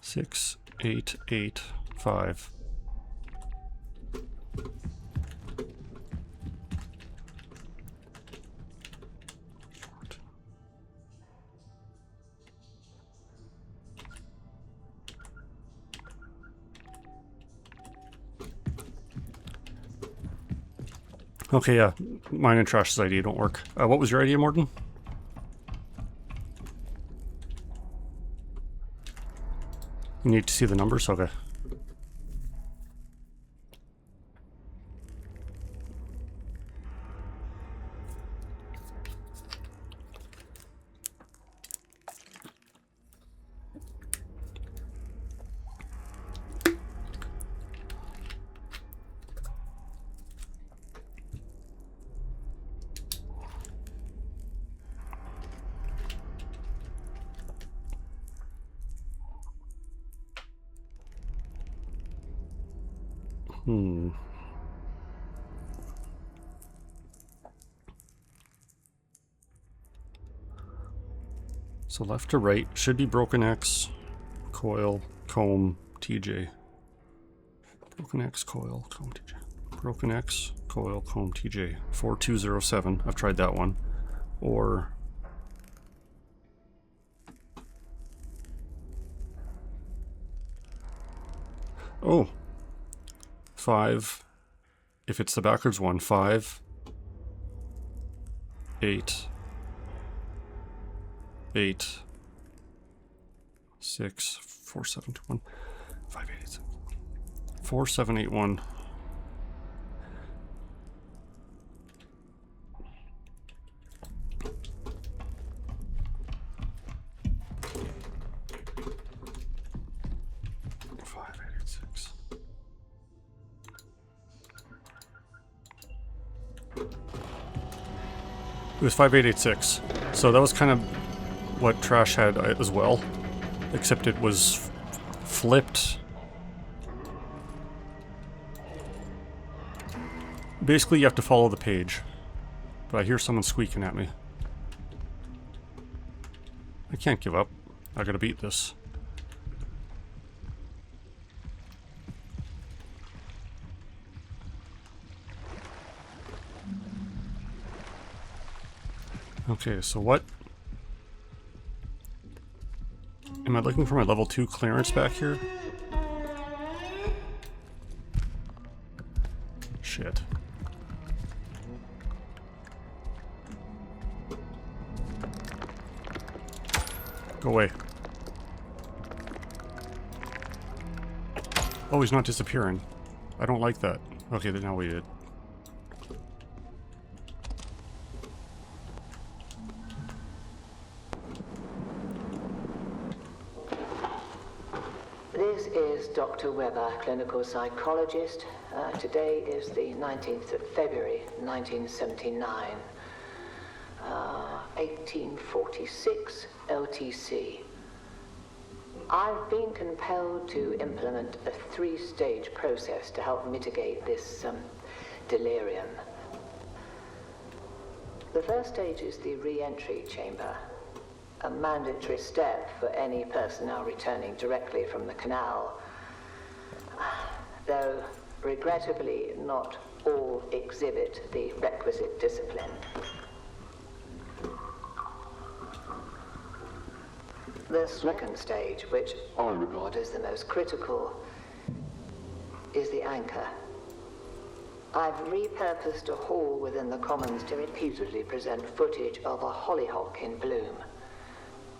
Six, 8, 8, 5. Okay, yeah, mine and Trash's idea don't work. What was your idea, Morton? You need to see the numbers? Okay. So left to right should be Broken X, Coil, Comb, TJ. Broken X, Coil, Comb, TJ. Broken X, Coil, Comb, TJ. 4207. I've tried that one. Or... oh. 5. If it's the backwards one, 5, 8, 8, 6, 4, 7, 2, 1, 5, 8, 6, 4, 7, 8, 1. It was 5886, so that was kind of what Trash had as well, except it was flipped. Basically, you have to follow the page, but I hear someone squeaking at me. I can't give up. I gotta beat this. Okay, so what? Am I looking for my level 2 clearance back here? Shit. Go away. Oh, he's not disappearing. I don't like that. Okay, then now we did. This is Dr. Weber, clinical psychologist. Today is the 19th of February, 1979. 1846 LTC. I've been compelled to implement a 3-stage process to help mitigate this delirium. The first stage is the re-entry chamber, a mandatory step for any personnel returning directly from the canal. Though, regrettably, not all exhibit the requisite discipline. The second stage, which I regard as the most critical, is the anchor. I've repurposed a hall within the Commons to repeatedly present footage of a hollyhock in bloom.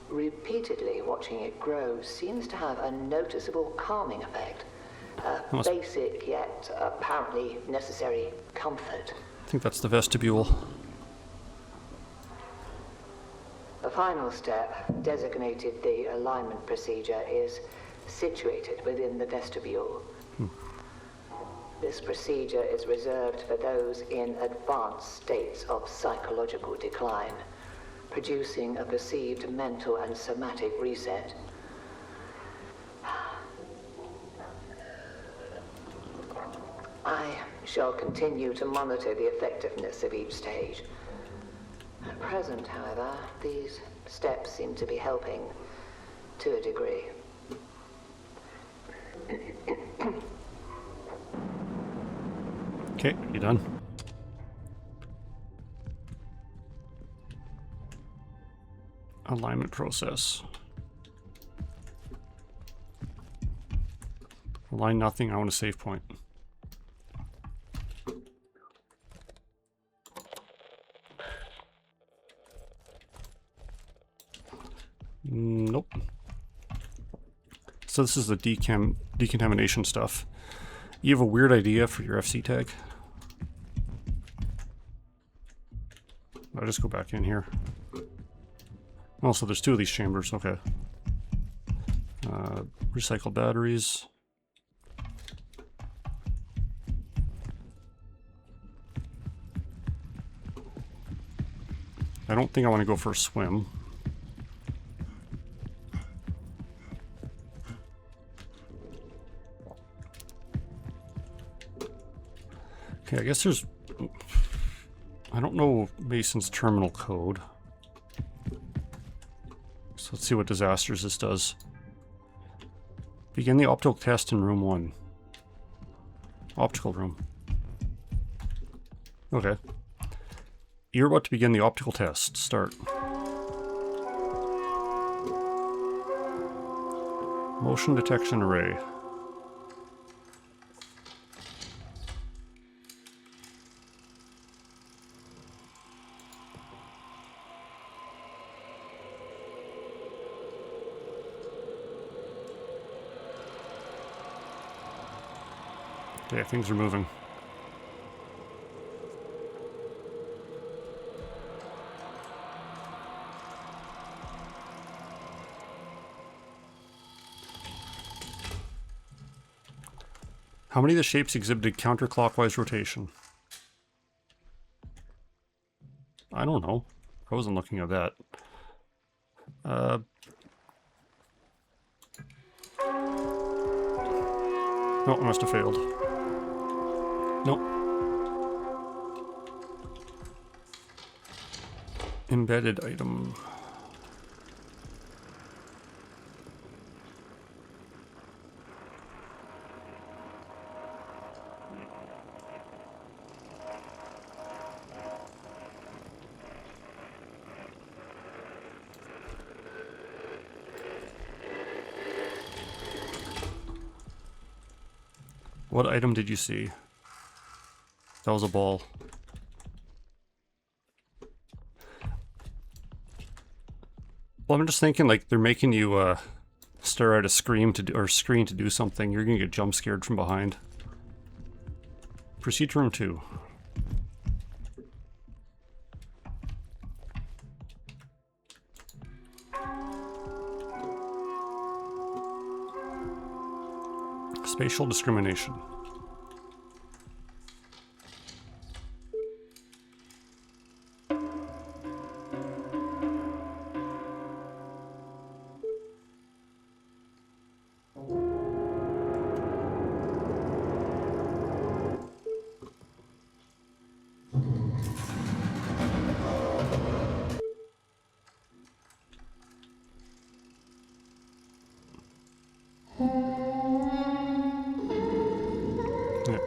Repeatedly watching it grow seems to have a noticeable calming effect. A basic yet apparently necessary comfort. I think that's the vestibule. The final step, designated the alignment procedure, is situated within the vestibule. This procedure is reserved for those in advanced states of psychological decline, producing a perceived mental and somatic reset. I shall continue to monitor the effectiveness of each stage. At present, however, these steps seem to be helping to a degree. Okay, you done? Alignment process. Align nothing, I want a save point. Nope. So this is the decontamination stuff. You have a weird idea for your FC tag? I'll just go back in here. Oh, so there's 2 of these chambers, okay. Recycle batteries. I don't think I want to go for a swim. Okay, I guess there's... I don't know Mason's terminal code. So let's see what disasters this does. Begin the optical test in room 1. Optical room. Okay. You're about to begin the optical test. Start. Motion detection array. Okay, things are moving. How many of the shapes exhibited counterclockwise rotation? I don't know. I wasn't looking at that. No, I must have failed. Nope. Embedded item. What item did you see? That was a ball. Well, I'm just thinking, like, they're making you stare at a screen to do something. You're gonna get jump scared from behind. Proceed to room 2. Spatial discrimination. Yeah.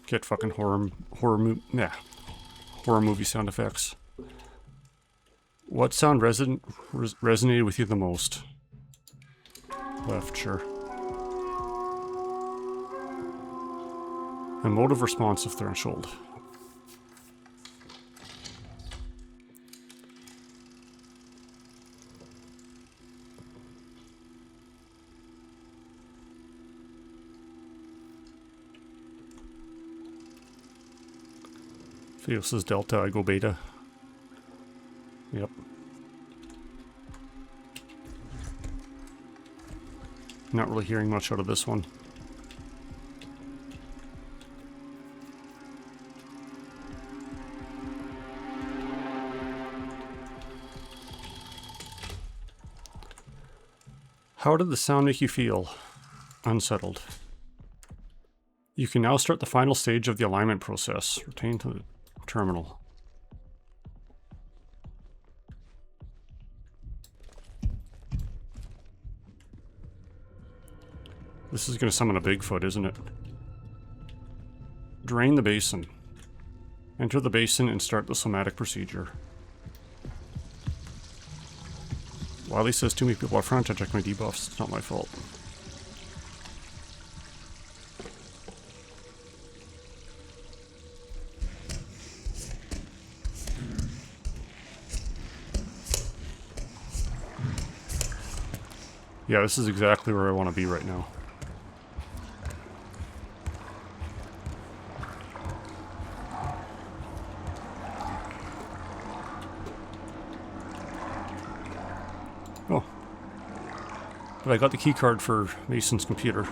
Get fucking horror movie sound effects. What sound resonated with you the most? Left, sure. Emotive responsive threshold. Theos is delta, I go beta. Yep. Not really hearing much out of this one. How did the sound make you feel? Unsettled. You can now start the final stage of the alignment process. Return to the terminal. This is going to summon a Bigfoot, isn't it? Drain the basin. Enter the basin and start the somatic procedure. Wiley says too many people are front to check my debuffs. It's not my fault. Yeah, this is exactly where I want to be right now. Oh. But I got the key card for Mason's computer.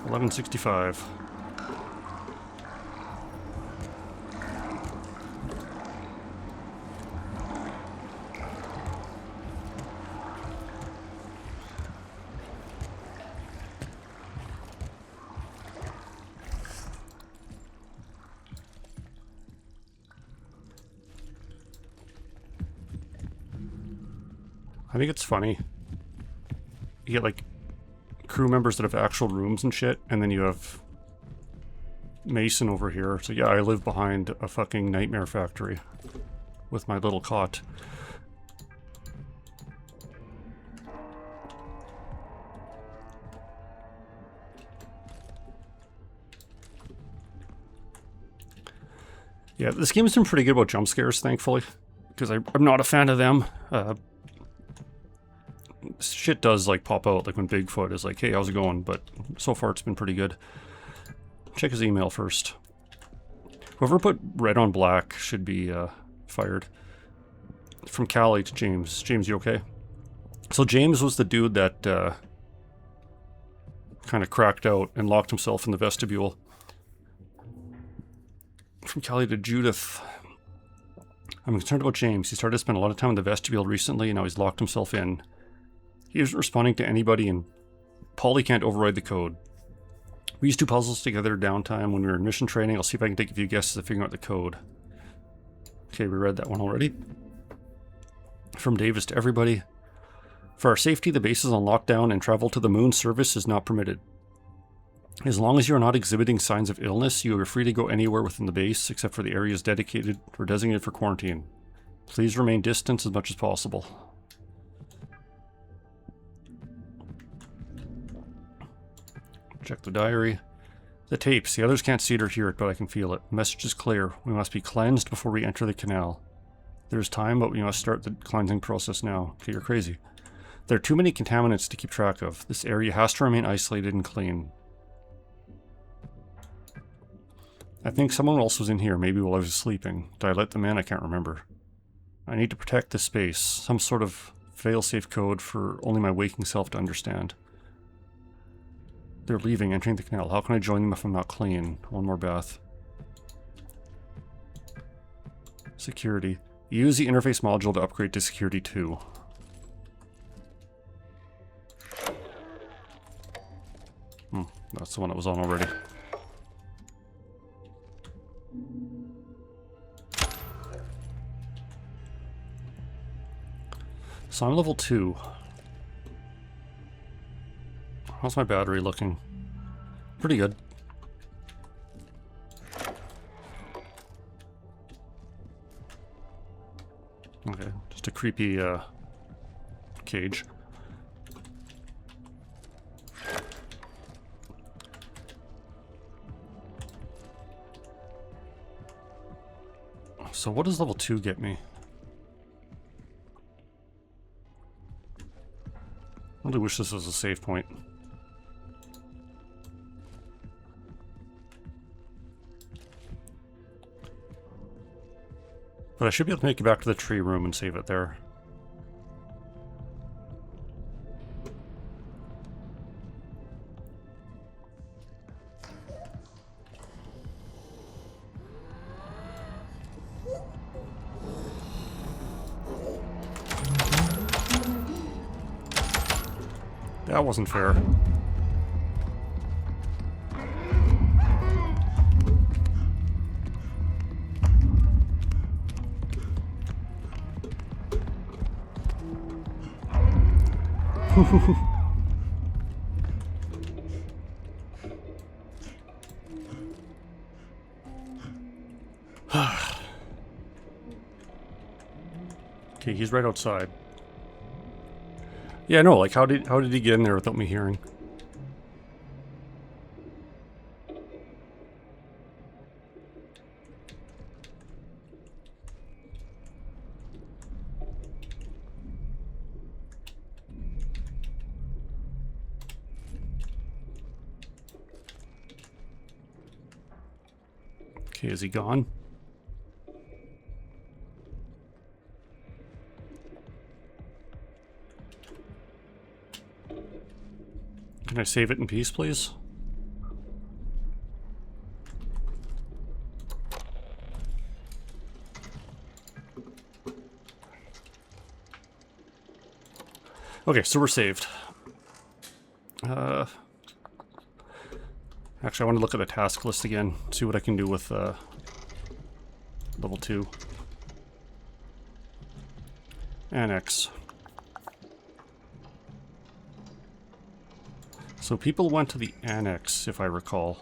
1165. I think it's funny. You get like crew members that have actual rooms and shit, and then you have Mason over here. So yeah, I live behind a fucking nightmare factory with my little cot. Yeah, this game's been pretty good about jump scares, thankfully, because I'm not a fan of them. Shit does like pop out, like when Bigfoot is like, hey, how's it going? But so far it's been pretty good. Check his email first. Whoever put red on black should be fired. From Callie to James. James, you okay? So James was the dude that kind of cracked out and locked himself in the vestibule. From Callie to Judith. I'm concerned about James. He started to spend a lot of time in the vestibule recently, and now he's locked himself in. He isn't responding to anybody, and Polly can't override the code. We used 2 puzzles together downtime when we were in mission training. I'll see if I can take a few guesses at figuring out the code. Okay, we read that one already. From Davis to everybody. For our safety, the base is on lockdown and travel to the moon service is not permitted. As long as you are not exhibiting signs of illness, you are free to go anywhere within the base except for the areas dedicated or designated for quarantine. Please remain distant as much as possible. Check the diary. The tapes. The others can't see it or hear it, but I can feel it. The message is clear. We must be cleansed before we enter the canal. There's time, but we must start the cleansing process now. Okay, you're crazy. There are too many contaminants to keep track of. This area has to remain isolated and clean. I think someone else was in here, maybe while I was sleeping. Did I let them in? I can't remember. I need to protect this space. Some sort of fail-safe code for only my waking self to understand. They're leaving, entering the canal. How can I join them if I'm not clean? One more bath. Security. Use the interface module to upgrade to Security 2. That's the one that was on already. So I'm level 2. How's my battery looking? Pretty good. Okay, just a creepy cage. So what does level 2 get me? I really wish this was a save point. But I should be able to make it back to the tree room and save it there. That wasn't fair. Okay, he's right outside. Yeah, no, like how did he get in there without me hearing? Okay, is he gone? Can I save it in peace, please? Okay, so we're saved. Actually, I want to look at the task list again, see what I can do with level 2. Annex. So people went to the annex, if I recall.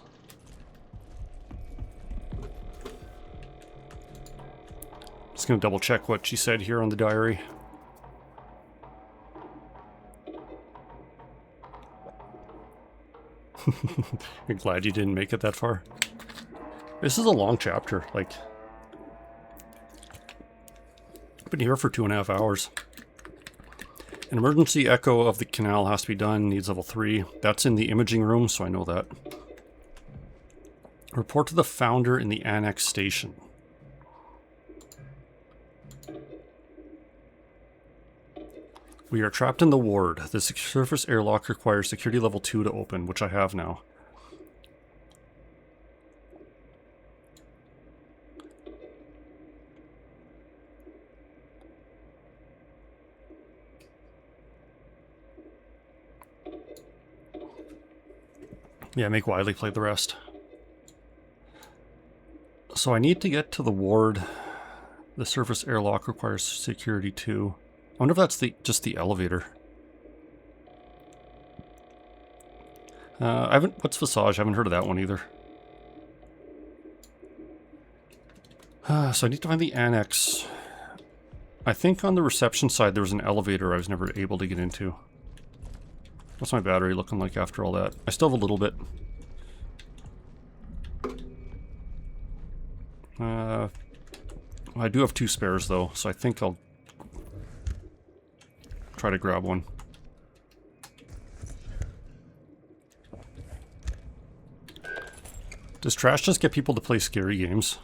Just gonna double check what she said here on the diary. You're glad you didn't make it that far. This is a long chapter, like... I've been here for 2.5 hours. An emergency echo of the canal has to be done, needs level 3. That's in the imaging room, so I know that. Report to the founder in the annex station. We are trapped in the ward. The surface airlock requires security level 2 to open, which I have now. Yeah, make Wiley play the rest. So I need to get to the ward. The surface airlock requires security 2. I wonder if that's just the elevator. What's Visage? I haven't heard of that one either. So I need to find the annex. I think on the reception side there was an elevator I was never able to get into. What's my battery looking like after all that? I still have a little bit. I do have 2 spares though, so I think I'll try to grab one. Does trash just get people to play scary games?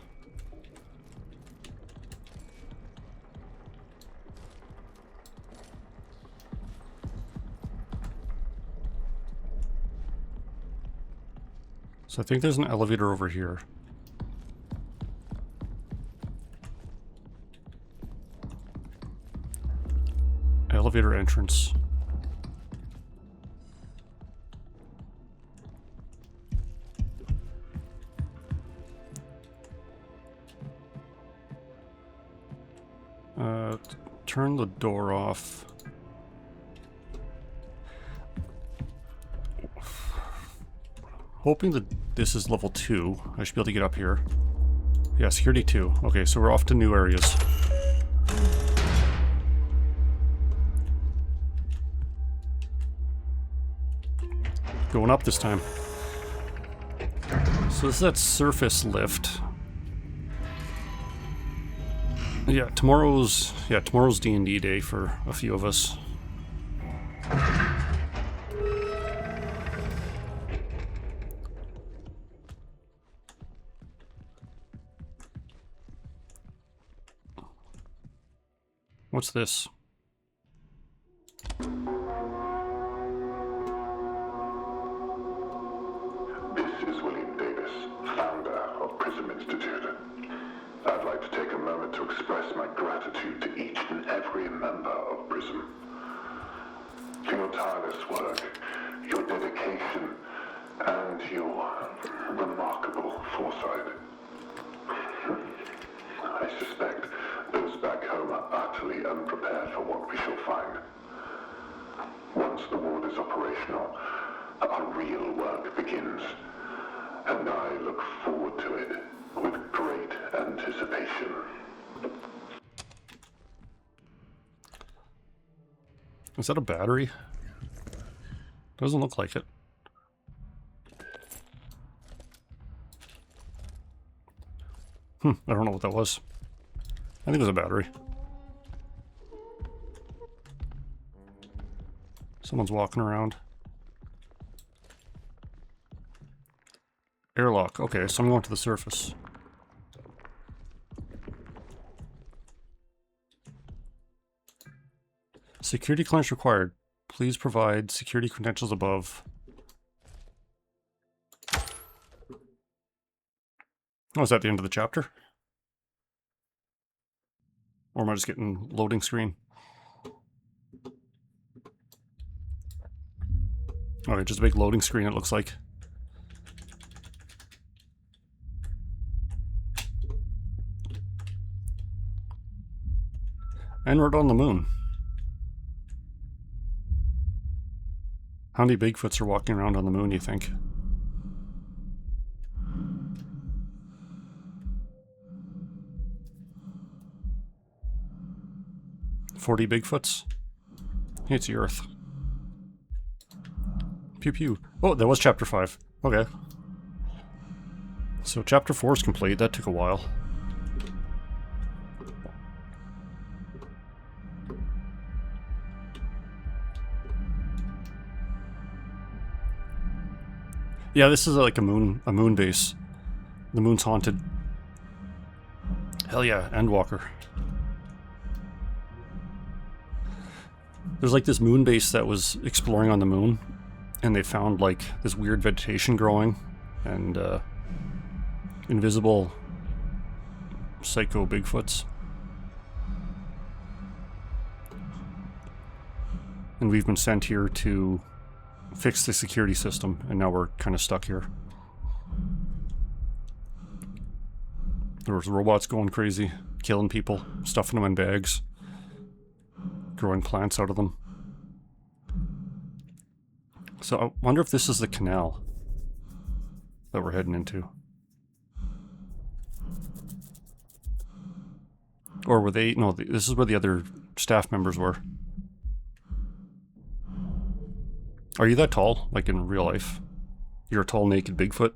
So I think there's an elevator over here. Elevator entrance. Turn the door off. Hoping that this is level 2. I should be able to get up here. Yeah, security 2. Okay, so we're off to new areas. Going up this time. So this is that surface lift. Yeah, tomorrow's D&D day for a few of us. What's this? This is William Davis, founder of Prism Institute. I'd like to take a moment to express my gratitude to each and every member of Prism. For your tireless work, your dedication, and your remarkable foresight. I suspect those back home are utterly unprepared for what we shall find. Once the ward is operational, our real work begins, and I look forward to it with great anticipation. Is that a battery? Doesn't look like it. I don't know what that was. I think it was a battery. Someone's walking around. Airlock. Okay, so I'm going to the surface. Security clearance required. Please provide security credentials above. Oh, is that the end of the chapter? Or am I just getting loading screen? Okay, just a big loading screen it looks like. And we're on the moon. How many Bigfoots are walking around on the moon, you think? "40 Bigfoots? It's the Earth." Pew pew. Oh, that was chapter 5. Okay. So chapter 4 is complete. That took a while. Yeah, this is like a moon base. The moon's haunted. Hell yeah, Endwalker. There's like this moon base that was exploring on the moon, and they found like this weird vegetation growing, and invisible psycho Bigfoots. And we've been sent here to fix the security system, and now we're kind of stuck here. There was robots going crazy, killing people, stuffing them in bags, growing plants out of them. So I wonder if this is the canal that we're heading into. Or were they... No, this is where the other staff members were. Are you that tall, like in real life? You're a tall, naked Bigfoot?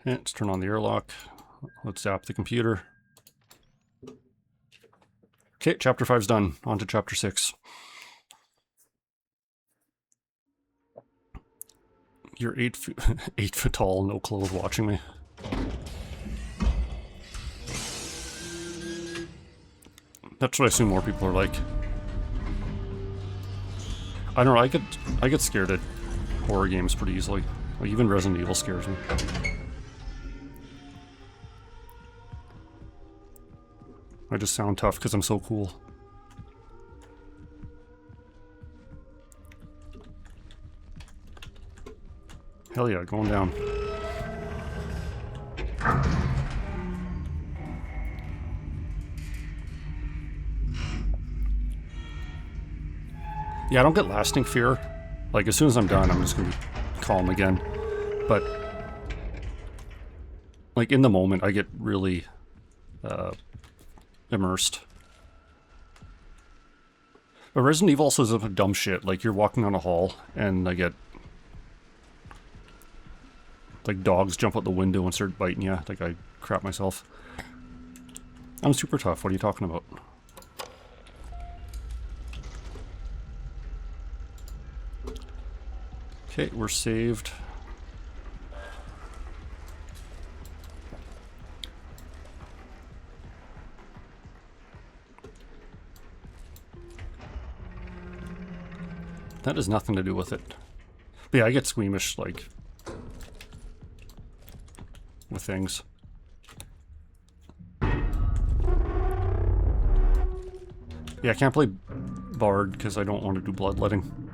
Okay, let's turn on the airlock. Let's zap the computer. Okay, chapter 5's done. On to chapter 6. You're 8 foot tall, no clothes, watching me. That's what I assume more people are like. I don't know, I get scared at horror games pretty easily. Like, even Resident Evil scares me. I just sound tough because I'm so cool. Hell yeah, going down. Yeah, I don't get lasting fear. Like, as soon as I'm done, I'm just gonna be calm again. But, like, in the moment, I get really immersed. But Resident Evil also is a dumb shit. Like, you're walking on a hall, and I get... like, dogs jump out the window and start biting you. Like, I crap myself. I'm super tough. What are you talking about? Okay, we're saved. That has nothing to do with it. But yeah, I get squeamish, like, with things. Yeah, I can't play Bard because I don't want to do bloodletting.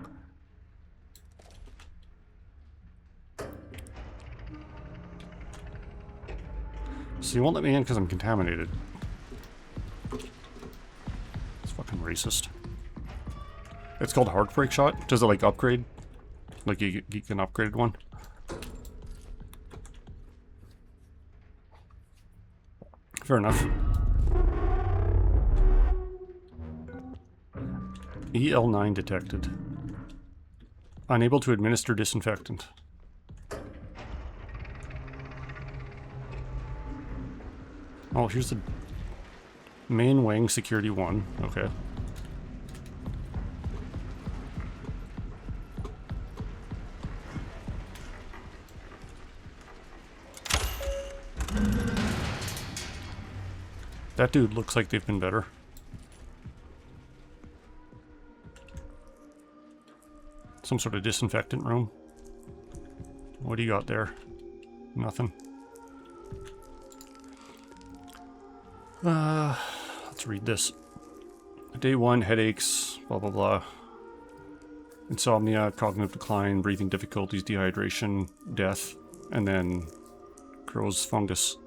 So you won't let me in because I'm contaminated. It's fucking racist. It's called Heartbreak Shot. Does it, like, upgrade? Like, you get an upgraded one? Fair enough. EL9 detected. Unable to administer disinfectant. Oh, here's the main wing, security 1. Okay. That dude looks like they've been better. Some sort of disinfectant room. What do you got there? Nothing. Let's read this. Day 1, headaches, blah blah blah. insomnia, cognitive decline, breathing difficulties, dehydration, death, and then grows fungus.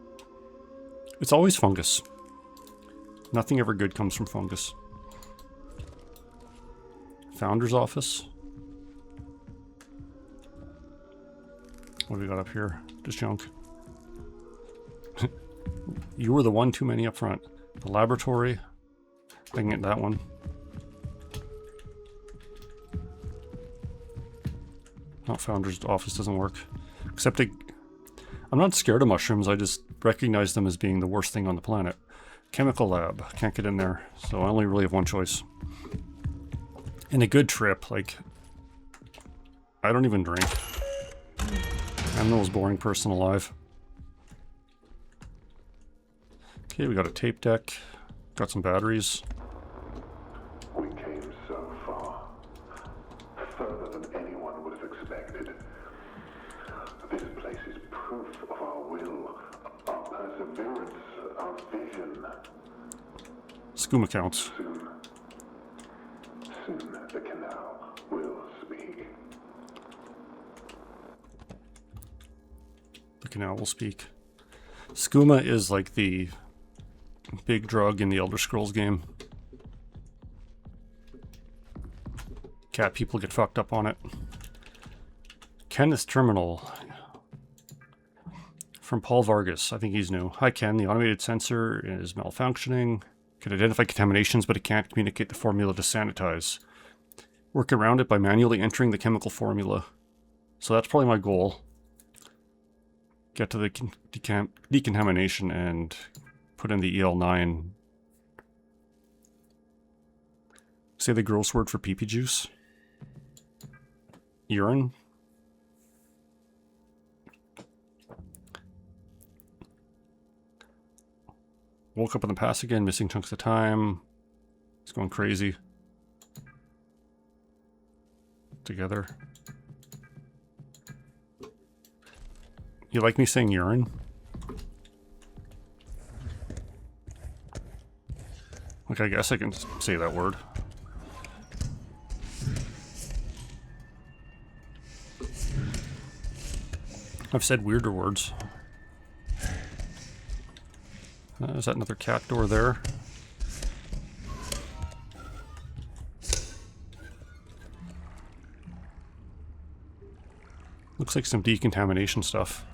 It's always fungus. Nothing ever good comes from fungus. Founder's office. What do we got up here? Just junk. You were the one too many up front. The laboratory. I can get that one. Oh, Founder's office doesn't work. Except I'm not scared of mushrooms, I just recognize them as being the worst thing on the planet. Chemical lab. Can't get in there, so I only really have one choice. In a good trip, like... I don't even drink. I'm the most boring person alive. Okay, we got a tape deck. Got some batteries. We came so far. Further than anyone would have expected. This place is proof of our will, our perseverance, our vision. Skooma counts. Soon the canal will speak. The canal will speak. Skooma is like the big drug in the Elder Scrolls game. Cat people get fucked up on it. Kenneth Terminal. From Paul Vargas. I think he's new. Hi Ken, the automated sensor is malfunctioning. Can identify contaminations, but it can't communicate the formula to sanitize. Work around it by manually entering the chemical formula. So that's probably my goal. Get to the decontamination and put in the EL9. Say the gross word for pee-pee juice. Urine. Woke up in the past again, missing chunks of time. It's going crazy. Together. You like me saying urine? Like, I guess I can say that word. I've said weirder words. Is that another cat door there? Looks like some decontamination stuff.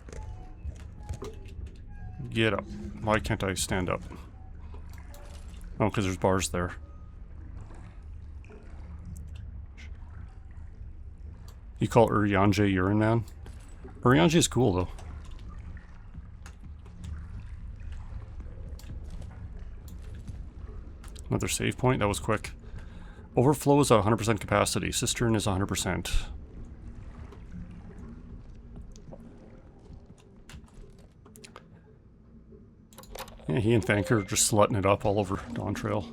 Get up. Why can't I stand up? Oh, because there's bars there. You call Urianger Urine Man? Urianger is cool, though. Another save point. That was quick. Overflow is 100% capacity. Cistern is 100%. Yeah, he and Thanker are just slutting it up all over Dawn Trail.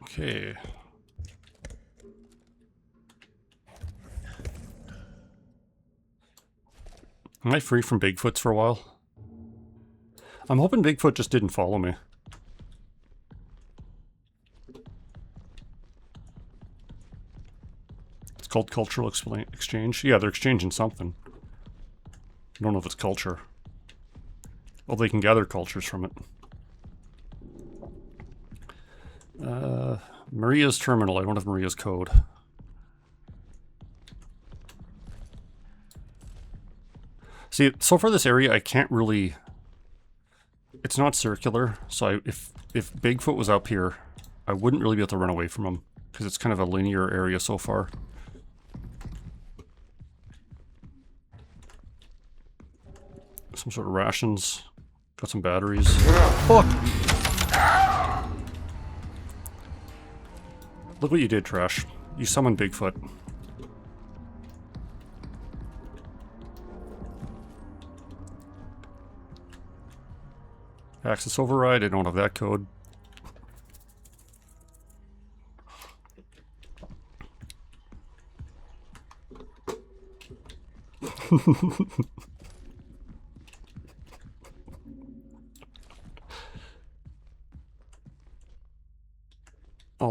Okay. Am I free from Bigfoots for a while? I'm hoping Bigfoot just didn't follow me. It's called cultural exchange. Yeah, they're exchanging something. I don't know if it's culture. Well, they can gather cultures from it. Maria's terminal. I don't have Maria's code. See, so far this area, I can't really... It's not circular, so if Bigfoot was up here, I wouldn't really be able to run away from him, because it's kind of a linear area so far. Some sort of rations. Got some batteries. Fuck! Look what you did, Trash. You summoned Bigfoot. Access override, I don't have that code.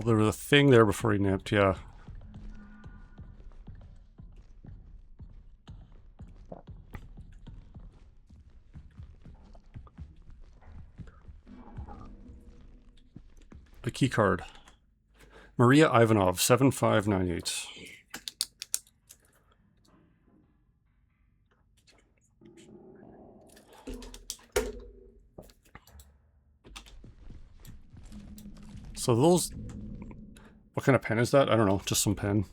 there was a thing there before he nipped, yeah. The key card. Maria Ivanov, 7598. So those... What kind of pen is that? I don't know, just some pen.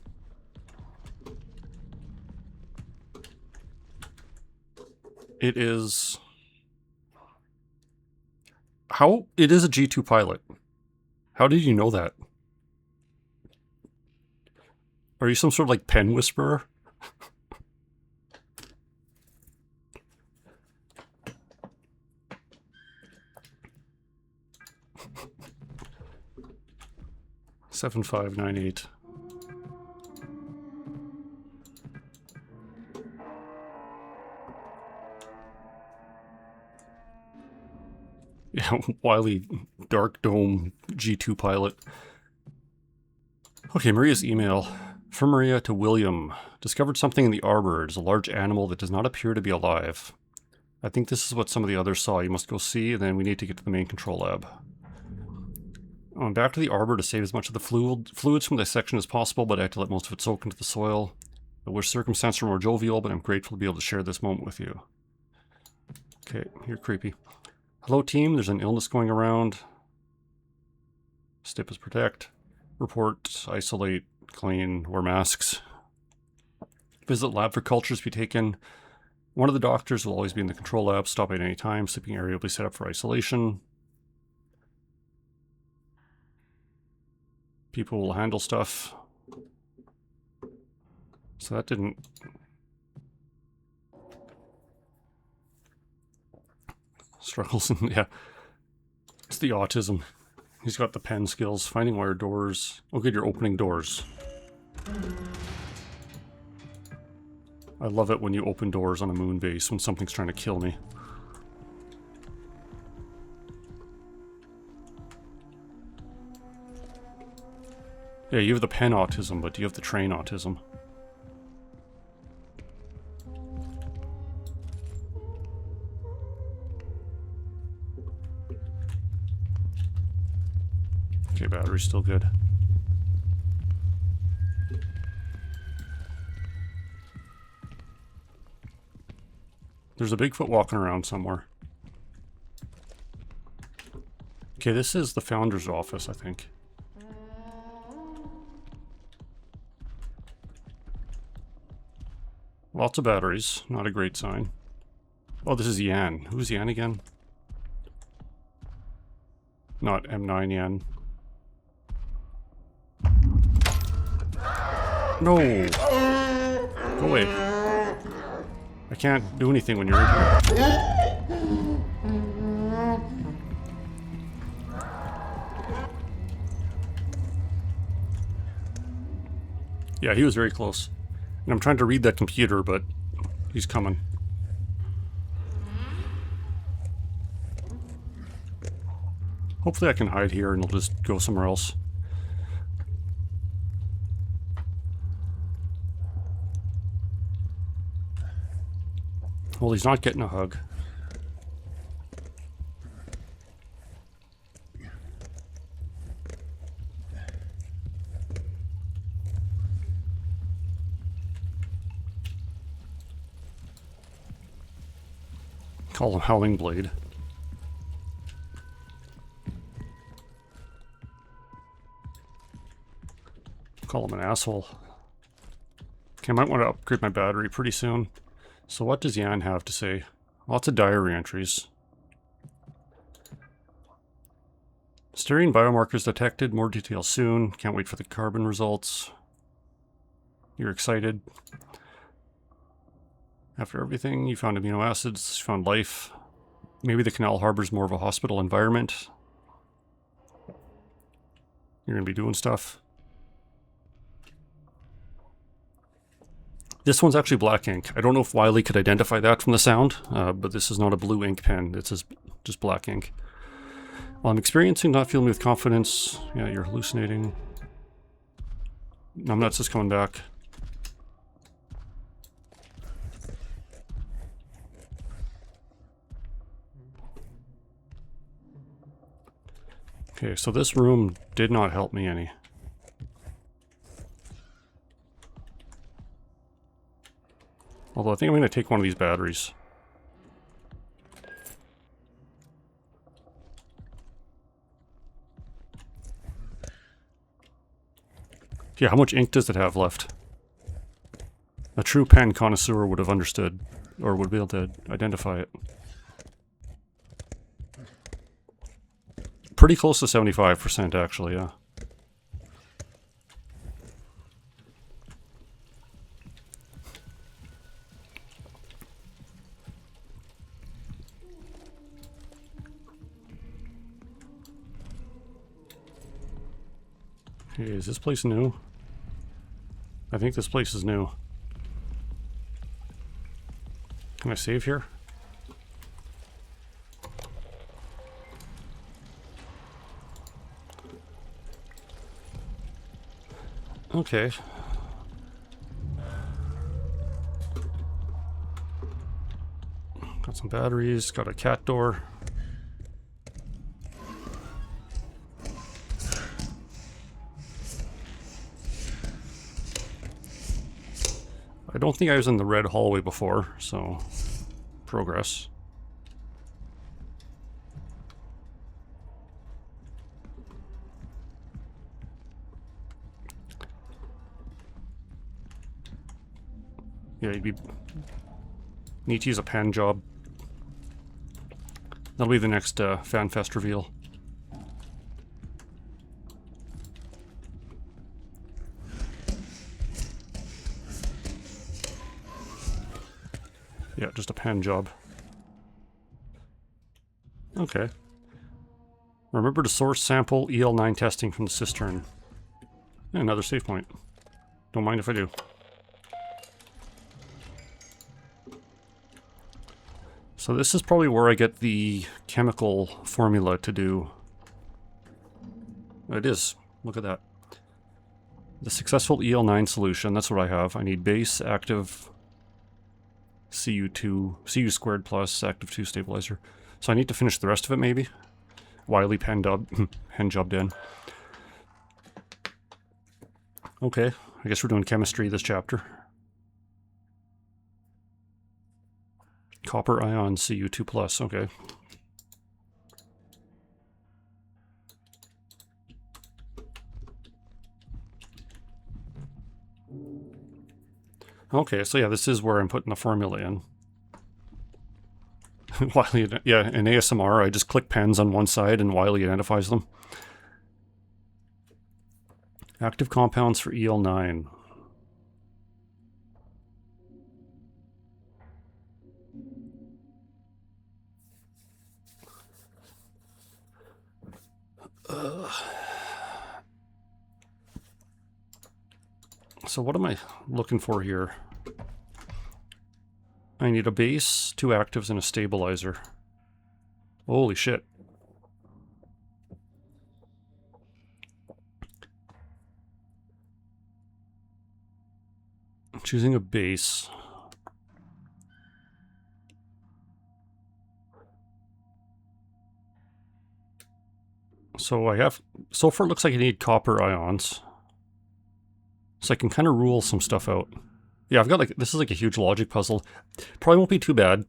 It is... How? It is a G2 pilot. How did you know that? Are you some sort of like pen whisperer? Seven, 5, 9, 8. Yeah, Wily Dark Dome G2 pilot. Okay, Maria's email. From Maria to William. Discovered something in the arbor. It is a large animal that does not appear to be alive. I think this is what some of the others saw. You must go see, and then we need to get to the main control lab. I'm back to the arbor to save as much of the fluids from dissection as possible, but I had to let most of it soak into the soil. I wish circumstances were more jovial, but I'm grateful to be able to share this moment with you. Okay, you're creepy. Hello team, there's an illness going around. Step is protect. Report, isolate, clean, wear masks. Visit lab for cultures to be taken. One of the doctors will always be in the control lab. Stop at any time. Sleeping area will be set up for isolation. People will handle stuff. So that didn't... Struggles in... yeah. It's the autism. He's got the pen skills. Finding wire doors. Oh good, you're opening doors. I love it when you open doors on a moon base when something's trying to kill me. Yeah, you have the pen autism, but do you have the train autism? Okay, battery's still good. There's a Bigfoot walking around somewhere. Okay, this is the founder's office, I think. Lots of batteries, not a great sign. Oh, this is Yan. Who's Yan again? Not M9 Yan. No! Go away. I can't do anything when you're in here. Yeah, he was very close. And I'm trying to read that computer, but he's coming. Hopefully I can hide here and he'll just go somewhere else. Well, he's not getting a hug. Call him Howling Blade. Call him an asshole. Okay, I might want to upgrade my battery pretty soon. So what does Yan have to say? Lots of diary entries. Styrene biomarkers detected. More details soon. Can't wait for the carbon results. You're excited. After everything, you found amino acids, you found life. Maybe the canal harbors more of a hospital environment. You're going to be doing stuff. This one's actually black ink. I don't know if Wily could identify that from the sound, but this is not a blue ink pen. It's just black ink. Well, I'm experiencing not feeling with confidence. Yeah, you're hallucinating. Numbnuts is coming back. Okay, so this room did not help me any. Although I think I'm going to take one of these batteries. Yeah, how much ink does it have left? A true pen connoisseur would have understood, or would be able to identify it. Pretty close to 75% actually, yeah. Okay, is this place new? I think this place is new. Can I save here? Okay. Got some batteries, got a cat door. I don't think I was in the red hallway before, so progress. Yeah, you'd be... need to use a pan job. That'll be the next FanFest reveal. Yeah, just a pan job. Okay. Remember to source sample EL9 testing from the cistern. Yeah, another save point. Don't mind if I do. So this is probably where I get the chemical formula to do. It is. Look at that. The successful EL9 solution, that's what I have. I need base, active, Cu squared plus active 2 stabilizer. So I need to finish the rest of it maybe. Wiley hand jobbed in. Okay, I guess we're doing chemistry this chapter. Copper ion Cu2 plus, okay. Okay, so yeah, this is where I'm putting the formula in. Wiley, yeah, in ASMR, I just click pens on one side and Wiley identifies them. Active compounds for EL9. So what am I looking for here? I need a base, 2 actives, and a stabilizer. Holy shit. Choosing a base. So I have, so far it looks like I need copper ions. So I can kind of rule some stuff out. Yeah, I've got like, this is like a huge logic puzzle. Probably won't be too bad.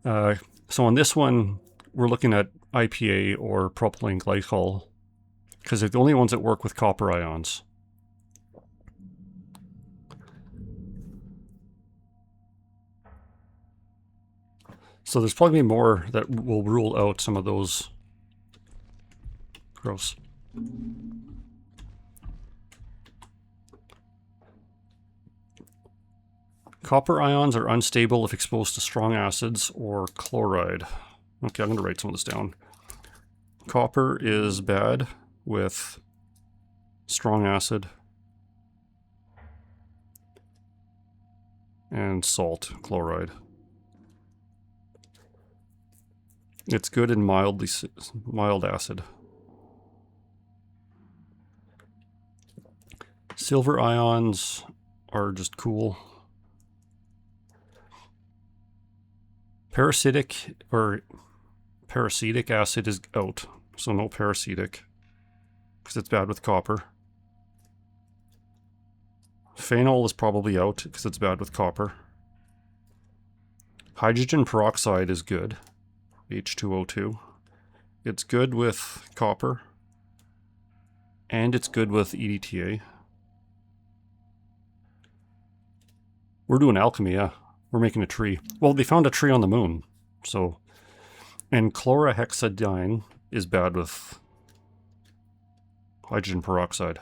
So on this one, we're looking at IPA or propylene glycol, because they're the only ones that work with copper ions. So there's probably more that will rule out some of those. Gross. Copper ions are unstable if exposed to strong acids or chloride. Okay, I'm going to write some of this down. Copper is bad with strong acid and salt, chloride. It's good in mild acid. Silver ions are just cool. Parasitic acid is out, so no parasitic, because it's bad with copper. Phenol is probably out, because it's bad with copper. Hydrogen peroxide is good, H2O2. It's good with copper, and it's good with EDTA. We're doing alchemy, yeah. We're making a tree. Well, they found a tree on the moon, so... And chlorhexidine is bad with hydrogen peroxide.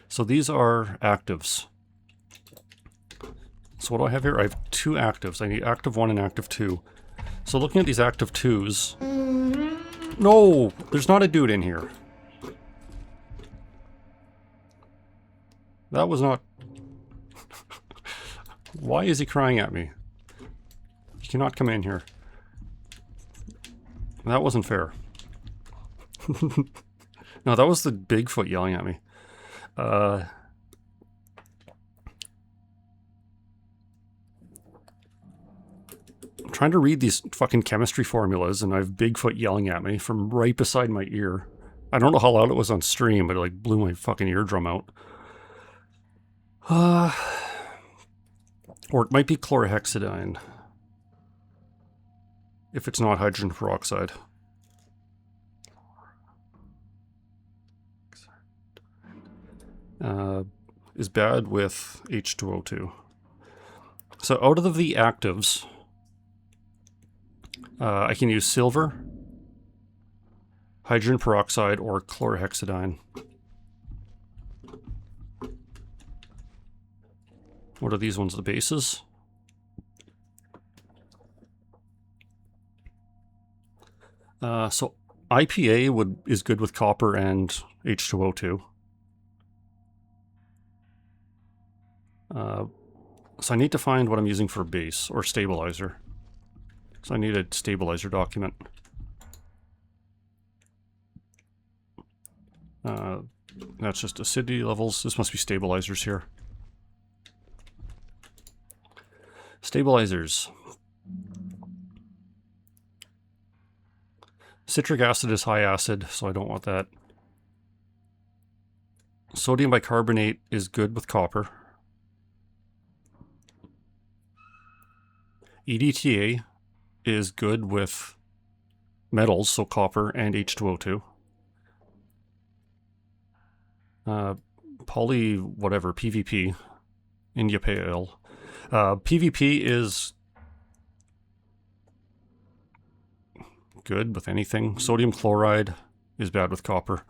So these are actives. So what do I have here? I have 2 actives. I need active 1 and active 2. So looking at these active 2s... No! There's not a dude in here. That was not... Why is he crying at me? You cannot come in here. That wasn't fair. No, that was the Bigfoot yelling at me. I'm trying to read these fucking chemistry formulas, and I have Bigfoot yelling at me from right beside my ear. I don't know how loud it was on stream, but it like blew my fucking eardrum out. Or it might be chlorhexidine. If it's not hydrogen peroxide. Is bad with H2O2. So out of the actives, I can use silver, hydrogen peroxide, or chlorhexidine. What are these ones, the bases? So IPA is good with copper and H2O2. So I need to find what I'm using for base or stabilizer. So I need a stabilizer document. That's just acidity levels. This must be stabilizers here. Stabilizers. Citric acid is high acid, so I don't want that. Sodium bicarbonate is good with copper. EDTA is good with metals, so copper and H2O2. PVP, India Pale. PVP is good with anything. Sodium chloride is bad with copper.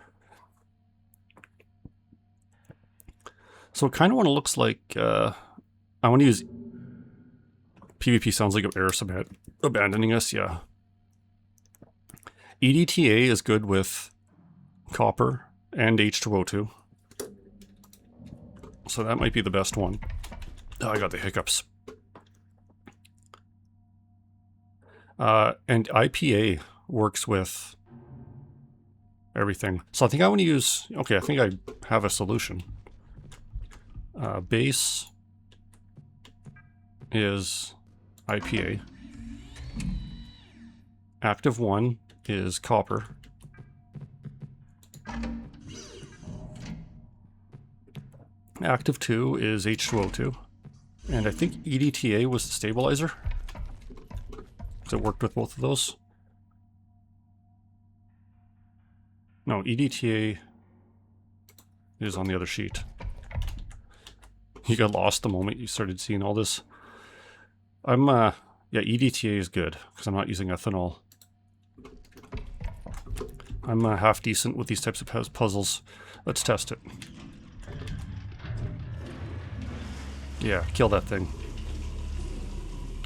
So it kind of looks like I want to use PvP. Sounds like Eris abandoning us, yeah. EDTA is good with copper and H2O2. So that might be the best one. Oh, I got the hiccups. And IPA works with everything. So I think I want to use... Okay, I think I have a solution. Base is IPA. Active 1 is copper. Active 2 is H2O2. And I think EDTA was the stabilizer. So it worked with both of those. No, EDTA is on the other sheet. You got lost the moment you started seeing all this. Yeah, EDTA is good, because I'm not using ethanol. I'm half decent with these types of puzzles. Let's test it. Yeah, kill that thing.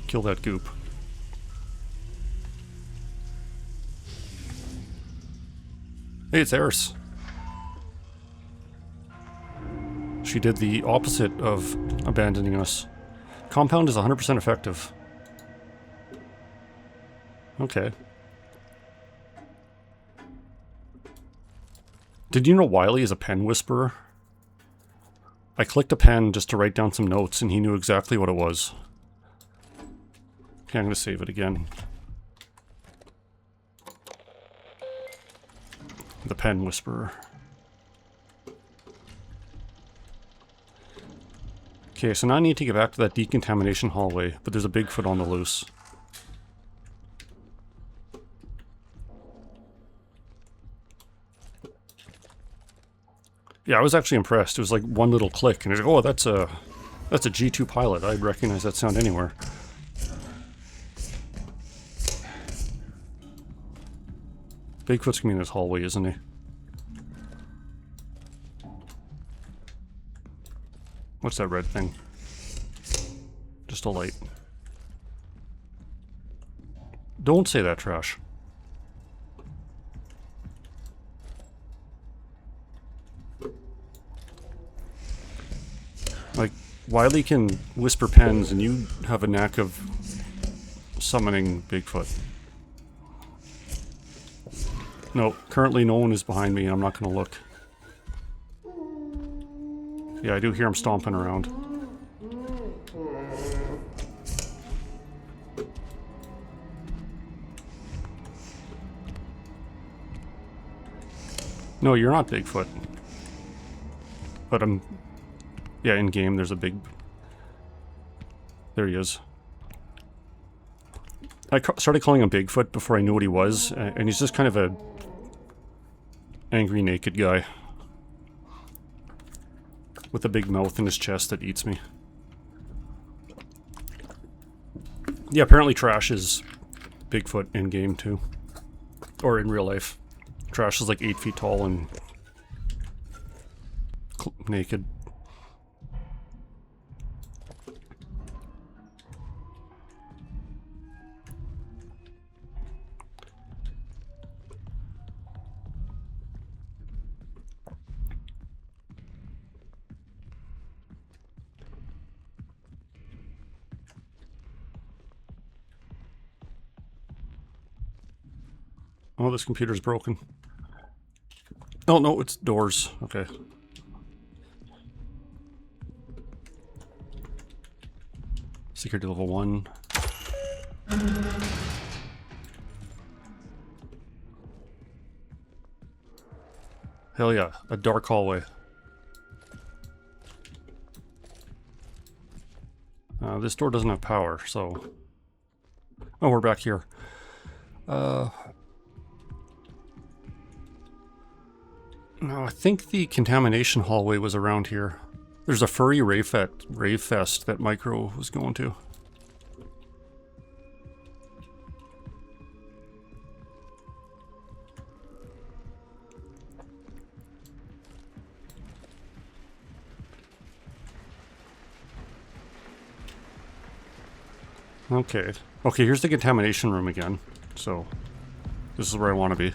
Kill that goop. Hey, it's Eris. She did the opposite of abandoning us. Compound is 100% effective. Okay. Did you know Wiley is a pen whisperer? I clicked a pen just to write down some notes, and he knew exactly what it was. Okay, I'm going to save it again. The pen whisperer. Okay, so now I need to get back to that decontamination hallway, but there's a Bigfoot on the loose. Yeah, I was actually impressed. It was like one little click, and it's like, oh, that's a G2 pilot. I'd recognize that sound anywhere. Bigfoot's gonna be in this hallway, isn't he? What's that red thing? Just a light. Don't say that, trash. Like, Wiley can whisper pens, and you have a knack of summoning Bigfoot. No, currently no one is behind me, and I'm not going to look. Yeah, I do hear him stomping around. No, you're not Bigfoot. But I'm... Yeah, in-game there's a big... There he is. I started calling him Bigfoot before I knew what he was, and he's just kind of a... angry naked guy. With a big mouth in his chest that eats me. Yeah, apparently Trash is Bigfoot in-game too. Or in real life. Trash is like 8 feet tall and... naked. Oh, this computer's broken. Oh, no, it's doors. Okay. Security level 1. Hell yeah, a dark hallway. This door doesn't have power, so... Oh, we're back here. No, I think the contamination hallway was around here. There's a furry rave fest that Micro was going to. Okay. Okay, here's the contamination room again. So, this is where I want to be.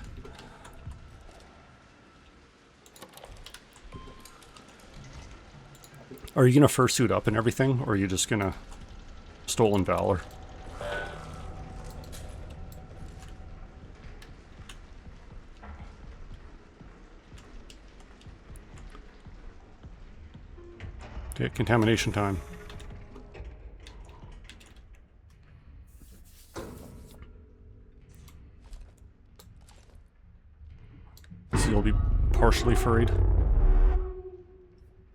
Are you gonna fursuit up and everything, or are you just gonna stolen valor? Okay, contamination time. So you'll be partially furried.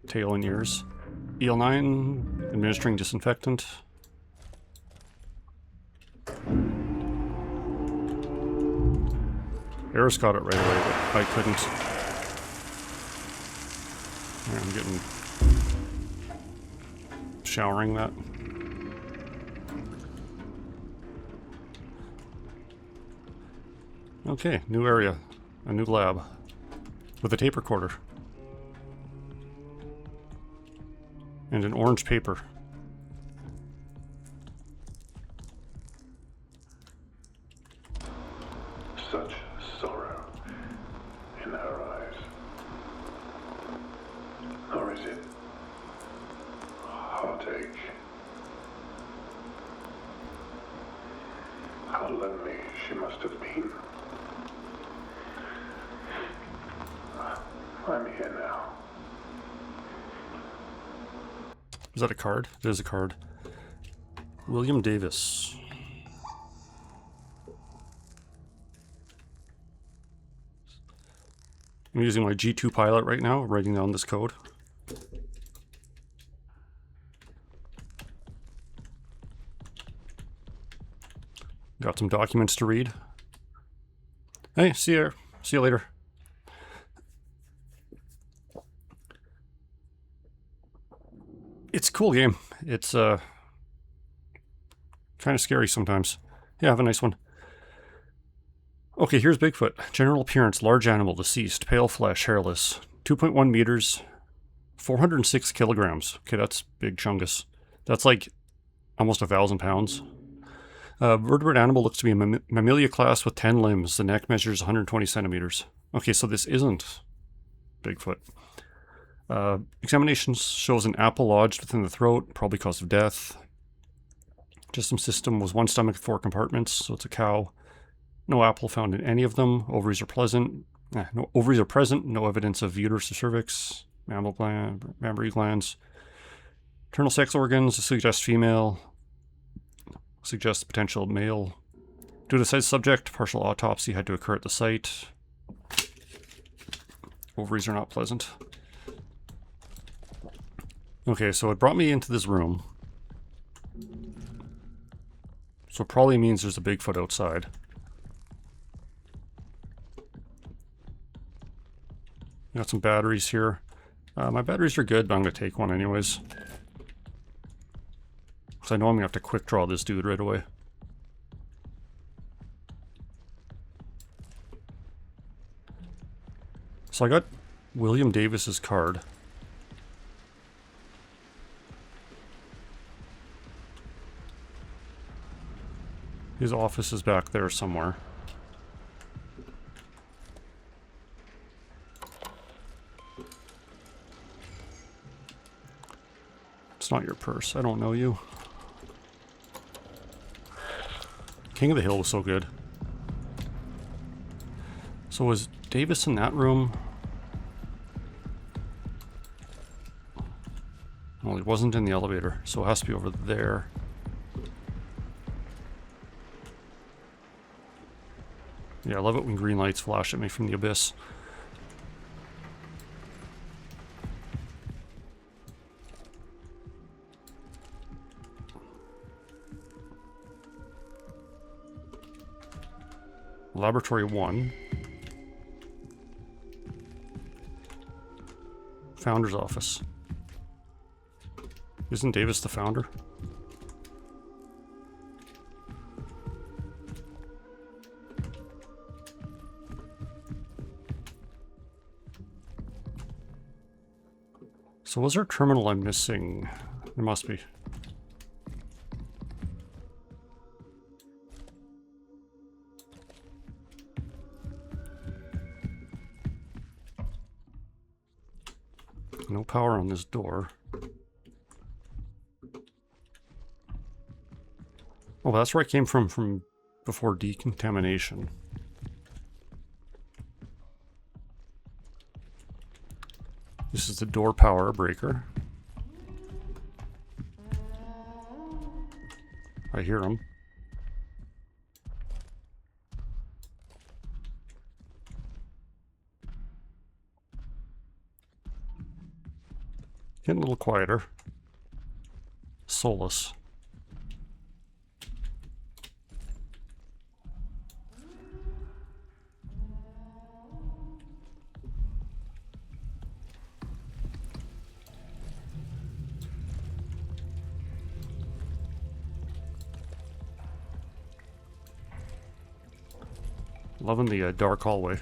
Tail and ears. EL9, administering disinfectant. Eris got it right away, but I couldn't. Yeah, I'm getting... showering that. Okay, new area. A new lab. With a tape recorder. And an orange paper. Such sorrow in her eyes. Or is it heartache? How lonely she must have been. I'm here now. Is that a card? There's a card. William Davis. I'm using my G2 pilot right now, writing down this code. Got some documents to read. Hey, see you later. It's a cool game. It's kind of scary sometimes. Yeah, have a nice one. Okay, here's Bigfoot. General appearance, large animal, deceased, pale flesh, hairless, 2.1 meters, 406 kilograms. Okay, that's big chungus. That's like almost 1,000 pounds. Vertebrate animal looks to be a mammalia class with 10 limbs. The neck measures 120 centimeters. Okay, so this isn't Bigfoot. Examination shows an apple lodged within the throat, probably cause of death. Digestive system was one stomach, 4 compartments, so it's a cow. No apple found in any of them. Ovaries are present. No evidence of uterus or cervix. Mammary glands. Internal sex organs suggest female. Suggests potential male. Due to size subject, partial autopsy had to occur at the site. Ovaries are not pleasant. Okay, so it brought me into this room. So it probably means there's a Bigfoot outside. Got some batteries here. My batteries are good, but I'm going to take one anyways. Because I know I'm going to have to quick draw this dude right away. So I got William Davis's card. His office is back there somewhere. It's not your purse. I don't know you. King of the Hill was so good. So was Davis in that room? Well, he wasn't in the elevator, so it has to be over there. Yeah, I love it when green lights flash at me from the abyss. Laboratory 1. Founder's office. Isn't Davis the founder? So was there a terminal I'm missing? There must be. No power on this door. Oh, that's where I came from before decontamination. This is the door power breaker. I hear him. Getting a little quieter. Solus. Loving the dark hallway.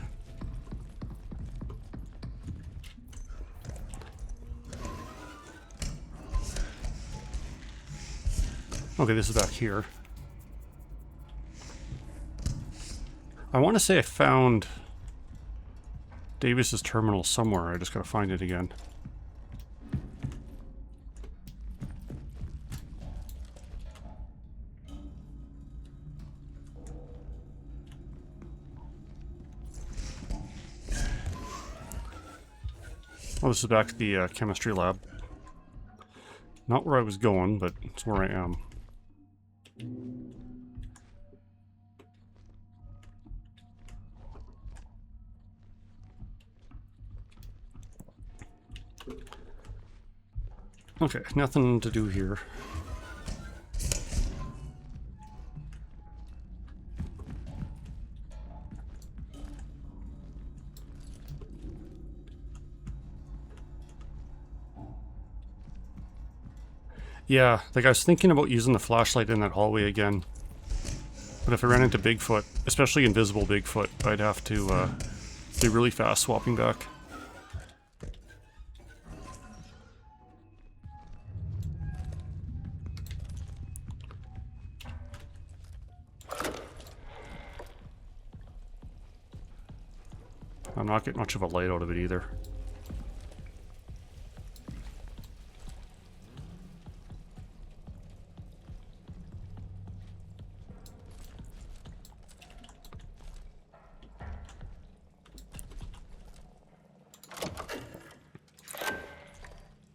Okay, this is back here. I want to say I found Davis's terminal somewhere. I just gotta find it again. Oh, this is back at the chemistry lab. Not where I was going, but it's where I am. Okay, nothing to do here. Yeah, like I was thinking about using the flashlight in that hallway again. But if I ran into Bigfoot, especially invisible Bigfoot, I'd have to be really fast swapping back. I'm not getting much of a light out of it either.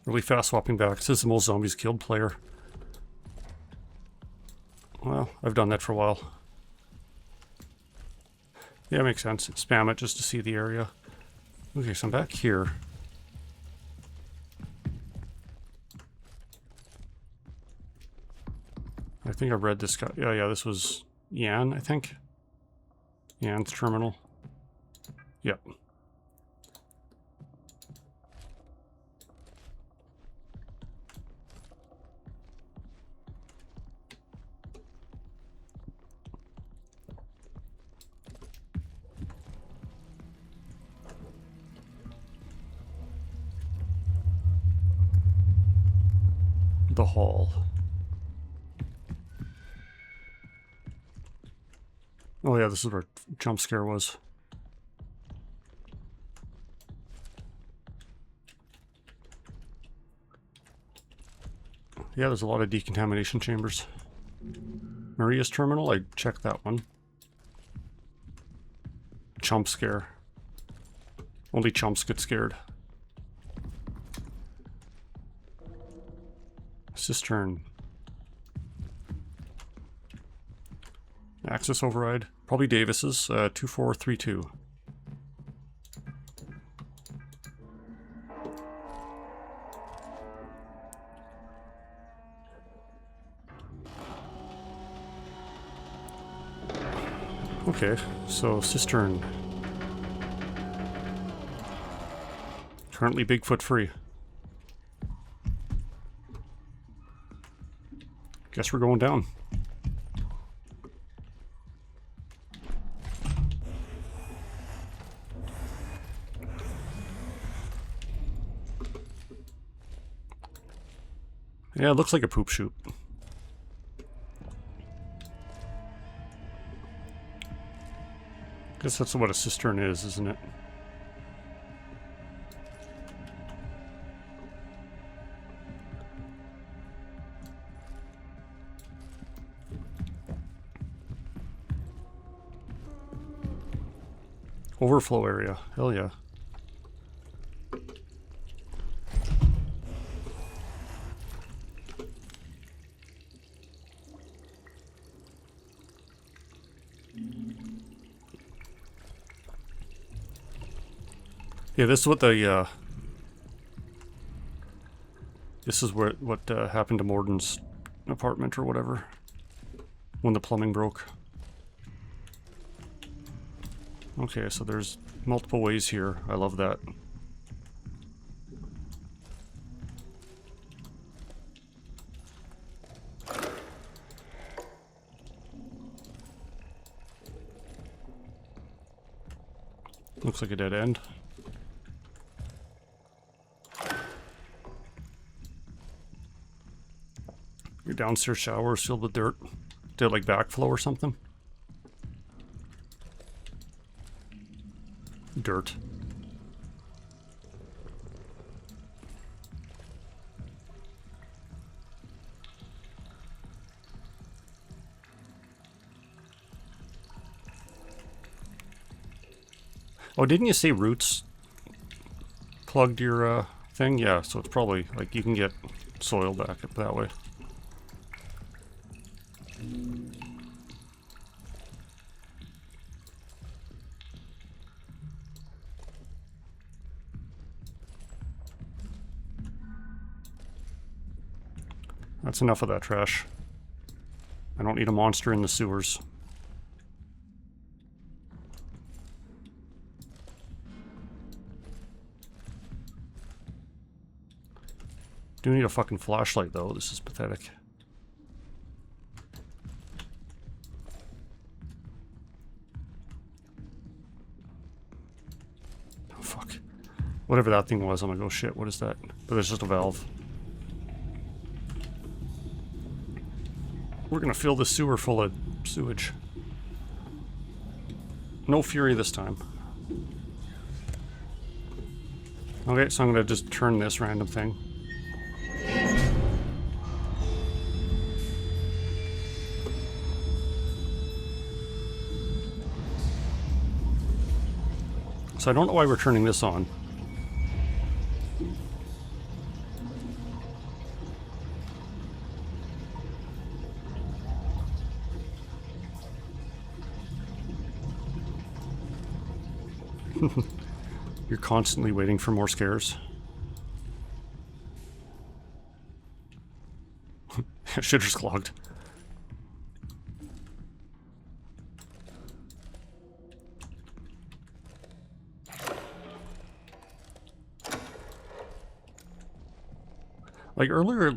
Really fast swapping back. This is the most zombies killed player. Well, I've done that for a while. Yeah, makes sense. Spam it just to see the area. Okay, so I'm back here. I think I've read this guy. Yeah, this was Yan, I think. Yan's terminal. Yep. The hall. Oh yeah, this is where jump scare was. Yeah, there's a lot of decontamination chambers. Maria's terminal, I checked that one. Chump scare. Only chumps get scared. Cistern. Access override. Probably Davis's, 2432. Okay, so cistern. Currently Bigfoot free. Guess we're going down. Yeah, it looks like a poop chute. Guess that's what a cistern is, isn't it? Overflow area. Hell yeah. Yeah, this is what the this is what happened to Morden's apartment or whatever when the plumbing broke. Okay, so there's multiple ways here. I love that. Looks like a dead end. Your downstairs shower is filled with dirt. Did it like backflow or something? Dirt. Oh, didn't you say roots unplugged your thing? Yeah, so it's probably, like, you can get soil back up that way. That's enough of that trash. I don't need a monster in the sewers. Do need a fucking flashlight though, this is pathetic. Oh fuck. Whatever that thing was, I'm like, oh shit, what is that? But there's just a valve. We're gonna fill the sewer full of sewage. No fury this time. Okay, so I'm gonna just turn this random thing. So I don't know why we're turning this on. You're constantly waiting for more scares. Shitter's clogged. Like earlier,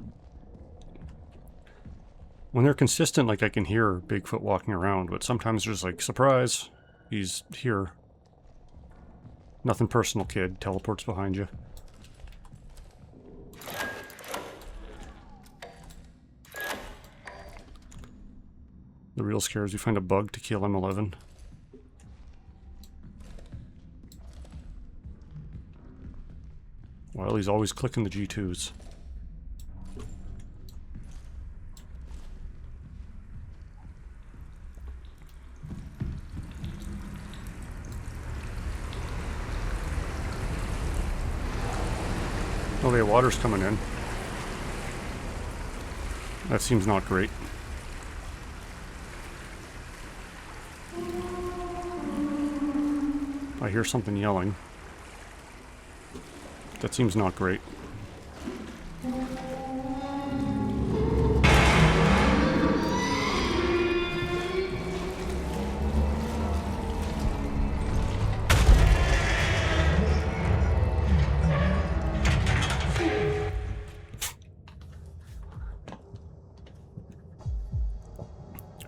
when they're consistent, like I can hear Bigfoot walking around, but sometimes there's like, surprise, he's here. Nothing personal, kid. Teleports behind you. The real scare is you find a bug to kill M11. Well, he's always clicking the G2s. Oh, the water's coming in. That seems not great. I hear something yelling. That seems not great.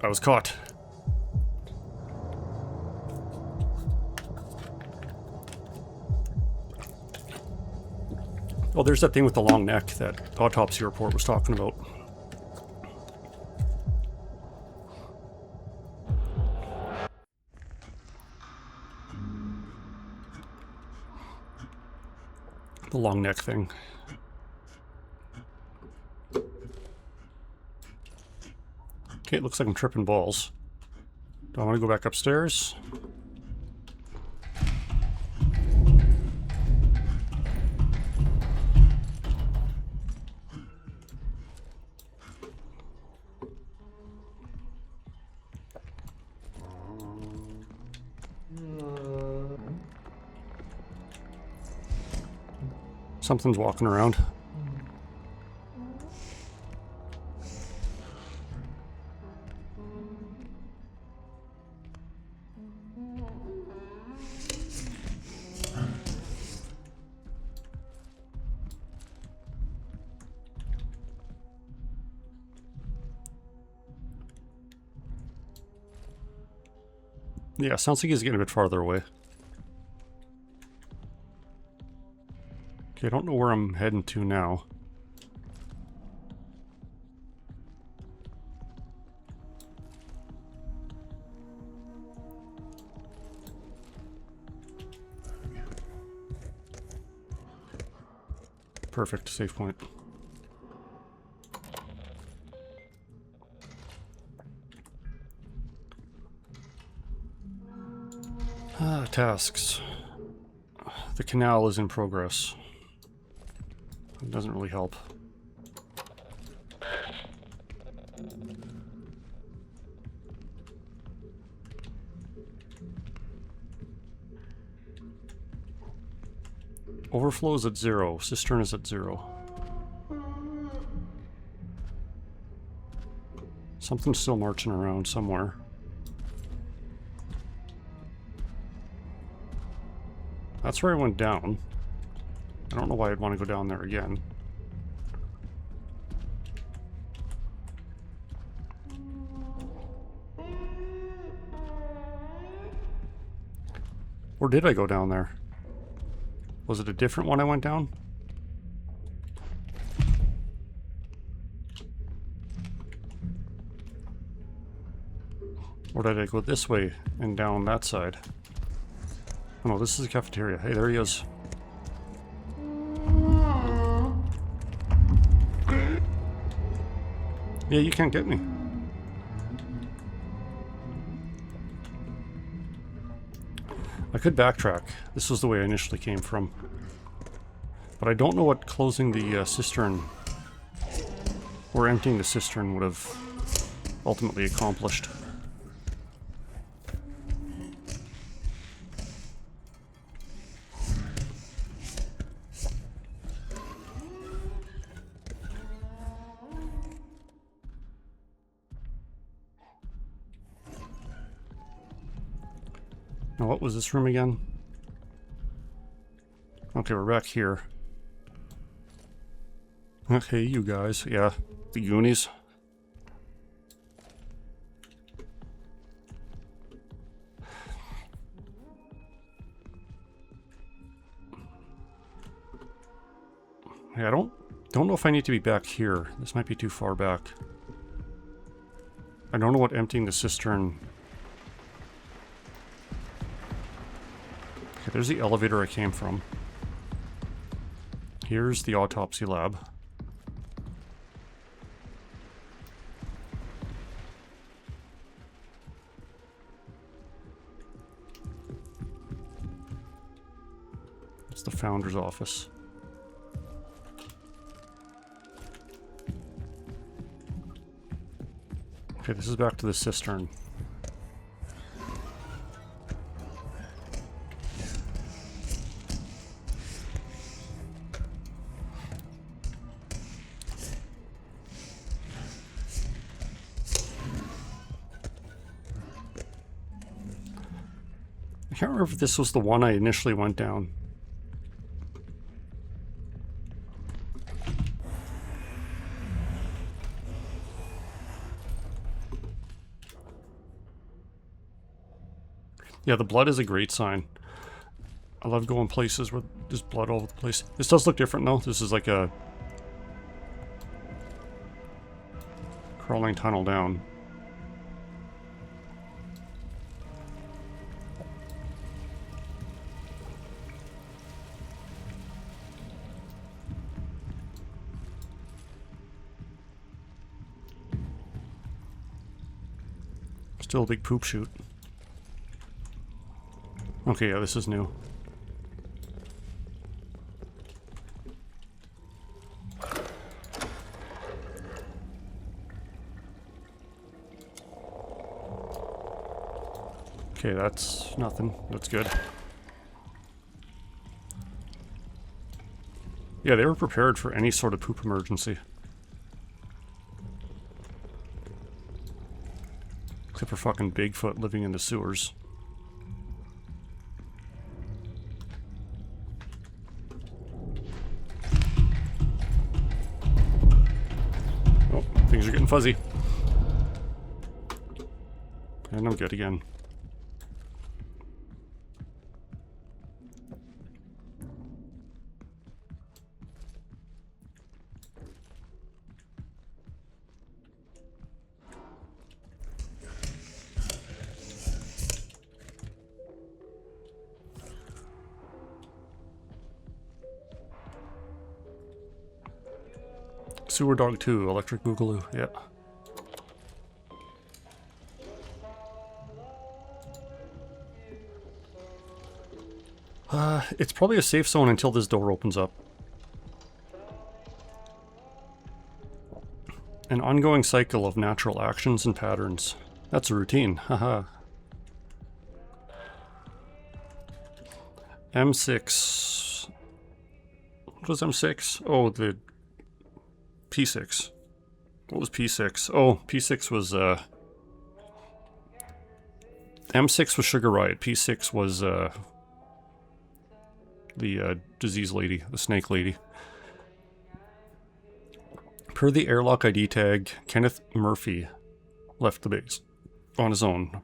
I was caught. Oh, there's that thing with the long neck that autopsy report was talking about. The long neck thing. Okay, it looks like I'm tripping balls. Do I want to go back upstairs? Something's walking around. Yeah, sounds like he's getting a bit farther away. Okay, I don't know where I'm heading to now. Perfect, save point. Tasks. The canal is in progress. It doesn't really help. Overflow is at 0. Cistern is at 0. Something's still marching around somewhere. That's where I went down. I don't know why I'd want to go down there again. Or did I go down there? Was it a different one I went down? Or did I go this way and down that side? Oh no, this is the cafeteria. Hey, there he is. Yeah, you can't get me. I could backtrack. This was the way I initially came from. But I don't know what closing the cistern or emptying the cistern would have ultimately accomplished. Now, what was this room again? Okay, we're back here. Okay, you guys. Yeah, the Goonies. Yeah, I don't know if I need to be back here. This might be too far back. I don't know what emptying the cistern... Okay, there's the elevator I came from. Here's the autopsy lab. It's the founder's office. Okay, this is back to the cistern. I can't remember if this was the one I initially went down. Yeah, the blood is a great sign. I love going places where there's blood all over the place. This does look different though. This is like a crawling tunnel down. Still a big poop chute. Okay, yeah, this is new. Okay, that's nothing. That's good. Yeah, they were prepared for any sort of poop emergency. Except for fucking Bigfoot living in the sewers. Oh, things are getting fuzzy. And I'm good again. Sewer Dog 2, Electric Boogaloo, yeah. It's probably a safe zone until this door opens up. ongoing cycle of natural actions and patterns. That's a routine, haha. M6. What was M6? Oh, the P6. What was P6? Oh, P6 was, M6 was Sugar Riot. P6 was, the disease lady, the snake lady. Per the airlock ID tag, Kenneth Murphy left the base on his own.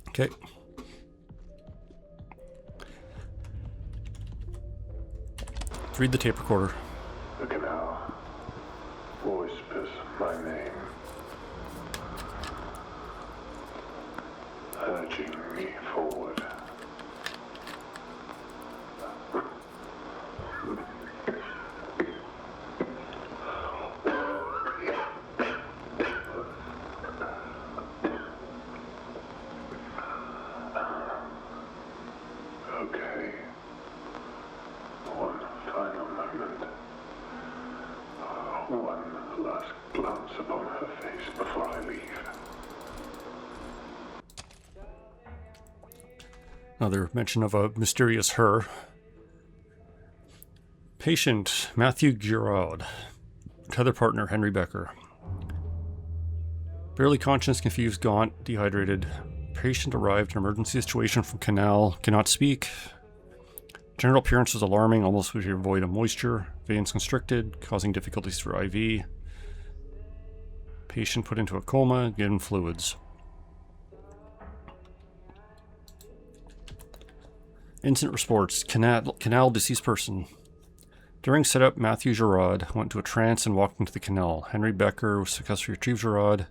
Okay. Read the tape recorder. The canal whispers my name, urging me forward. Okay. One final moment. One last glance upon her face before I leave. Another mention of a mysterious her. Patient Matthew Giraud. Tether partner Henry Becker. Barely conscious, confused, gaunt, dehydrated. Patient arrived in emergency situation from canal. Cannot speak. General appearance was alarming, almost void of moisture. Veins constricted, causing difficulties for IV. Patient put into a coma, given fluids. Incident reports. Canal deceased person. During setup, Matthew Giraud went into a trance and walked into the canal. Henry Becker successfully retrieved Giraud.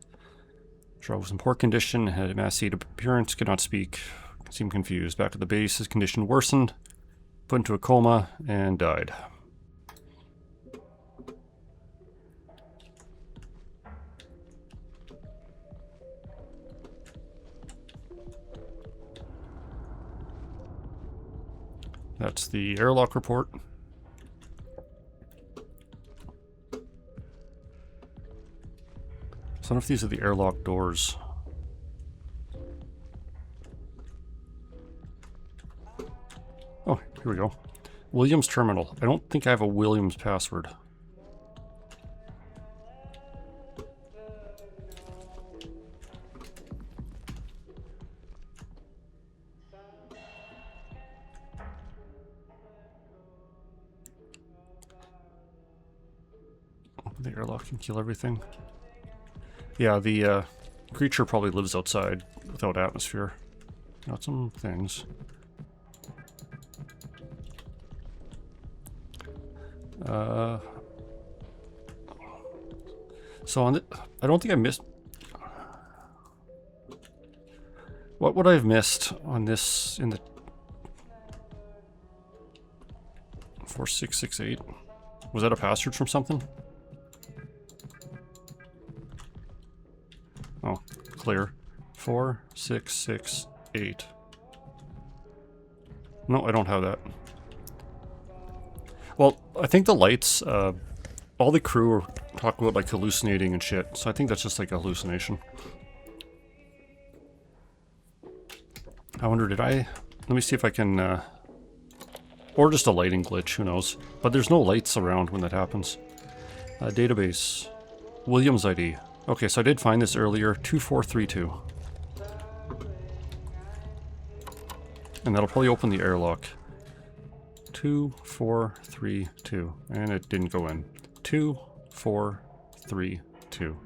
Giraud was in poor condition, had emaciated appearance, could not speak, seemed confused. Back at the base, his condition worsened, put into a coma, and died. That's the airlock report. So I don't know if these are the airlock doors. Oh, here we go. Williams Terminal. I don't think I have a Williams password. The airlock can kill everything. Yeah, the creature probably lives outside without atmosphere. Got some things. So on the, I don't think I missed. What would I have missed on this in the 4668? Was that a password from something? Oh, clear. 4668. No, I don't have that. Well, I think the lights, all the crew are talking about like hallucinating and shit, so I think that's just like a hallucination. I wonder, did I... Let me see if I can, or just a lighting glitch, who knows. But there's no lights around when that happens. Database. Williams ID. Okay, so I did find this earlier, 2432. And that'll probably open the airlock. 2432. And it didn't go in. 2432.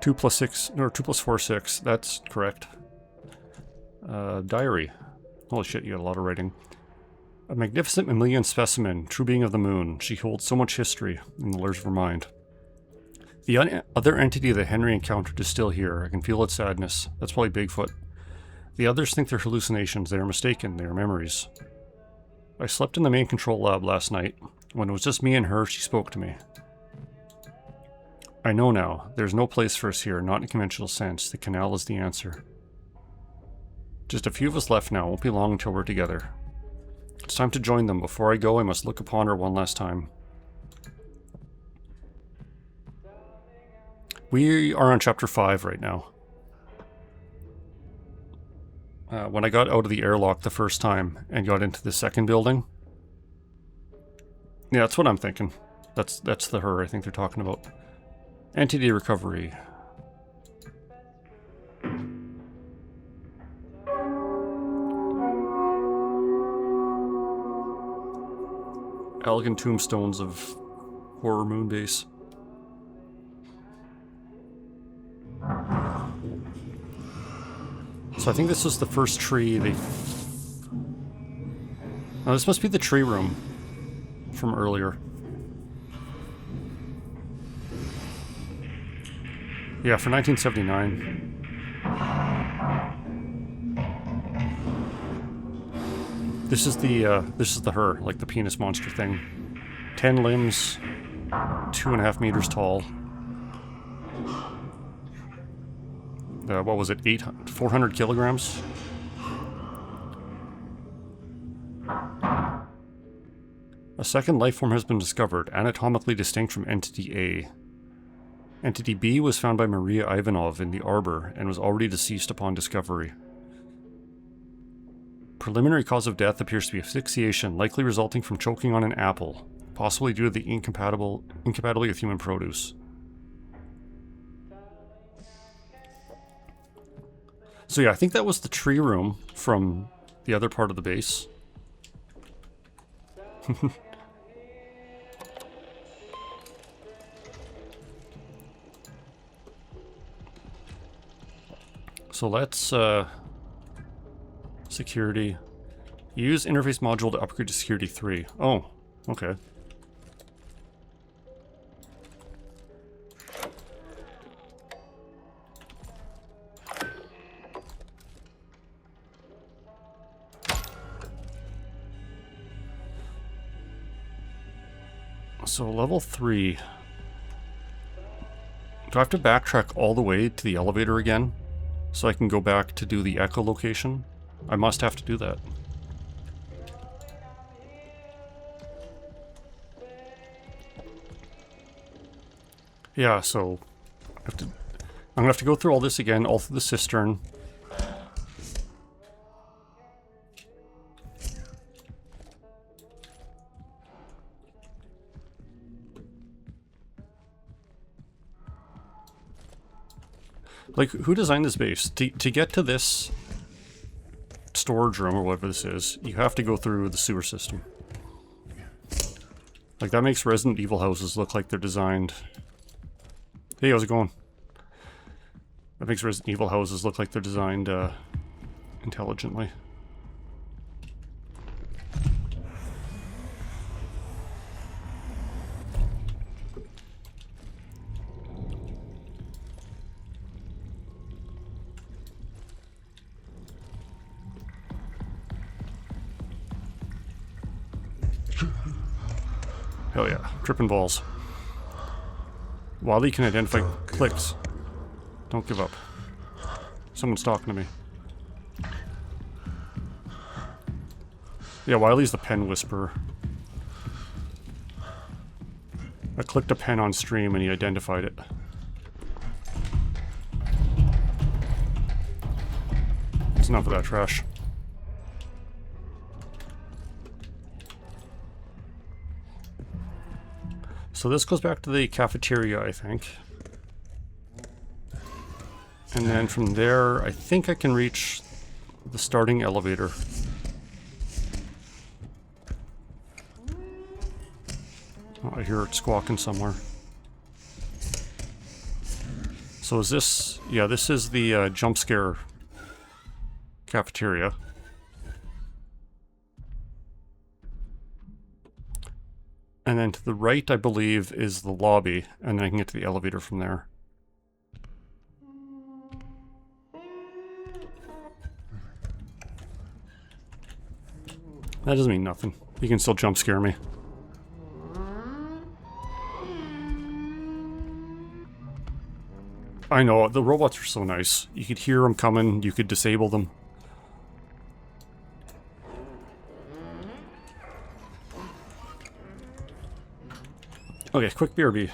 2 plus 6, or 2 plus 4, 6. That's correct. Diary. Holy shit, you got a lot of writing. A magnificent mammalian specimen, true being of the moon. She holds so much history in the layers of her mind. The other entity that Henry encountered is still here. I can feel its sadness. That's probably Bigfoot. The others think they're hallucinations. They are mistaken. They are memories. I slept in the main control lab last night. When it was just me and her, she spoke to me. I know now. There's no place for us here, not in a conventional sense. The canal is the answer. Just a few of us left now. Won't be long until we're together. It's time to join them. Before I go, I must look upon her one last time. We are on chapter 5 right now. When I got out of the airlock the first time and got into the second building. Yeah, that's what I'm thinking. That's the her I think they're talking about. Entity recovery. Elegant tombstones of Horror Moonbase. So I think this was the first tree they... Oh, this must be the tree room from earlier. Yeah, for 1979. This is the her, like the penis monster thing. 10 limbs, 2.5 meters tall. What was it? 400 kilograms? A second life form has been discovered, anatomically distinct from Entity A. Entity B was found by Maria Ivanov in the arbor and was already deceased upon discovery. Preliminary cause of death appears to be asphyxiation, likely resulting from choking on an apple, possibly due to the incompatibility with human produce. So yeah, I think that was the tree room from the other part of the base. So let's, security. Use interface module to upgrade to security 3. Oh, okay. So level 3. Do I have to backtrack all the way to the elevator again? So I can go back to do the echolocation? I must have to do that. Yeah, so I'm gonna have to go through all this again, all through the cistern. Like, who designed this base? To get to this storage room, or whatever this is, you have to go through the sewer system. Like, that makes Resident Evil houses look like they're designed... Hey, how's it going? That makes Resident Evil houses look like they're designed, intelligently. Hell yeah, tripping balls. Wally can identify clicks. Don't give up. Someone's talking to me. Yeah, Wiley's the pen whisperer. I clicked a pen on stream and he identified it. It's enough of that trash. So this goes back to the cafeteria, I think. And then from there, I think I can reach the starting elevator. Oh, I hear it squawking somewhere. So is this... Yeah, this is the jump scare cafeteria. And then to the right, I believe, is the lobby, and then I can get to the elevator from there. That doesn't mean nothing. You can still jump scare me. I know, the robots are so nice. You could hear them coming, you could disable them. Okay, quick BRB.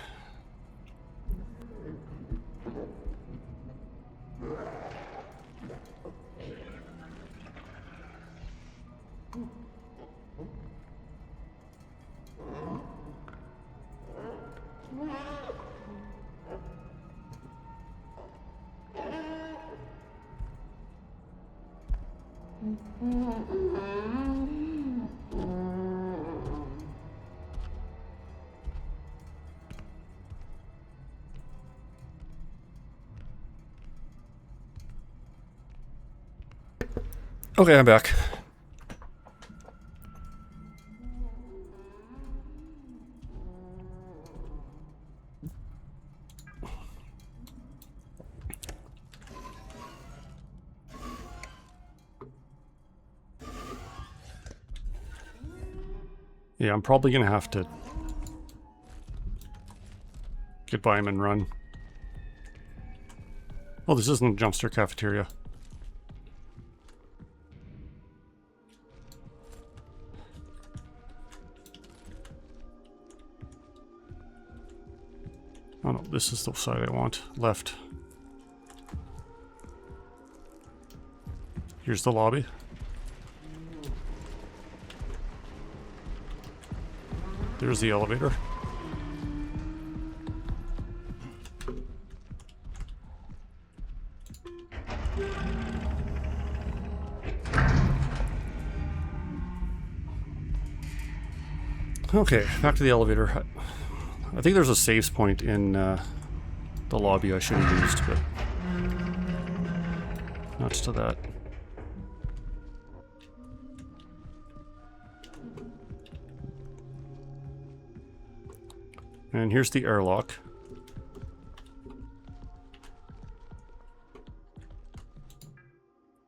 Okay, I'm back. Yeah, I'm probably gonna have to get by him and run. Oh, this isn't a Jumpster cafeteria. Oh no, this is the side I want. Left. Here's the lobby. There's the elevator. Okay, back to the elevator. I think there's a saves point in the lobby I should have used, but nuts to that. And here's the airlock.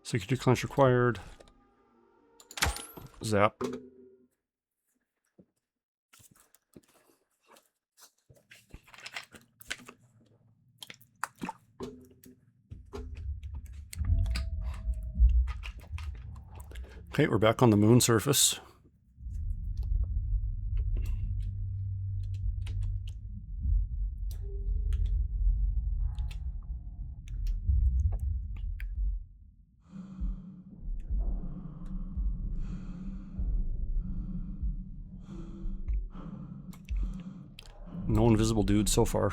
Security clearance required. Zap. Okay, we're back on the moon surface. No invisible dude so far.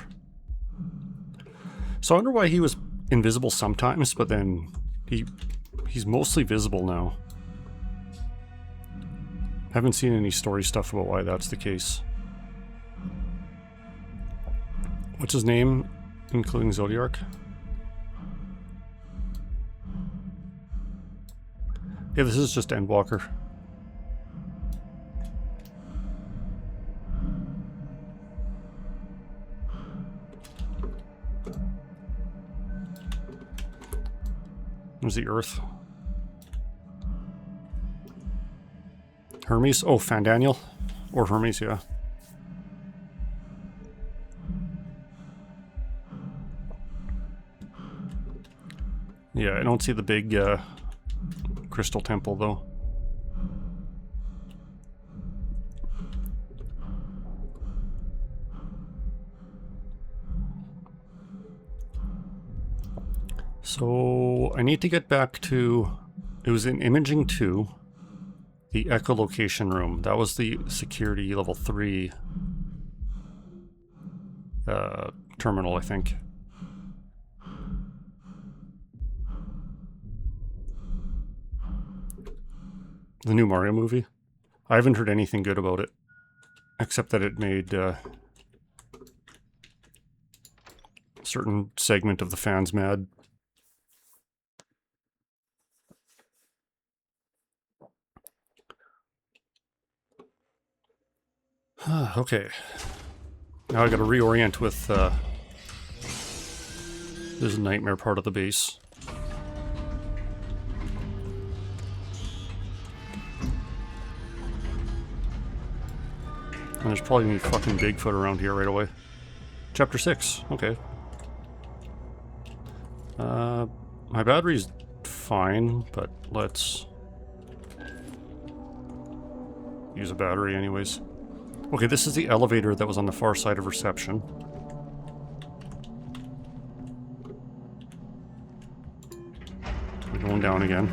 So I wonder why he was invisible sometimes, but then he's mostly visible now. Haven't seen any story stuff about why that's the case. What's his name, including Zodiark? Yeah, this is just Endwalker. There's the Earth. Hermes? Oh, Fandaniel? Or Hermes, yeah. Yeah, I don't see the big crystal temple, though. So, I need to get back to... It was in Imaging 2. The echolocation room. That was the security level 3 terminal, I think. The new Mario movie. I haven't heard anything good about it, except that it made a certain segment of the fans mad. Okay. Now I gotta reorient with this nightmare part of the base. And there's probably gonna be fucking Bigfoot around here right away. Chapter 6, okay. My battery's fine, but let's use a battery anyways. Okay, this is the elevator that was on the far side of reception. We're going down again.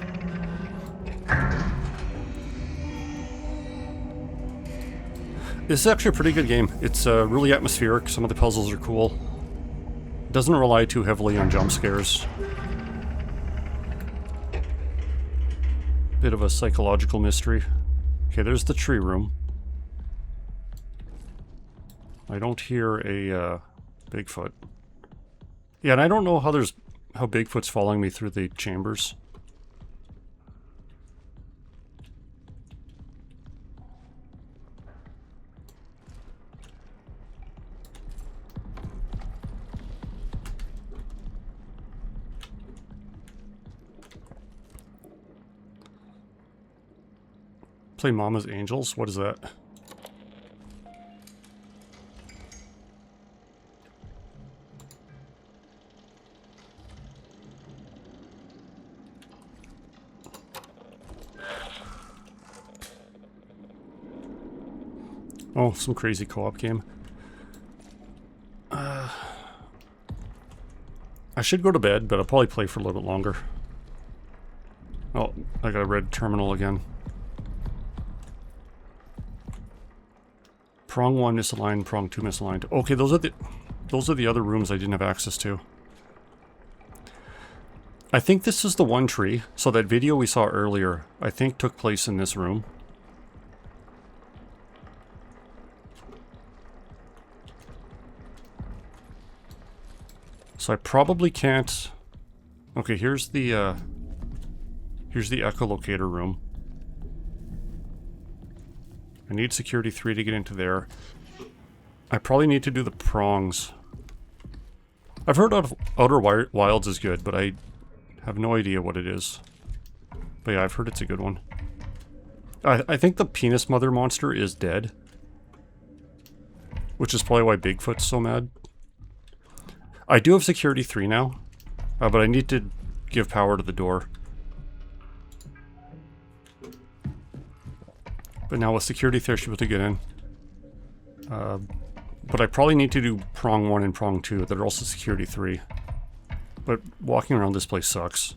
This is actually a pretty good game. It's really atmospheric. Some of the puzzles are cool. It doesn't rely too heavily on jump scares. Bit of a psychological mystery. Okay, there's the tree room. I don't hear a Bigfoot. Yeah, and I don't know how Bigfoot's following me through the chambers. Play Mama's Angels? What is that? Oh, some crazy co-op game. I should go to bed, but I'll probably play for a little bit longer. Oh, I got a red terminal again. Prong 1 misaligned, prong 2 misaligned. Okay, those are the other rooms I didn't have access to. I think this is the one tree. So that video we saw earlier, I think took place in this room. So I probably can't... Okay, here's the echolocator room. I need security 3 to get into there. I probably need to do the prongs. I've heard Outer Wilds is good, but I have no idea what it is. But yeah, I've heard it's a good one. I think the penis mother monster is dead. Which is probably why Bigfoot's so mad. I do have security 3 now, but I need to give power to the door. But now with security 3 I should be able to get in. But I probably need to do prong 1 and prong 2 that are also security 3. But walking around this place sucks.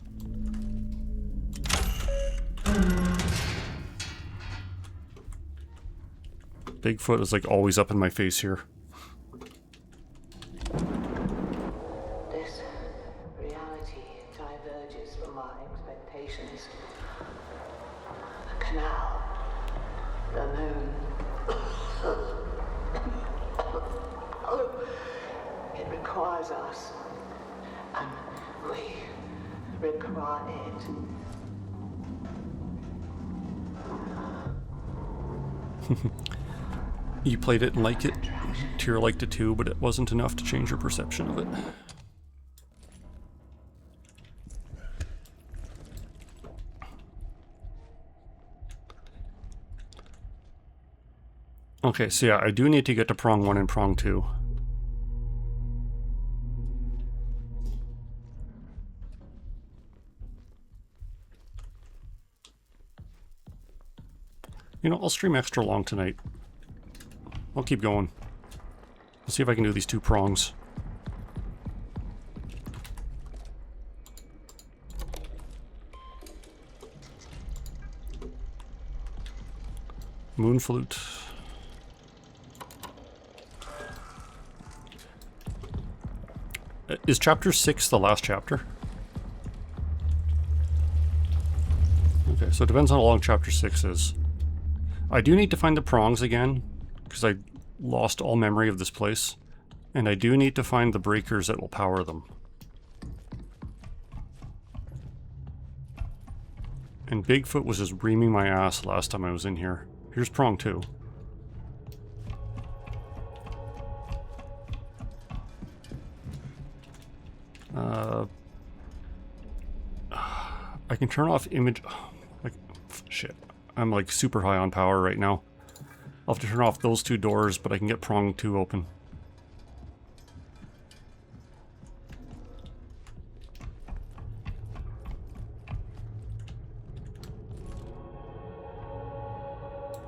Bigfoot is like always up in my face here. This reality diverges from my expectations. The canal, the moon. It requires us, and we require it. You played it and liked it. Tyr liked it too, but it wasn't enough to change your perception of it. Okay, so yeah, I do need to get to prong 1 and prong 2. You know, I'll stream extra long tonight. I'll keep going. Let's see if I can do these 2 prongs. Moon flute. Is chapter 6 the last chapter? Okay, so it depends on how long chapter 6 is. I do need to find the prongs again, because I lost all memory of this place. And I do need to find the breakers that will power them. And Bigfoot was just reaming my ass last time I was in here. Here's prong 2. I can turn off image... like, shit. I'm like super high on power right now. I'll have to turn off those 2 doors, but I can get prong 2 open.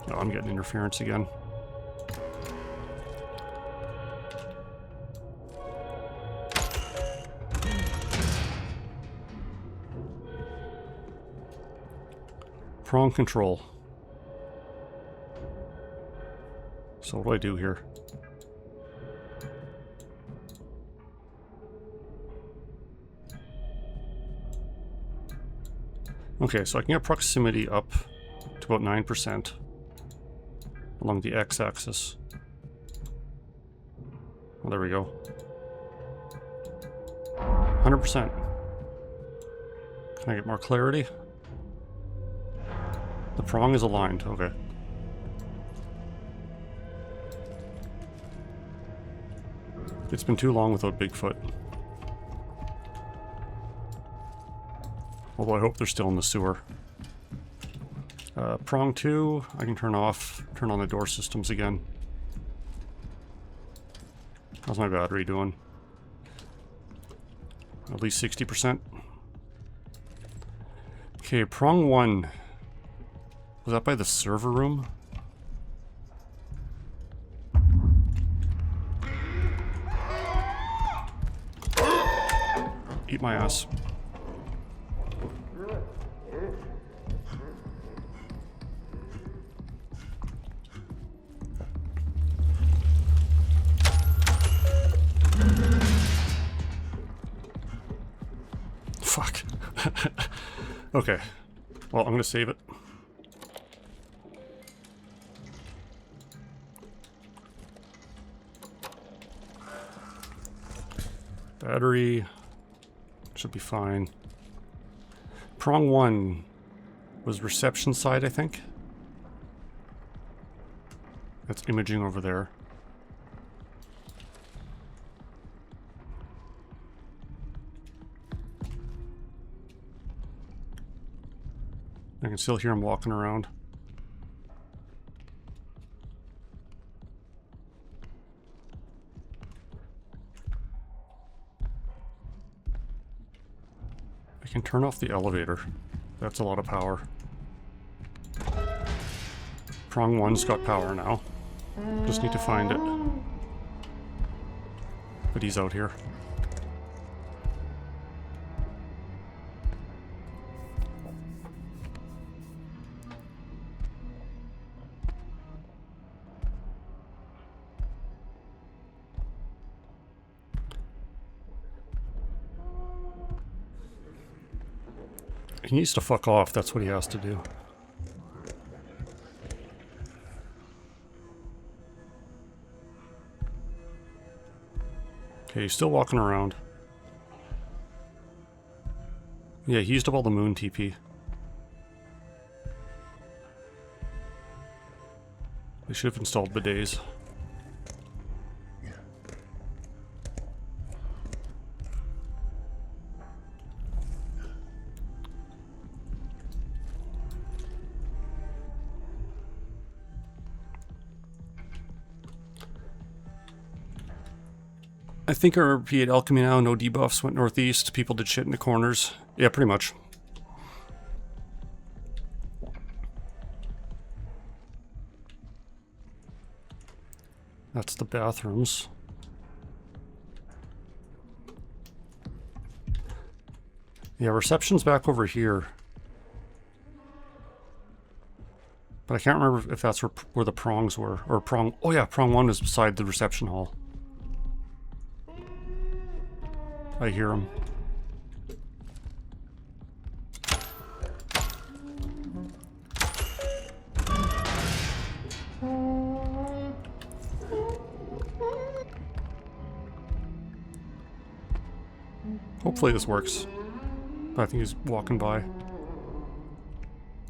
Oh, I'm getting interference again. prong control. So what do I do here? Okay, so I can get proximity up to about 9% along the x-axis. Well, there we go. 100%. Can I get more clarity? The prong is aligned, okay. It's been too long without Bigfoot. Although I hope they're still in the sewer. Prong 2, I can turn on the door systems again. How's my battery doing? At least 60%. Okay, prong 1. Was that by the server room? Eat my ass. Fuck. Okay. Well, I'm gonna save it. Battery should be fine. Prong 1 was reception side, I think. That's imaging over there. I can still hear him walking around. I can turn off the elevator. That's a lot of power. Prong 1's got power now. Just need to find it. But he's out here. He needs to fuck off, that's what he has to do. Okay, he's still walking around. Yeah, he used up all the moon TP. They should have installed bidets. I think our RP at Alchemy now, no debuffs, went northeast, people did shit in the corners. Yeah, pretty much. That's the bathrooms. Yeah, reception's back over here. But I can't remember if that's where the prongs were. Or prong... Oh yeah, prong 1 is beside the reception hall. I hear him. Hopefully this works. But I think he's walking by.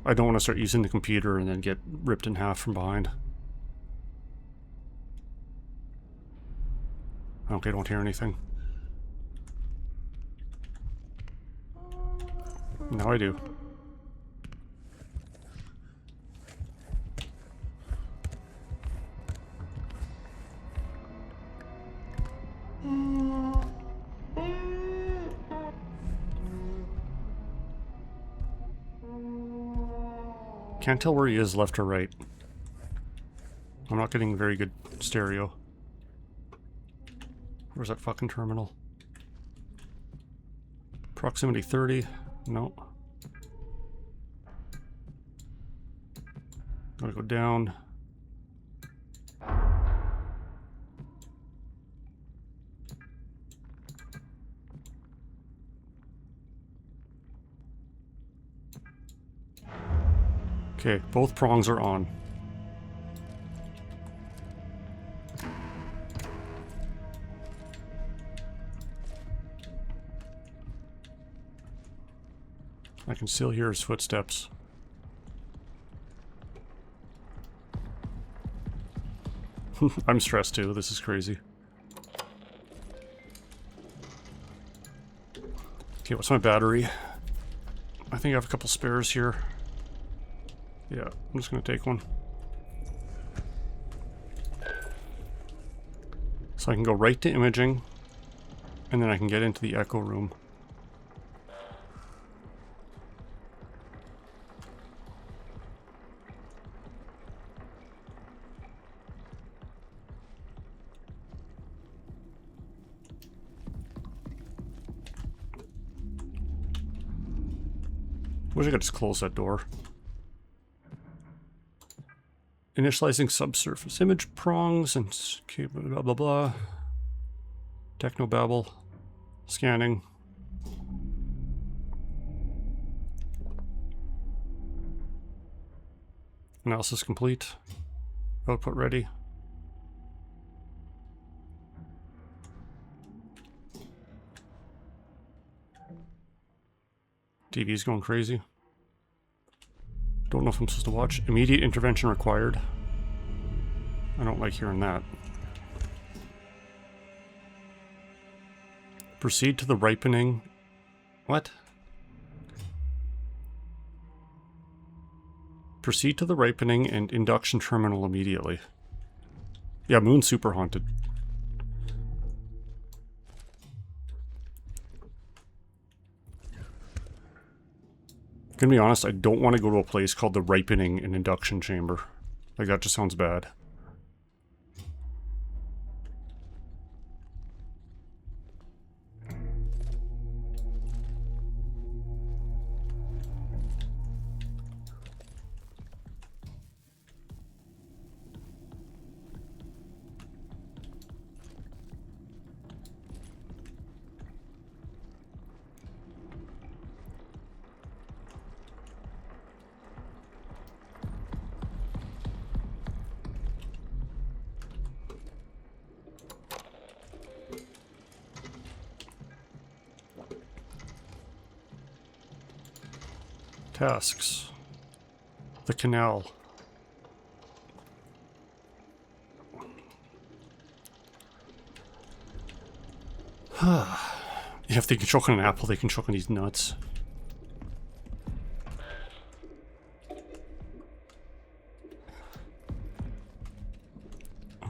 I don't want to start using the computer and then get ripped in half from behind. Okay, don't hear anything. Now I do. Can't tell where he is, left or right. I'm not getting very good stereo. Where's that fucking terminal? Proximity 30. No. Gotta go down. Okay, both prongs are on. I can still hear his footsteps. I'm stressed too, this is crazy. Okay, what's my battery? I think I have a couple spares here. Yeah, I'm just gonna take one. So I can go right to imaging, and then I can get into the echo room. Wish I could just close that door. Initializing subsurface image prongs and okay, blah blah blah. Technobabble. Scanning. Analysis complete. Output ready. TV's going crazy. Don't know if I'm supposed to watch. Immediate intervention required. I don't like hearing that. Proceed to the ripening. What? Proceed to the ripening and induction terminal immediately. Yeah, Moon's super haunted. Gonna be honest, I don't want to go to a place called the ripening and induction chamber. Like, that just sounds bad. Tasks. The canal. If they can choke on an apple, they can choke on these nuts.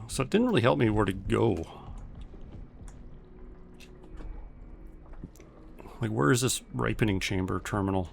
So it didn't really help me where to go. Like, where is this ripening chamber terminal?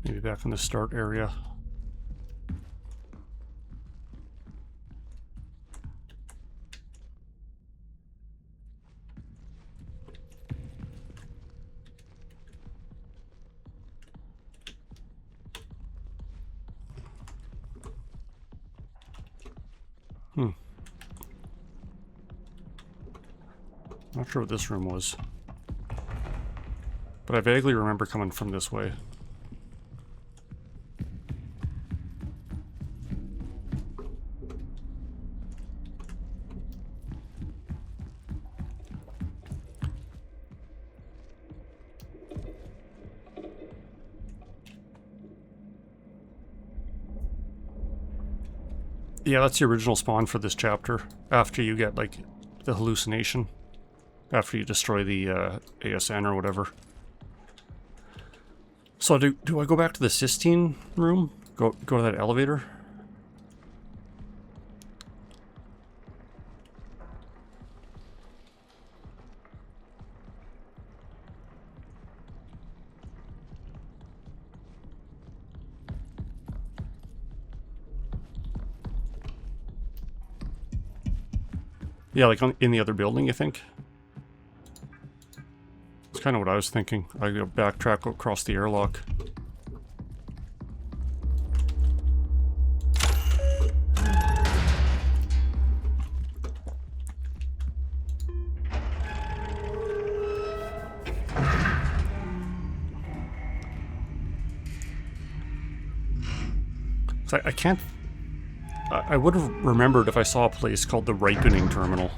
Maybe back in the start area. Not sure what this room was. But I vaguely remember coming from this way. Yeah, that's the original spawn for this chapter. After you get, like, the hallucination. After you destroy the ASN or whatever. So do I go back to the Sistine room? Go to that elevator? Yeah, like in the other building, you think? That's kind of what I was thinking. I gotta backtrack across the airlock. So I can't... I would have remembered if I saw a place called the Ripening Terminal.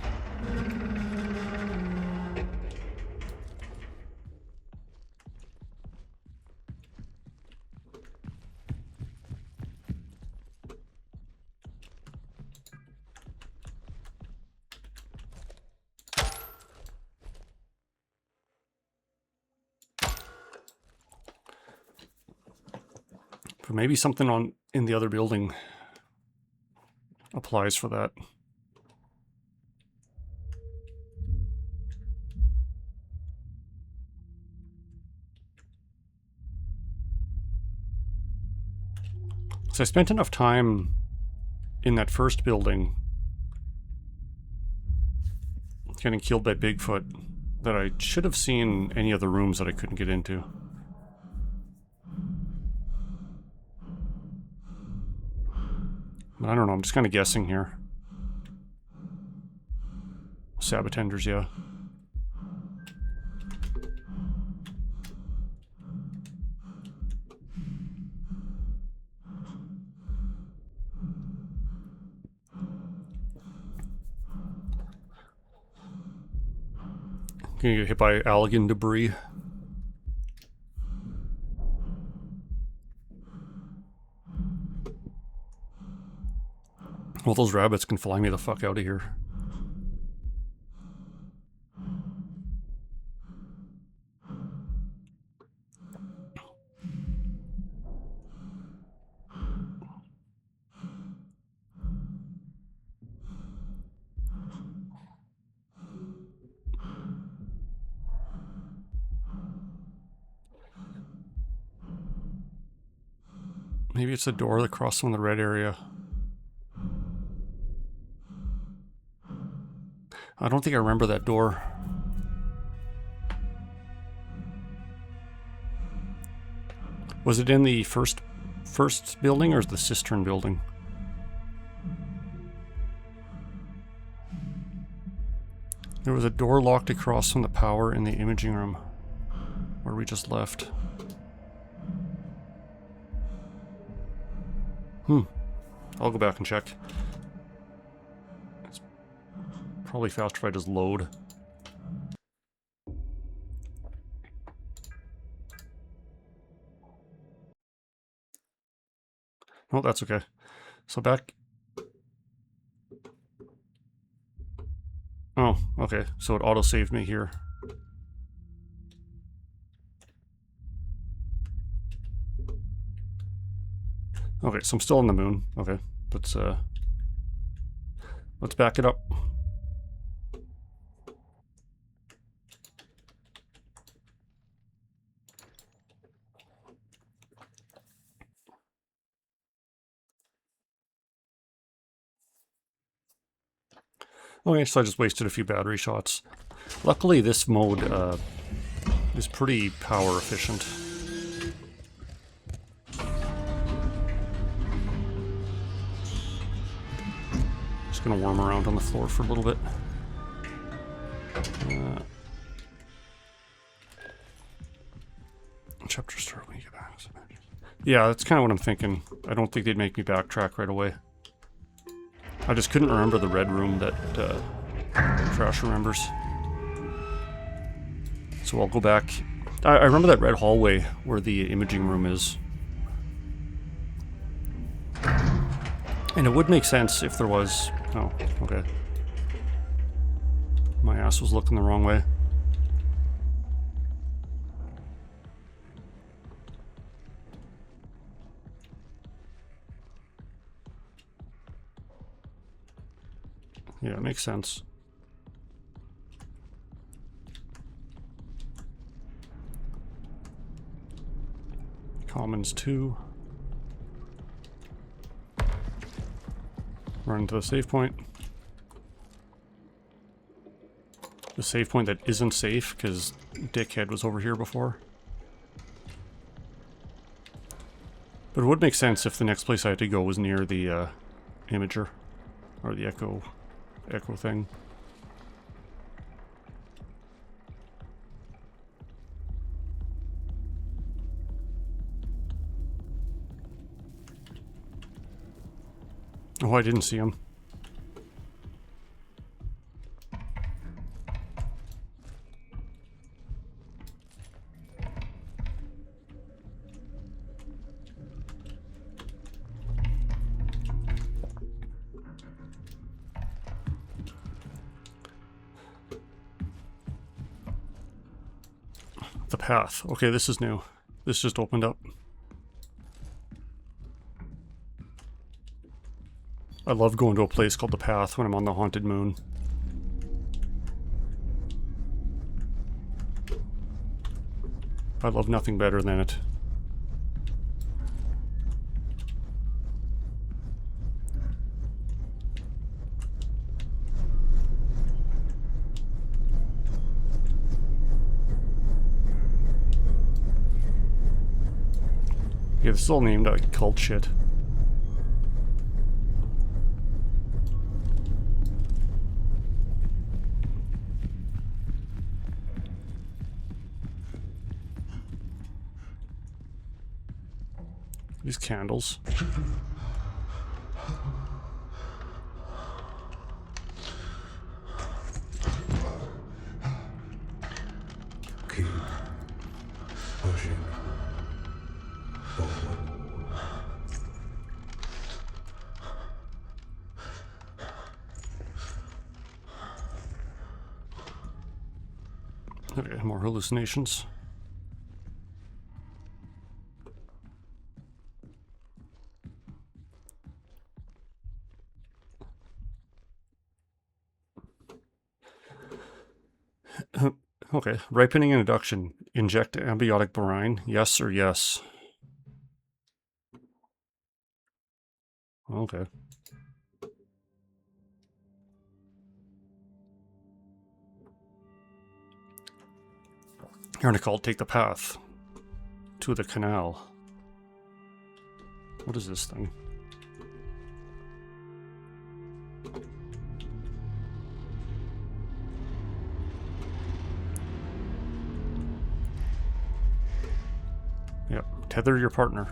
But maybe something in the other building applies for that. So I spent enough time in that first building getting killed by Bigfoot that I should have seen any of the rooms that I couldn't get into. I don't know, I'm just kind of guessing here. Sabotenders, yeah. Gonna get hit by Allegan debris. Well, those rabbits can fly me the fuck out of here. Maybe it's a door across from the red area. I don't think I remember that door. Was it in the first building or the cistern building? There was a door locked across from the power in the imaging room where we just left. I'll go back and check. It's probably faster if I just load. Oh, that's okay. So back... Oh, okay. So it auto-saved me here. Okay, so I'm still on the moon. Okay, let's back it up. Okay, so I just wasted a few battery shots. Luckily, this mode is pretty power efficient. Just gonna worm around on the floor for a little bit. Chapter start when you get back. Yeah, that's kind of what I'm thinking. I don't think they'd make me backtrack right away. I just couldn't remember the red room that Trash remembers. So I'll go back. I remember that red hallway where the imaging room is. And it would make sense if there was... Oh, okay. My ass was looking the wrong way. Yeah, it makes sense. Commons 2. Run to the save point. the save point that isn't safe because Dickhead was over here before. But it would make sense if the next place I had to go was near the imager or the echo thing. Oh, I didn't see him. The path. Okay, this is new. This just opened up. I love going to a place called the Path when I'm on the Haunted Moon. I love nothing better than it. Yeah, this is all named like cult shit. These candles. Keep pushing forward. Okay, more hallucinations. Okay, ripening and induction. Inject ambiotic brine. Yes or yes? Okay. You're in a cult, take the path to the canal. What is this thing? Yep, tether your partner.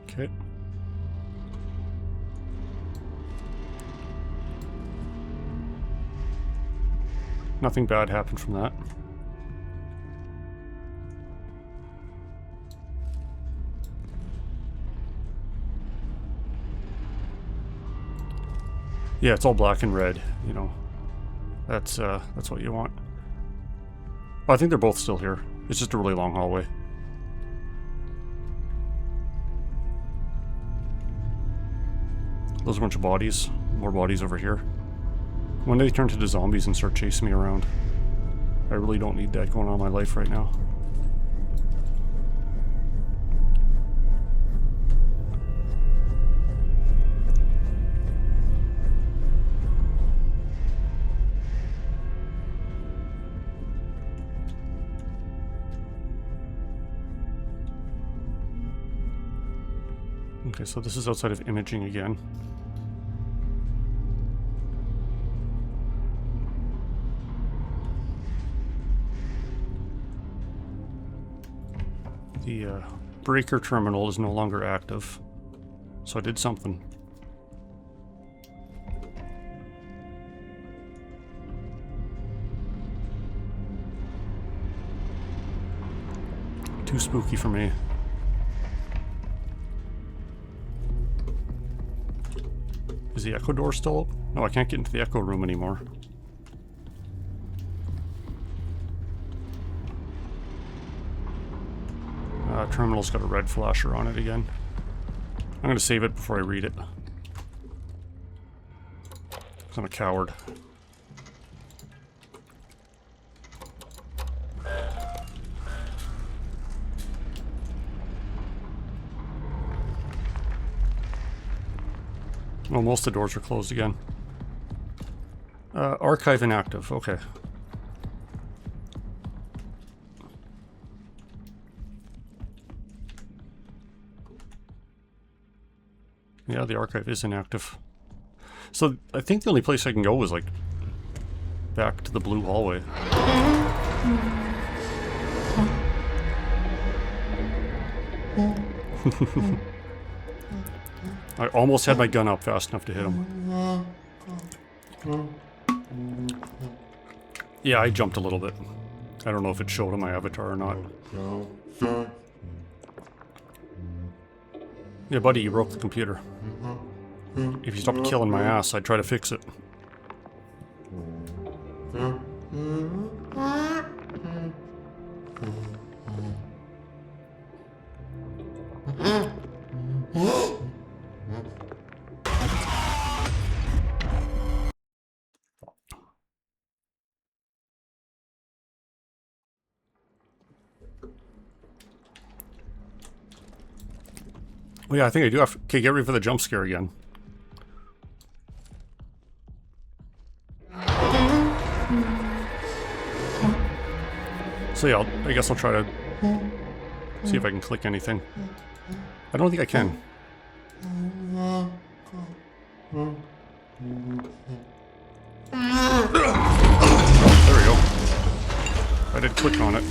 Okay. Nothing bad happened from that. Yeah, it's all black and red, you know. That's what you want. Oh, I think they're both still here. It's just a really long hallway. Those are a bunch of bodies. More bodies over here. When do they turn into zombies and start chasing me around? I really don't need that going on in my life right now. Okay, so this is outside of imaging again. The breaker terminal is no longer active, so I did something. Too spooky for me. Is the echo door still open? No, I can't get into the echo room anymore. Terminal's got a red flasher on it again. I'm going to save it before I read it. 'Cause I'm a coward. Oh, most of the doors are closed again. Archive inactive. Okay. Yeah, the archive is inactive. So I think the only place I can go is like back to the blue hallway. I almost had my gun up fast enough to hit him. Yeah, I jumped a little bit. I don't know if it showed on my avatar or not. Yeah, buddy, you broke the computer. If you stopped killing my ass, I'd try to fix it. Oh yeah, I think I do have... Okay, get ready for the jump scare again. So yeah, I guess I'll try to see if I can click anything. I don't think I can. There we go. I did click on it.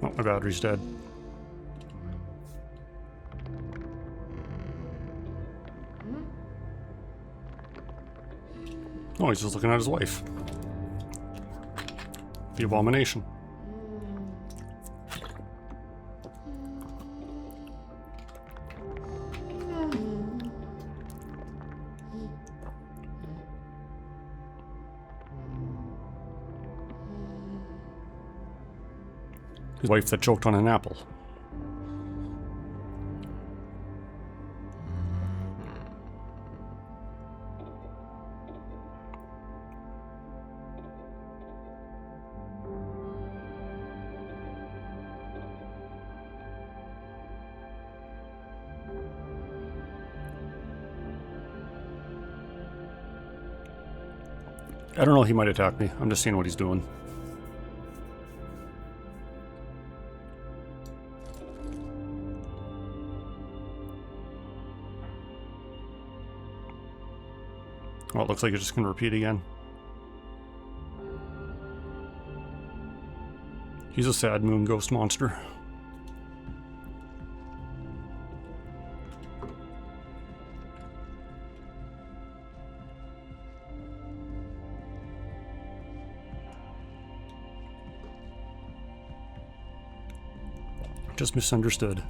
Oh, my battery's dead. Oh, he's just looking at his wife. The abomination. His wife that choked on an apple. I don't know, he might attack me. I'm just seeing what he's doing. Oh, it looks like it's just gonna repeat again. He's a sad moon ghost monster. Just misunderstood.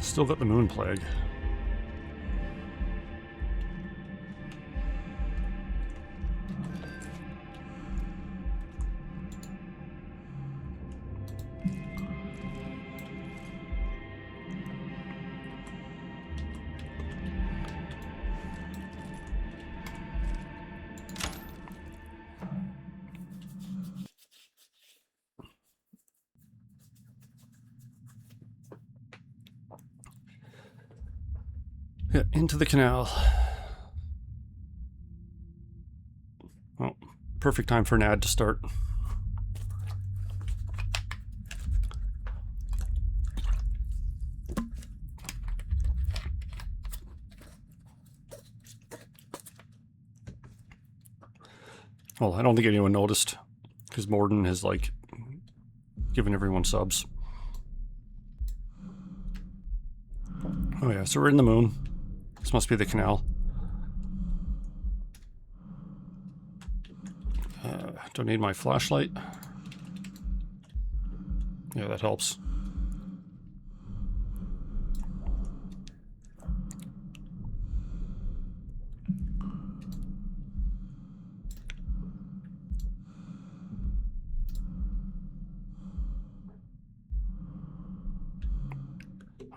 Still got the moon plague. Yeah, into the canal. Oh, perfect time for an ad to start. Well, I don't think anyone noticed, because Morden has, like, given everyone subs. Oh yeah, so we're in the moon. This must be the canal. Don't need my flashlight. Yeah, that helps.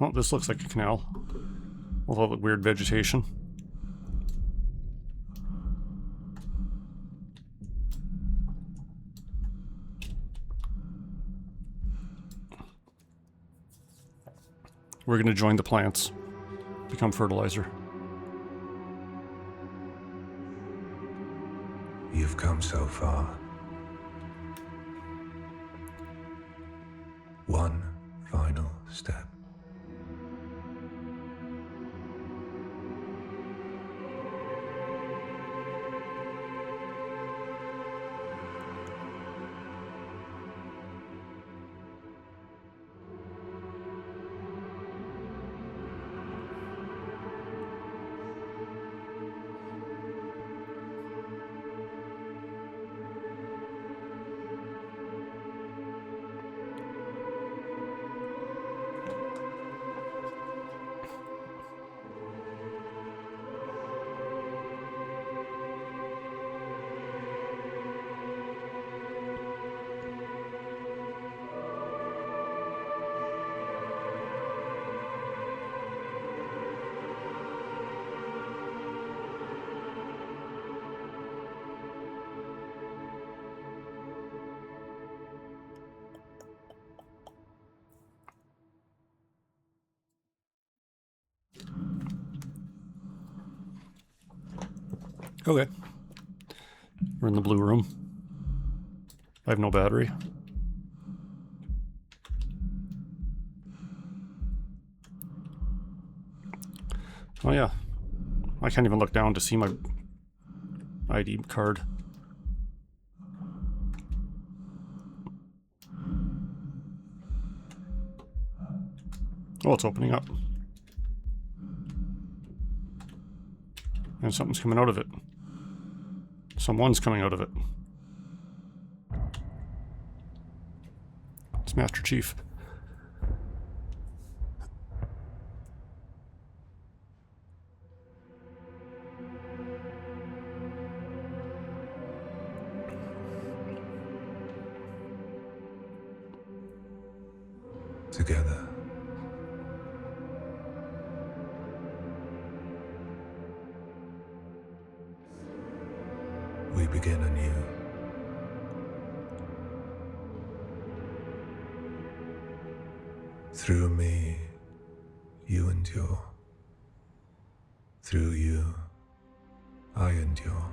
Oh, this looks like a canal with all the weird vegetation. We're going to join the plants, become fertilizer. You've come so far. One final step. Okay. We're in the blue room. I have no battery. Oh yeah. I can't even look down to see my ID card. Oh, it's opening up. And something's coming out of it. Someone's coming out of it. It's Master Chief. Together. We begin anew. Through me, you endure. Through you, I endure.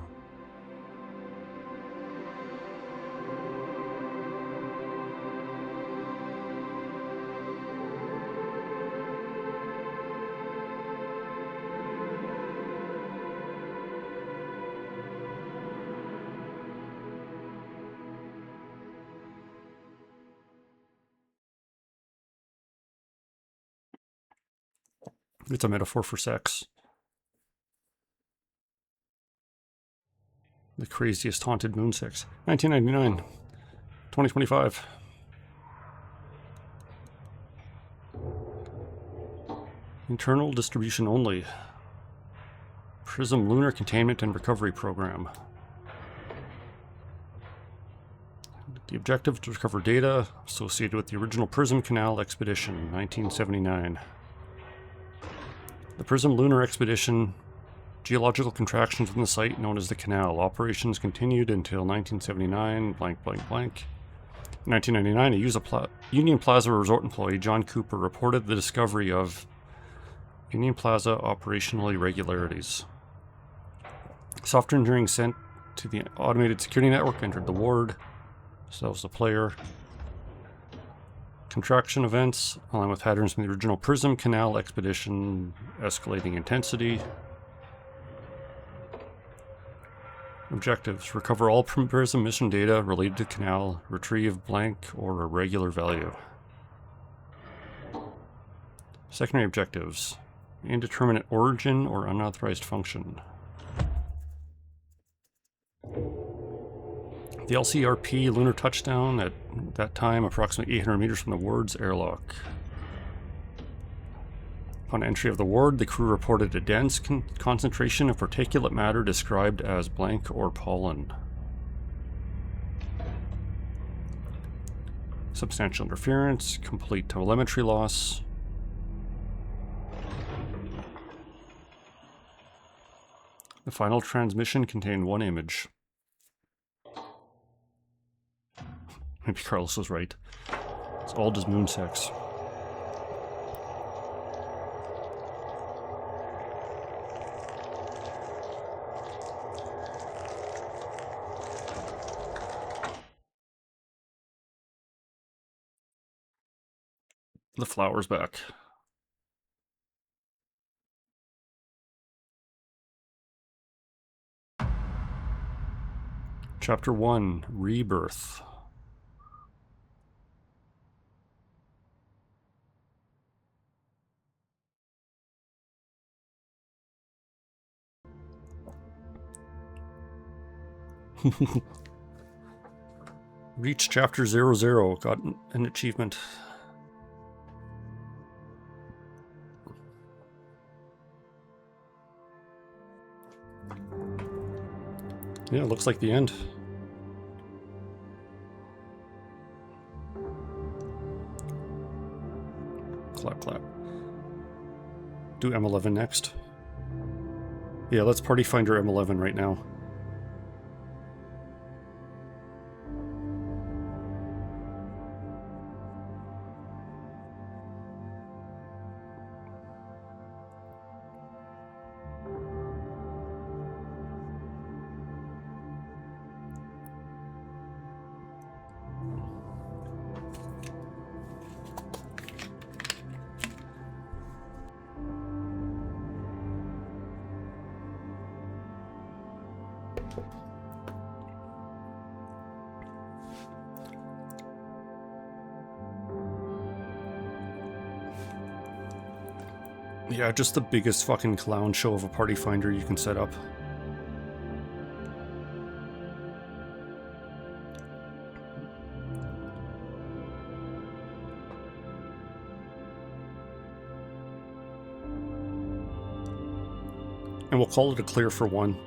It's a metaphor for sex. The craziest haunted moon sex. 1999. 2025. Internal distribution only. PRISM Lunar Containment and Recovery Program. The objective to recover data associated with the original PRISM Canal Expedition, 1979. The PRISM Lunar Expedition, geological contractions within the site known as the Canal. Operations continued until 1979, blank, blank, blank. In 1999, a Union Plaza resort employee, John Cooper, reported the discovery of Union Plaza operational irregularities. Software engineering sent to the automated security network entered the ward. So that was the player. Contraction events align with patterns from the original PRISM Canal Expedition, escalating intensity. Objectives: recover all PRISM mission data related to Canal, retrieve blank or irregular value. Secondary objectives: indeterminate origin or unauthorized function. The LCRP lunar touchdown at that time, approximately 800 meters from the ward's airlock. Upon entry of the ward, the crew reported a dense concentration of particulate matter described as blank or pollen. Substantial interference, complete telemetry loss. The final transmission contained one image. Maybe Carlos was right. It's all just moon sex. The flower's back. Chapter 1, Rebirth. Reached Chapter 00. Got an achievement. Yeah, looks like the end. Clap, clap. Do M11 next. Yeah, let's Party Finder M11 right now. Yeah, just the biggest fucking clown show of a Party Finder you can set up. And we'll call it a clear for one.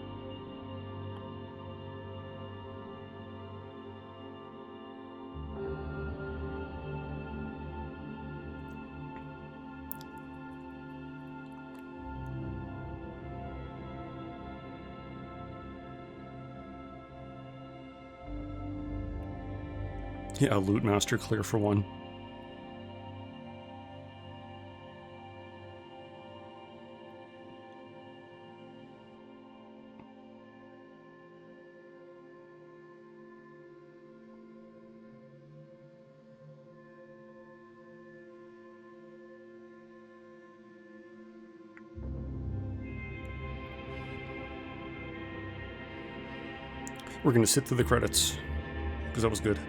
Yeah, Loot Master clear for one. We're gonna sit through the credits, because that was good.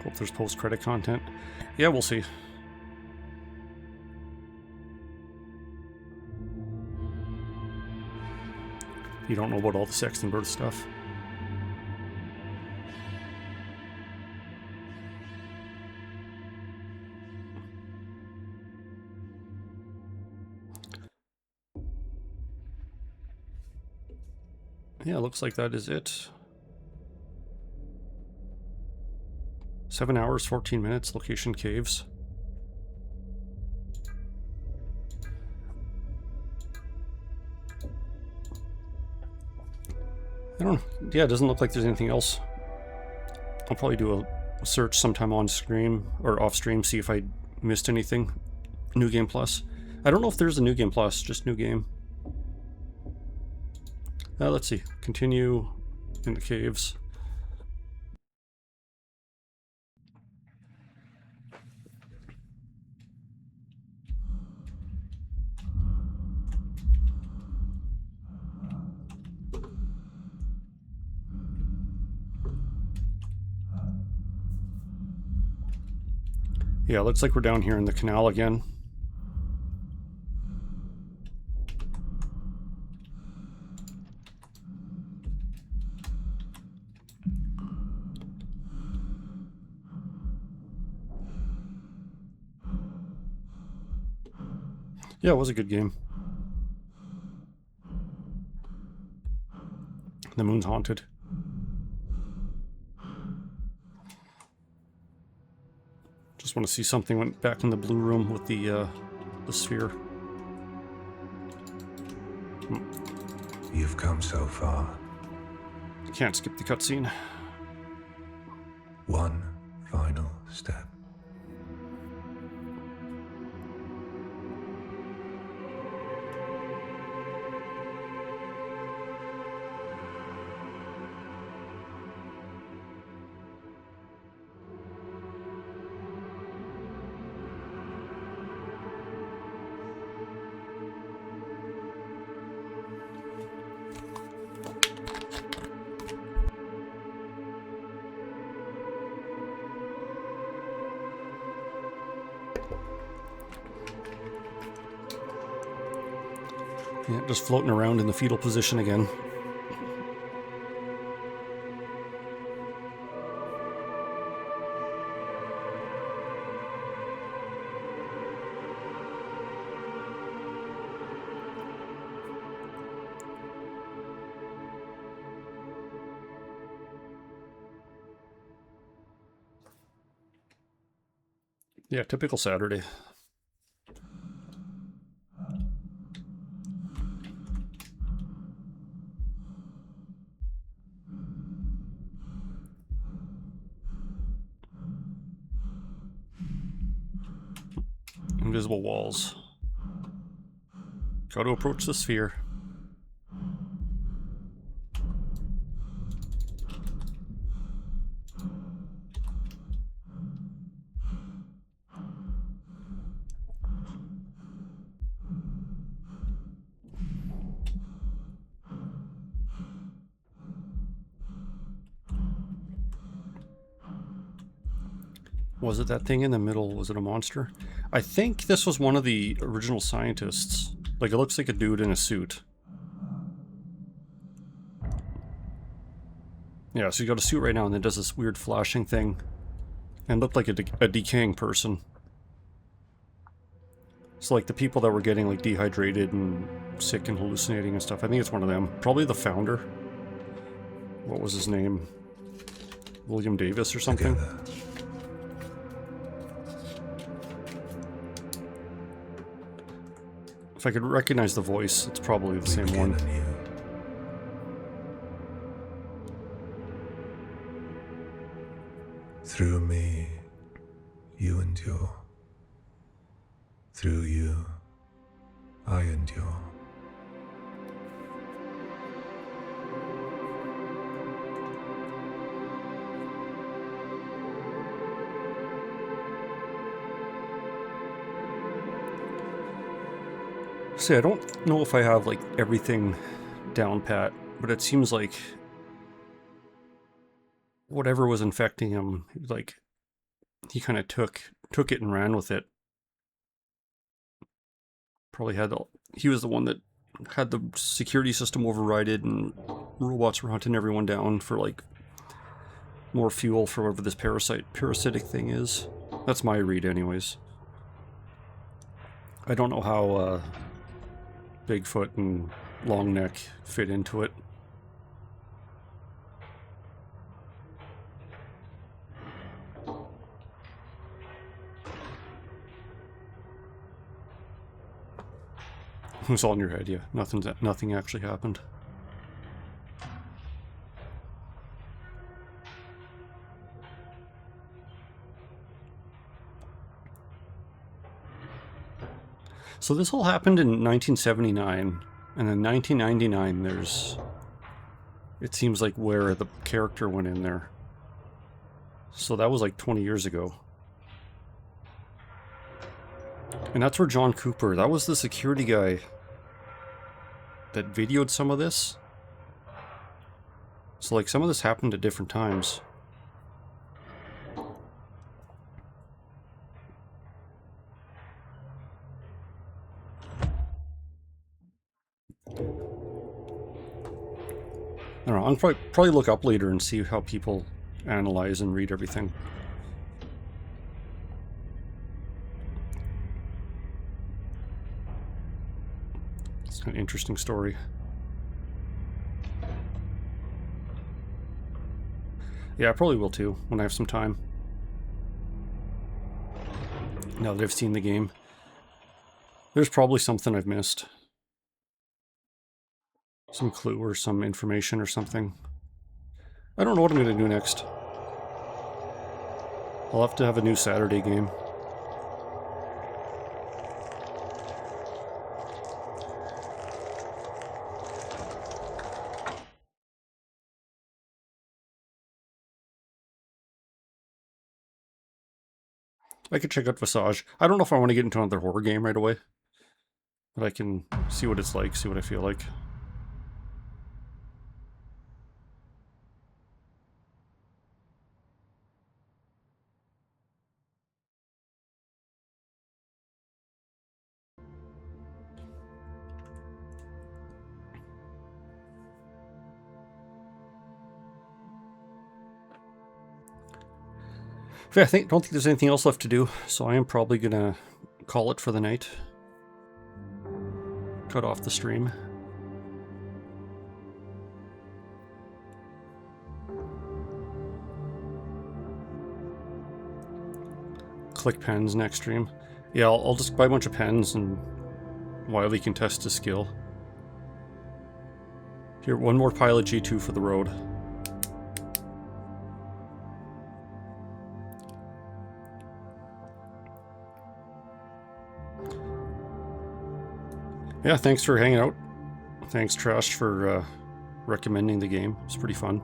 Hope there's post-credit content. Yeah, we'll see. You don't know about all the Sexton Bird stuff. Yeah, looks like that is it. 7 hours, 14 minutes, location caves. I don't know. Yeah, it doesn't look like there's anything else. I'll probably do a search sometime on stream or off stream, see if I missed anything. New Game Plus. I don't know if there's a New Game Plus, just New Game. Let's see. Continue in the caves. Yeah, looks like we're down here in the canal again. Yeah, it was a good game. The moon's haunted. Just want to see something went back in the blue room with the sphere. You've come so far. Can't skip the cutscene. One final step. Yeah, just floating around in the fetal position again. Yeah, typical Saturday. Invisible walls. Got to approach the sphere. Was it that thing in the middle? Was it a monster? I think this was one of the original scientists. Like, it looks like a dude in a suit. Yeah, so you got a suit right now and it does this weird flashing thing. And looked like a decaying person. So like the people that were getting like dehydrated and sick and hallucinating and stuff, I think it's one of them. Probably the founder. What was his name? William Davis or something? Together. If I could recognize the voice, it's probably the We same begin one. anew. Through me, you endure. Through you, I endure. See, I don't know if I have like everything down pat, but it seems like whatever was infecting him, like he kind of took it and ran with it. Probably he was the one that had the security system overridden, and robots were hunting everyone down for like more fuel for whatever this parasitic thing is. That's my read anyways. I don't know how Bigfoot and Longneck fit into it. It was all in your head, yeah. Nothing actually happened. So this all happened in 1979, and in 1999 it seems like where the character went in there. So that was like 20 years ago. And that's where John Cooper, that was the security guy that videoed some of this. So like some of this happened at different times. I don't know, I'll probably look up later and see how people analyze and read everything. It's an interesting story. Yeah, I probably will too, when I have some time. Now that I've seen the game. There's probably something I've missed. Some clue or some information or something. I don't know what I'm going to do next. I'll have to have a new Saturday game. I could check out Visage. I don't know if I want to get into another horror game right away. But I can see what it's like, see what I feel like. Yeah, don't think there's anything else left to do, so I am probably gonna call it for the night. Cut off the stream. Click pens next stream. Yeah, I'll just buy a bunch of pens and Wiley can test his skill. Here, one more Pilot G2 for the road. Yeah, thanks for hanging out. Thanks, Trash, for recommending the game. It's pretty fun.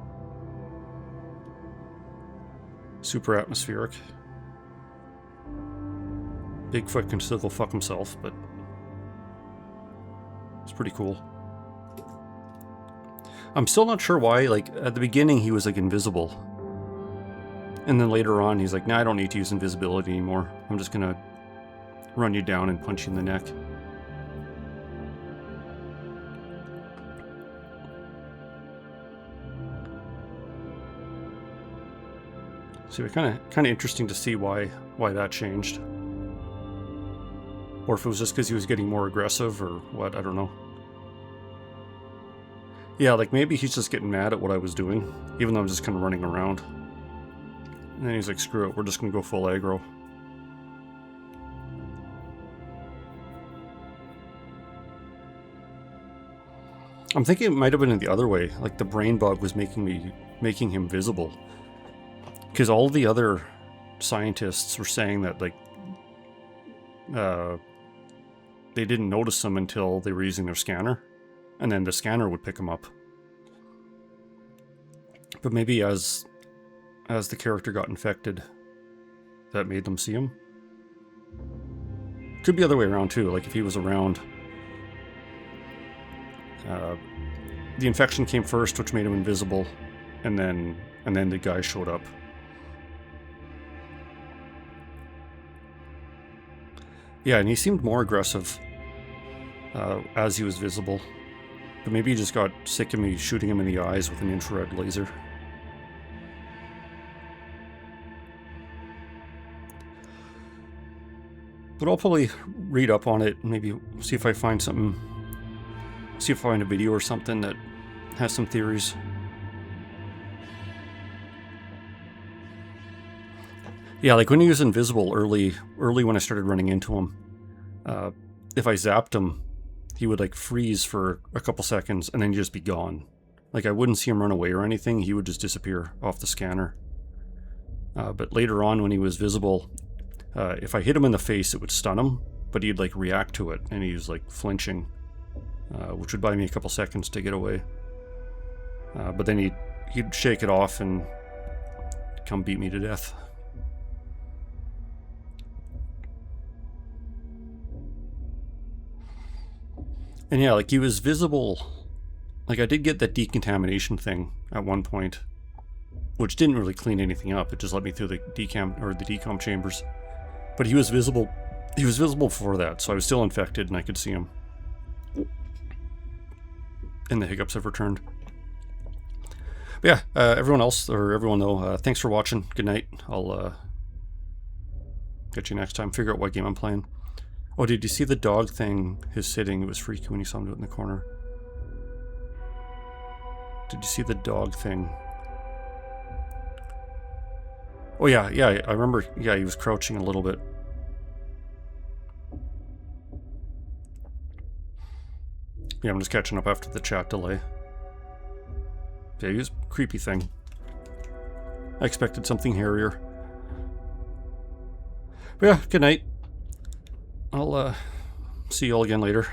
Super atmospheric. Bigfoot can still go fuck himself, but it's pretty cool. I'm still not sure why, like, at the beginning he was, like, invisible. And then later on he's like, nah, I don't need to use invisibility anymore. I'm just gonna run you down and punch you in the neck. So it's kind of interesting to see why that changed. Or if it was just because he was getting more aggressive or what, I don't know. Yeah, like maybe he's just getting mad at what I was doing, even though I'm just kind of running around. And then he's like, screw it, we're just going to go full aggro. I'm thinking it might have been in the other way, like the brain bug was making him visible. Because all the other scientists were saying that, like, they didn't notice them until they were using their scanner, and then the scanner would pick them up. But maybe as the character got infected, that made them see him. Could be the other way around too. Like if he was around, the infection came first, which made him invisible, and then the guy showed up. Yeah, and he seemed more aggressive as he was visible. But maybe he just got sick of me shooting him in the eyes with an infrared laser. But I'll probably read up on it, maybe see if I find something, see if I find a video or something that has some theories. Yeah, like when he was invisible early when I started running into him, if I zapped him, he would like freeze for a couple seconds and then just be gone. Like I wouldn't see him run away or anything, he would just disappear off the scanner. But later on when he was visible, if I hit him in the face it would stun him, but he'd like react to it and he was like flinching, which would buy me a couple seconds to get away. But then he'd shake it off and come beat me to death. And yeah, like he was visible. Like I did get that decontamination thing at one point, which didn't really clean anything up. It just let me through the decom chambers. But he was visible. He was visible before that, so I was still infected and I could see him. And the hiccups have returned. But yeah, everyone though, thanks for watching. Good night. I'll get you next time. Figure out what game I'm playing. Oh, did you see the dog thing? His sitting, it was freaky when you saw him do it in the corner. Did you see the dog thing? Oh yeah, I remember, yeah, he was crouching a little bit. Yeah, I'm just catching up after the chat delay. Yeah, he was a creepy thing. I expected something hairier. But yeah, good night. I'll see you all again later.